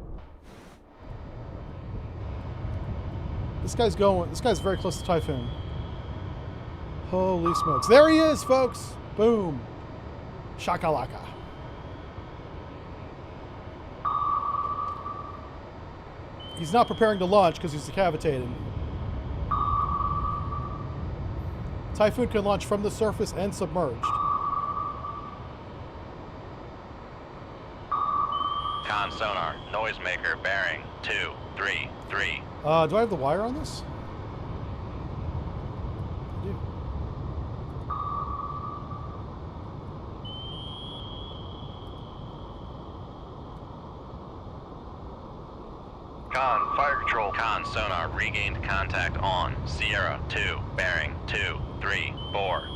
This guy's very close to Typhoon. Holy smokes. There he is, folks! Boom. Shakalaka. He's not preparing to launch because he's decapitated. Typhoon can launch from the surface and submerged. Con sonar, noisemaker, bearing. 2, 3, 3. Do I have the wire on this? I do. Con, fire control. Con sonar, regained contact on Sierra 2, bearing 2, 3, 4.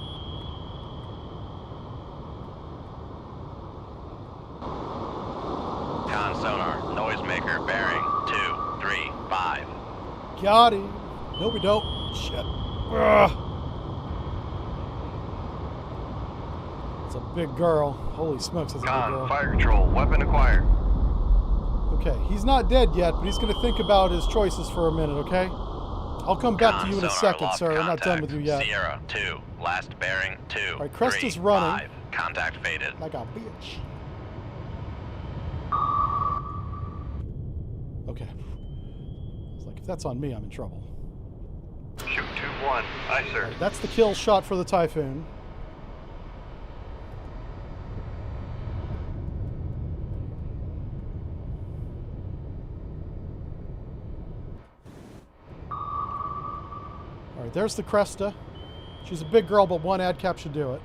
Con sonar, noisemaker, bearing 2, 3, 5. Got him. No, we don't. Shit. Ugh. It's a big girl. Holy smokes, that's a big Con, girl. fire control, weapon acquired. Okay, he's not dead yet, but he's going to think about his choices for a minute, okay? I'll come back to you in a second, sir. I'm not done with you yet. Sierra 2, last bearing 2, All right, Cresta's 3, running. 5. Contact faded. Like a bitch. Okay. It's like, if that's on me, I'm in trouble. Shoot 2-1. Aye, sir. Right, that's the kill shot for the Typhoon. All right, there's the Cresta. She's a big girl, but one ad cap should do it.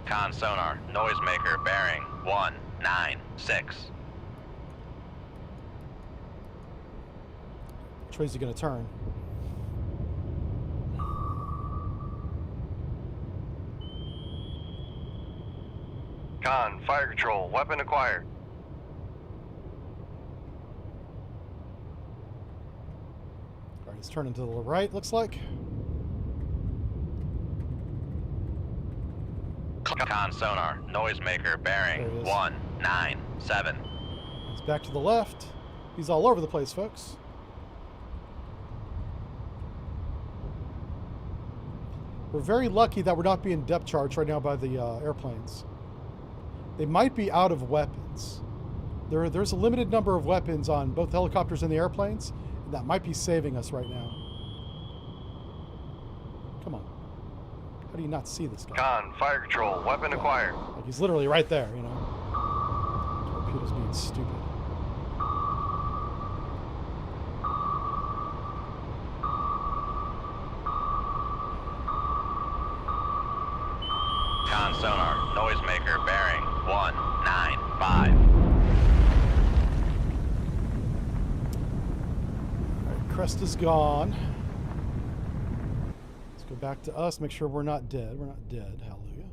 Con sonar, noisemaker, bearing 196. Which way is he going to turn? Con, fire control, weapon acquired. All right, he's turning to the right, looks like. Con sonar, noisemaker There it bearing is. 197. He's back to the left. He's all over the place, folks. We're very lucky that we're not being depth charged right now by the airplanes. They might be out of weapons. There's a limited number of weapons on both helicopters and the airplanes, and that might be saving us right now. Come on. How do you not see this guy? Con, fire control, weapon acquired. Like he's literally right there, you know. Torpedoes being stupid. Con sonar, noisemaker bearing 195. All right, crest is gone. Let's go back to us, make sure we're not dead. We're not dead, hallelujah.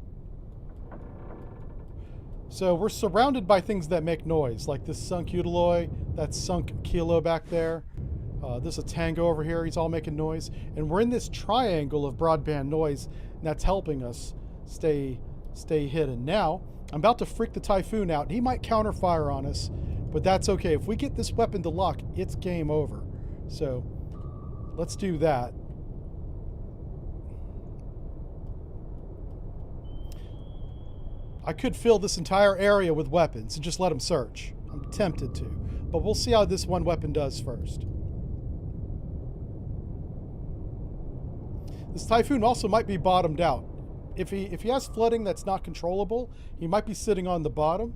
So we're surrounded by things that make noise, like this sunk Utiloi, that sunk Kilo back there. There's a Tango over here, he's all making noise. And we're in this triangle of broadband noise, and that's helping us stay hidden. Now, I'm about to freak the Typhoon out. He might counterfire on us, but that's okay. If we get this weapon to lock, it's game over. So, let's do that. I could fill this entire area with weapons and just let him search. I'm tempted to, but we'll see how this one weapon does first. This Typhoon also might be bottomed out. If he has flooding that's not controllable, he might be sitting on the bottom.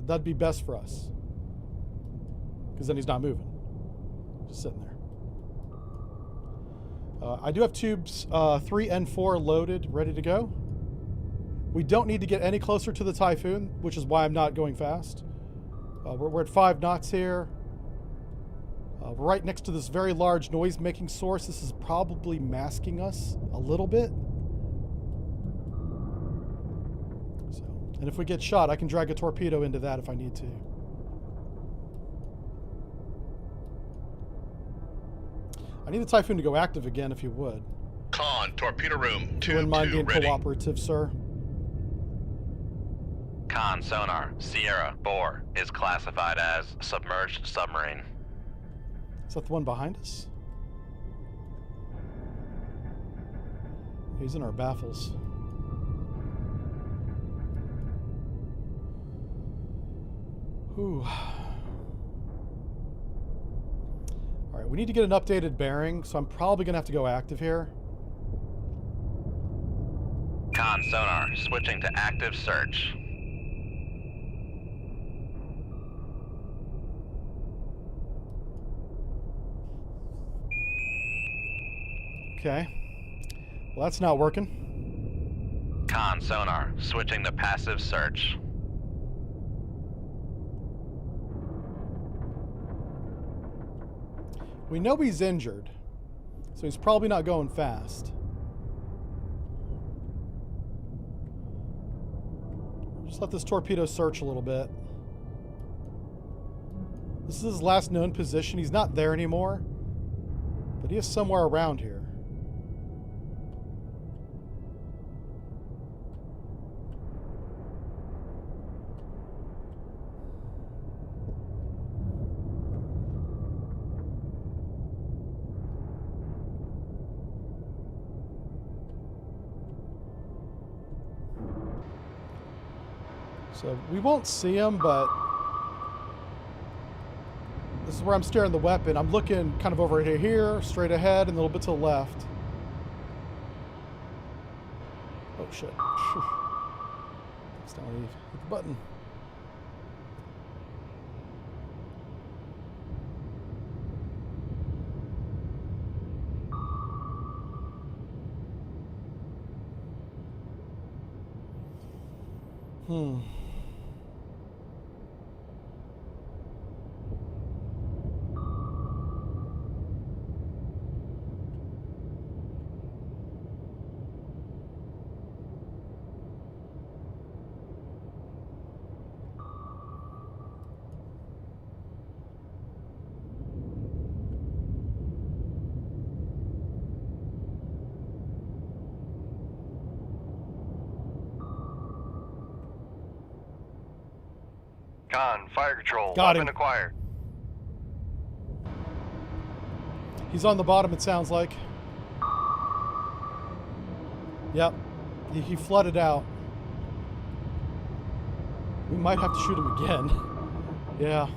That'd be best for us, because then he's not moving, just sitting there. I do have tubes 3 and 4 loaded, ready to go. We don't need to get any closer to the Typhoon, which is why I'm not going fast. We're at 5 knots here. We're right next to this very large noise-making source. This is probably masking us a little bit. So, and if we get shot, I can drag a torpedo into that if I need to. I need the Typhoon to go active again, if you would. Con, torpedo room You wouldn't mind 2-2 being ready. cooperative, sir. Con sonar, Sierra Boar is classified as submerged submarine. Is that the one behind us? He's in our baffles. Ooh. All right, we need to get an updated bearing, so I'm probably gonna have to go active here. Con sonar, switching to active search. Okay. Well, that's not working. Con sonar, switching to passive search. We know he's injured, so he's probably not going fast. Just let this torpedo search a little bit. This is his last known position. He's not there anymore, but he is somewhere around here. So we won't see him, but this is where I'm steering the weapon. I'm looking kind of over here, straight ahead, and a little bit to the left. Oh shit. It's not hit the button. Con, fire control. Got weapon him. acquired. He's on the bottom, it sounds like. Yep. He flooded out. We might have to shoot him again. Yeah.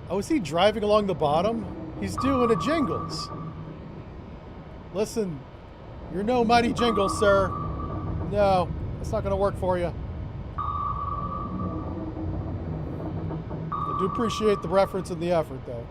Oh, is he driving along the bottom? He's doing a Jingles. Listen, you're no mighty Jingles, sir. No, that's not going to work for you. I do appreciate the reference and the effort, though.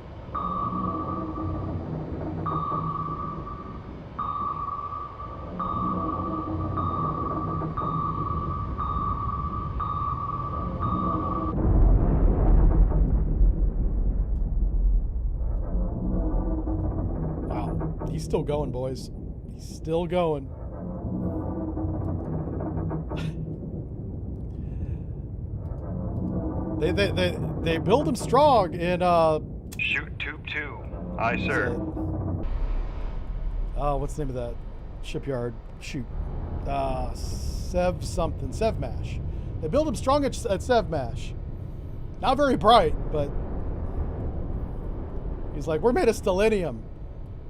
He's still going, boys. He's still going. They build him strong in Shoot tube 2. Aye, sir. What's the name of that shipyard? Shoot. Sevmash. They build him strong at Sevmash. Not very bright, but he's like, we're made of stellinium.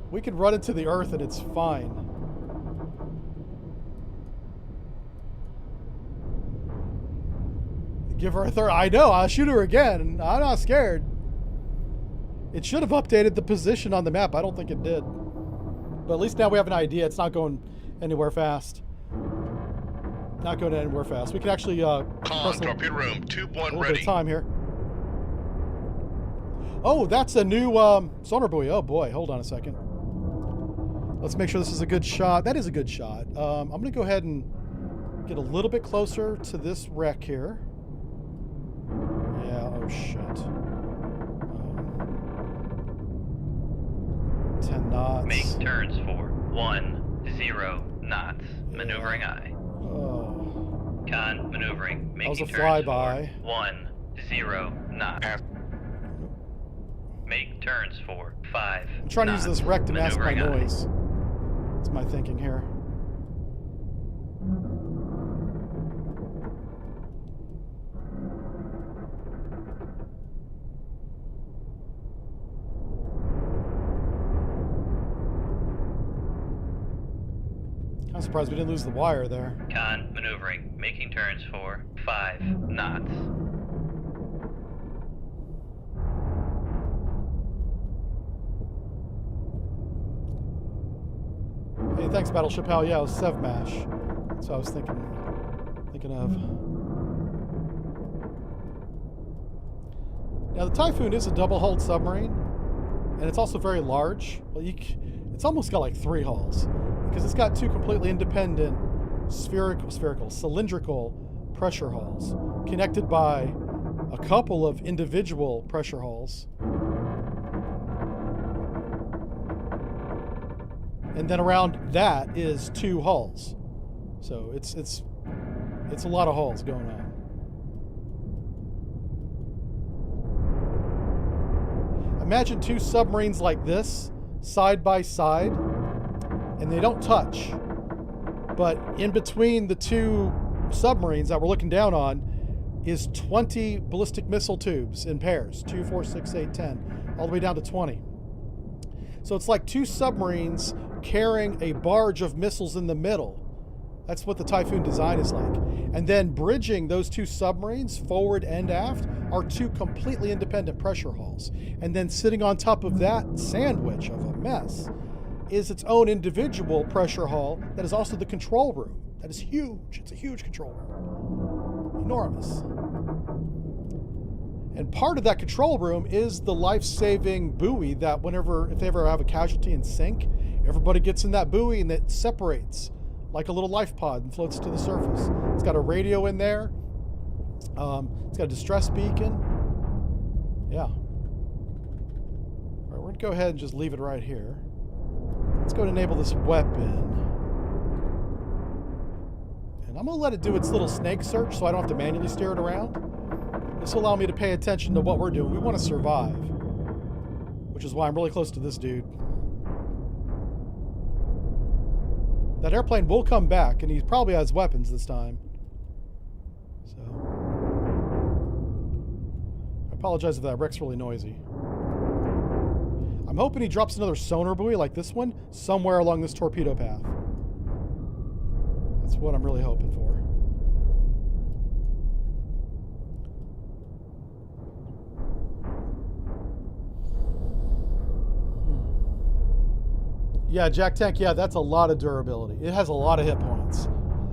We can run into the earth and it's fine. Give her a third. I know, I'll shoot her again. I'm not scared. It should have updated the position on the map. I don't think it did. But at least now we have an idea. It's not going anywhere fast. Not going anywhere fast. We can actually Con, torpedo room, tube 1 a little ready. bit of time here. Oh, that's a new sonar buoy. Oh boy, hold on a second. Let's make sure this is a good shot. That is a good shot. I'm going to go ahead and get a little bit closer to this wreck here. Yeah, oh shit. 10 knots. Make turns for 10 knots. Maneuvering aye. Oh. Con maneuvering. That was Making a turns flyby. for 10 knots. Make turns for 5 I'm trying to use this wreck to mask my Maneuvering aye. noise. That's my thinking here. I'm surprised we didn't lose the wire there. Con maneuvering. Making turns for 5 knots. Hey, thanks, Battleship Hal. Yeah, it was Sevmash. That's what I was thinking of. Now, the Typhoon is a double-hulled submarine, and it's also very large. Well, it's almost got like 3 hulls, because it's got 2 completely independent cylindrical pressure hulls, connected by a couple of individual pressure hulls. And then around that is 2 hulls. So it's a lot of hulls going on. Imagine 2 submarines like this, side by side, and they don't touch. But in between the 2 submarines that we're looking down on is 20 ballistic missile tubes in pairs, 2, 4, 6, 8, 10, all the way down to 20. So it's like 2 submarines carrying a barge of missiles in the middle. That's what the Typhoon design is like. And then bridging those 2 submarines, forward and aft, are 2 completely independent pressure hulls. And then sitting on top of that sandwich of a mess is its own individual pressure hull that is also the control room. That is huge. It's a huge control room. Enormous. And part of that control room is the life-saving buoy that if they ever have a casualty and sink, everybody gets in that buoy and it separates like a little life pod and floats to the surface. It's got a radio in there. It's got a distress beacon. Yeah. All right, we're going to go ahead and just leave it right here. Let's go and enable this weapon. And I'm going to let it do its little snake search so I don't have to manually steer it around. This will allow me to pay attention to what we're doing. We want to survive, which is why I'm really close to this dude. That airplane will come back, and he probably has weapons this time. So, apologize if that wreck's really noisy. I'm hoping he drops another sonar buoy like this one somewhere along this torpedo path. That's what I'm really hoping for. Yeah, Jack Tank, yeah, that's a lot of durability. It has a lot of hit points.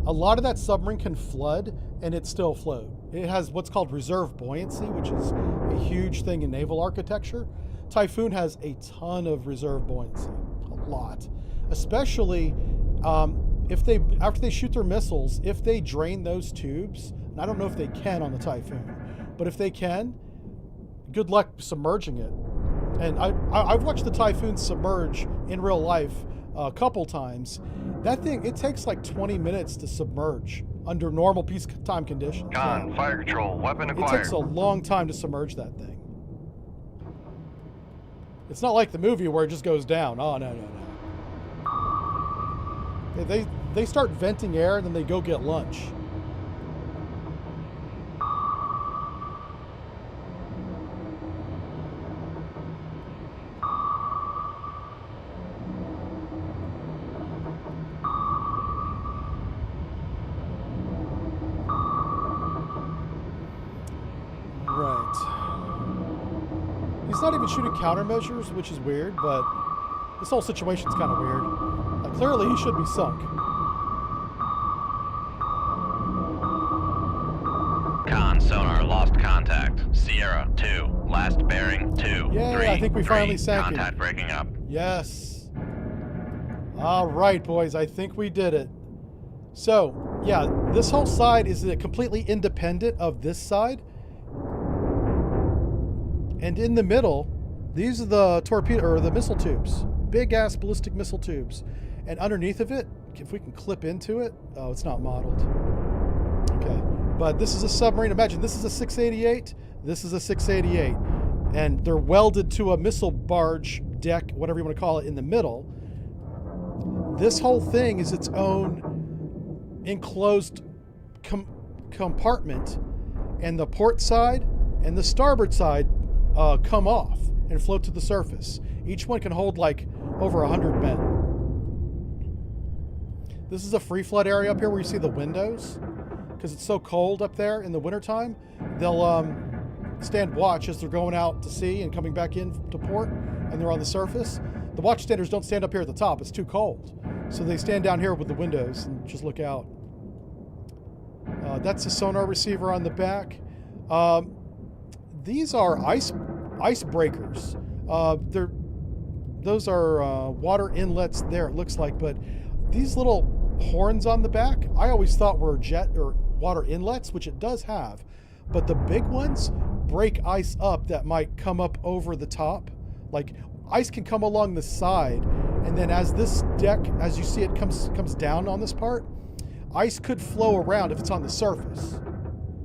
A lot of that submarine can flood and it still float. It has what's called reserve buoyancy, which is a huge thing in naval architecture. Typhoon has a ton of reserve buoyancy, a lot. Especially if they, after they shoot their missiles, if they drain those tubes, and I don't know if they can on the Typhoon, but if they can, good luck submerging it. And I've watched the Typhoon submerge in real life a couple times. That thing, it takes like 20 minutes to submerge under normal peacetime conditions. Con, fire control, weapon It acquired. takes a long time to submerge that thing. It's not like the movie where it just goes down. Oh, no, no, no. They start venting air and then they go get lunch. He's not even shooting countermeasures, which is weird, but this whole situation's kind of weird. Clearly, he should be sunk. Con sonar lost contact. Sierra 2, last bearing 2. Yay, 3, I think we 3, finally sank it. contact breaking up. Yes. All right, boys, I think we did it. So, yeah, this whole side is completely independent of this side. And in the middle, these are the torpedo or the missile tubes, big ass ballistic missile tubes. And underneath of it, if we can clip into it, oh, it's not modeled. Okay, but this is a submarine. Imagine this is a 688. This is a 688, and they're welded to a missile barge deck, whatever you want to call it, in the middle. This whole thing is its own enclosed compartment, and the port side and the starboard side come off and float to the surface. Each one can hold like over 100 men. This is a free flood area up here where you see the windows. Because it's so cold up there in the wintertime, they'll stand watch as they're going out to sea and coming back in to port, and they're on the surface. The watchstanders don't stand up here at the top. It's too cold. So they stand down here with the windows and just look out. That's a sonar receiver on the back. These are ice breakers. Those are water inlets there, it looks like, but these little horns on the back, I always thought were jet or water inlets, which it does have, but the big ones break ice up that might come up over the top. Like ice can come along the side, and then as this deck, as you see it comes down on this part, ice could flow around if it's on the surface.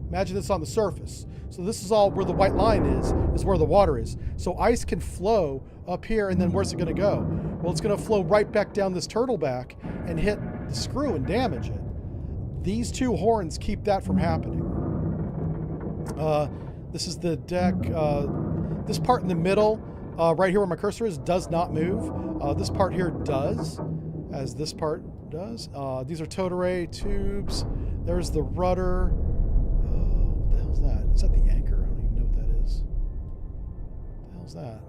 Imagine this on the surface. So this is all where the white line is where the water is. So ice can flow up here, and then where's it gonna go? Well, it's gonna flow right back down this turtle back and hit the screw and damage it. These two horns keep that from happening. This is the deck. This part in the middle, right here where my cursor is, does not move. This part here does, as this part does. These are towed array tubes. There's the rudder. What the hell's that? Is that the anchor? I don't even know what that is. What the hell's that?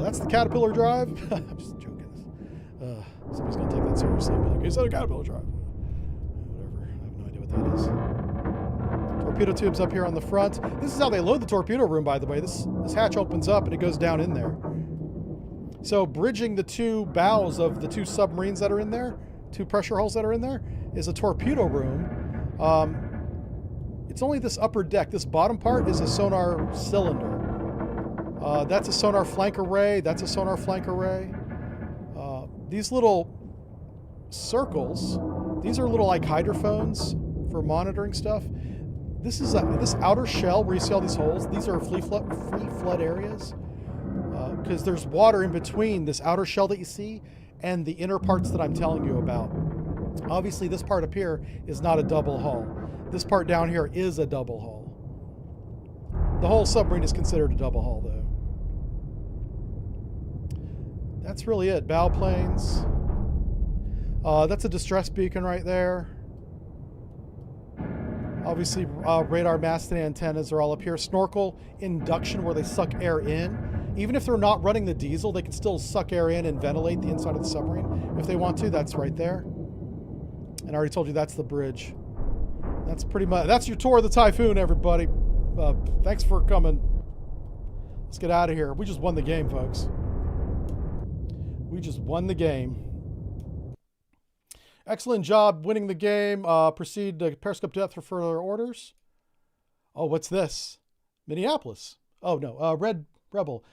That's the Caterpillar drive. I'm just joking. Somebody's going to take that seriously and be like, is that a Caterpillar drive? Whatever. I have no idea what that is. Torpedo tubes up here on the front. This is how they load the torpedo room, by the way. This hatch opens up and it goes down in there. So bridging the two bows of the two submarines that are in there, two pressure hulls that are in there, is a torpedo room. It's only this upper deck. This bottom part is a sonar cylinder. That's a sonar flank array. That's a sonar flank array. These little circles, these are little like hydrophones for monitoring stuff. This is this outer shell where you see all these holes. These are free flood areas because there's water in between this outer shell that you see and the inner parts that I'm telling you about. Obviously, this part up here is not a double hull. This part down here is a double hull. The whole submarine is considered a double hull, though. That's really it. Bow planes. That's a distress beacon right there. Obviously, radar mast and antennas are all up here. Snorkel induction, where they suck air in. Even if they're not running the diesel, they can still suck air in and ventilate the inside of the submarine if they want to. That's right there. And I already told you that's the bridge. That's pretty much, that's your tour of the Typhoon, everybody. Thanks for coming. Let's get out of here. We just won the game, folks. We just won the game. Excellent job winning the game. Proceed to Periscope Depth for further orders. Oh, what's this? Minneapolis. Oh, no. Red Rebel.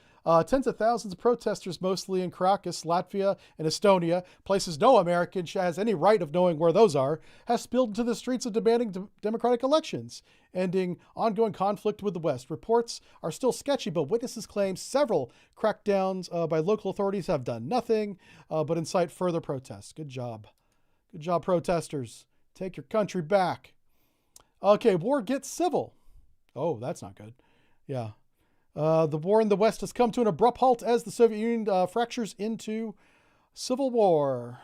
Tens of thousands of protesters, mostly in Caracas, Latvia, and Estonia, places no American has any right of knowing where those are, has spilled into the streets of demanding democratic elections, ending ongoing conflict with the West. Reports are still sketchy, but witnesses claim several crackdowns by local authorities have done nothing but incite further protests. Good job. Good job, protesters. Take your country back. Okay, war gets civil. Oh, that's not good. Yeah. The war in the West has come to an abrupt halt as the Soviet Union fractures into civil war.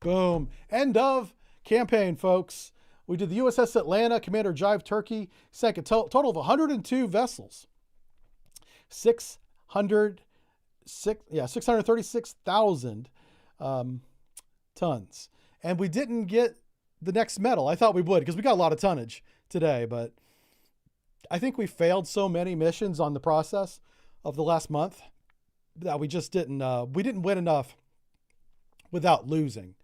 Boom. End of campaign, folks. We did the USS Atlanta. Commander Jive Turkey sank a total of 102 vessels. 636,000 tons. And we didn't get the next medal. I thought we would because we got a lot of tonnage today, but I think we failed so many missions on the process of the last month that we just didn't win enough without losing.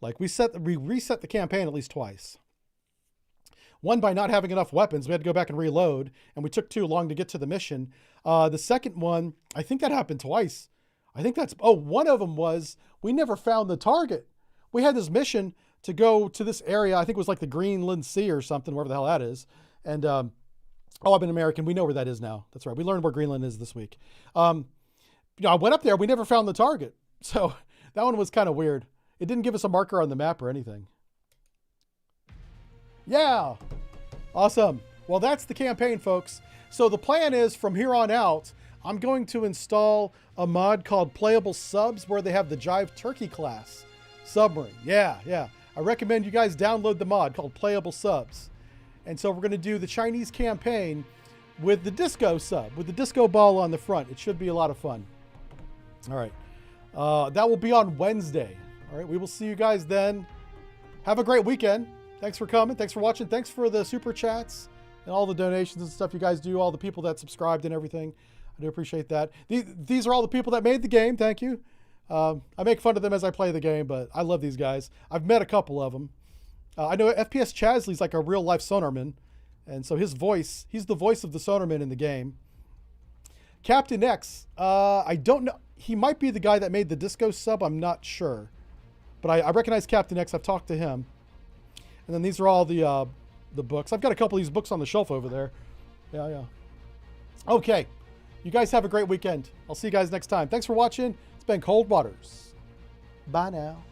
Like we reset the campaign at least twice. One by not having enough weapons. We had to go back and reload, and we took too long to get to the mission. The second one, I think that happened twice. I think one of them was we never found the target. We had this mission to go to this area. I think it was like the Greenland Sea or something, wherever the hell that is. And, I'm an American. We know where that is now. That's right. We learned where Greenland is this week. I went up there. We never found the target. So that one was kind of weird. It didn't give us a marker on the map or anything. Yeah. Awesome. Well, that's the campaign, folks. So the plan is from here on out, I'm going to install a mod called Playable Subs where they have the Jive Turkey class submarine. Yeah. I recommend you guys download the mod called Playable Subs. And so we're going to do the Chinese campaign with the disco sub, with the disco ball on the front. It should be a lot of fun. All right. That will be on Wednesday. All right. We will see you guys then. Have a great weekend. Thanks for coming. Thanks for watching. Thanks for the super chats and all the donations and stuff you guys do. All the people that subscribed and everything. I do appreciate that. These are all the people that made the game. Thank you. I make fun of them as I play the game, but I love these guys. I've met a couple of them. I know FPS Chasley's like a real life sonarman. And so his voice, he's the voice of the sonarman in the game. Captain X, I don't know. He might be the guy that made the disco sub. I'm not sure. But I recognize Captain X. I've talked to him. And then these are all the books. I've got a couple of these books on the shelf over there. Yeah. Okay. You guys have a great weekend. I'll see you guys next time. Thanks for watching. It's been Cold Waters. Bye now.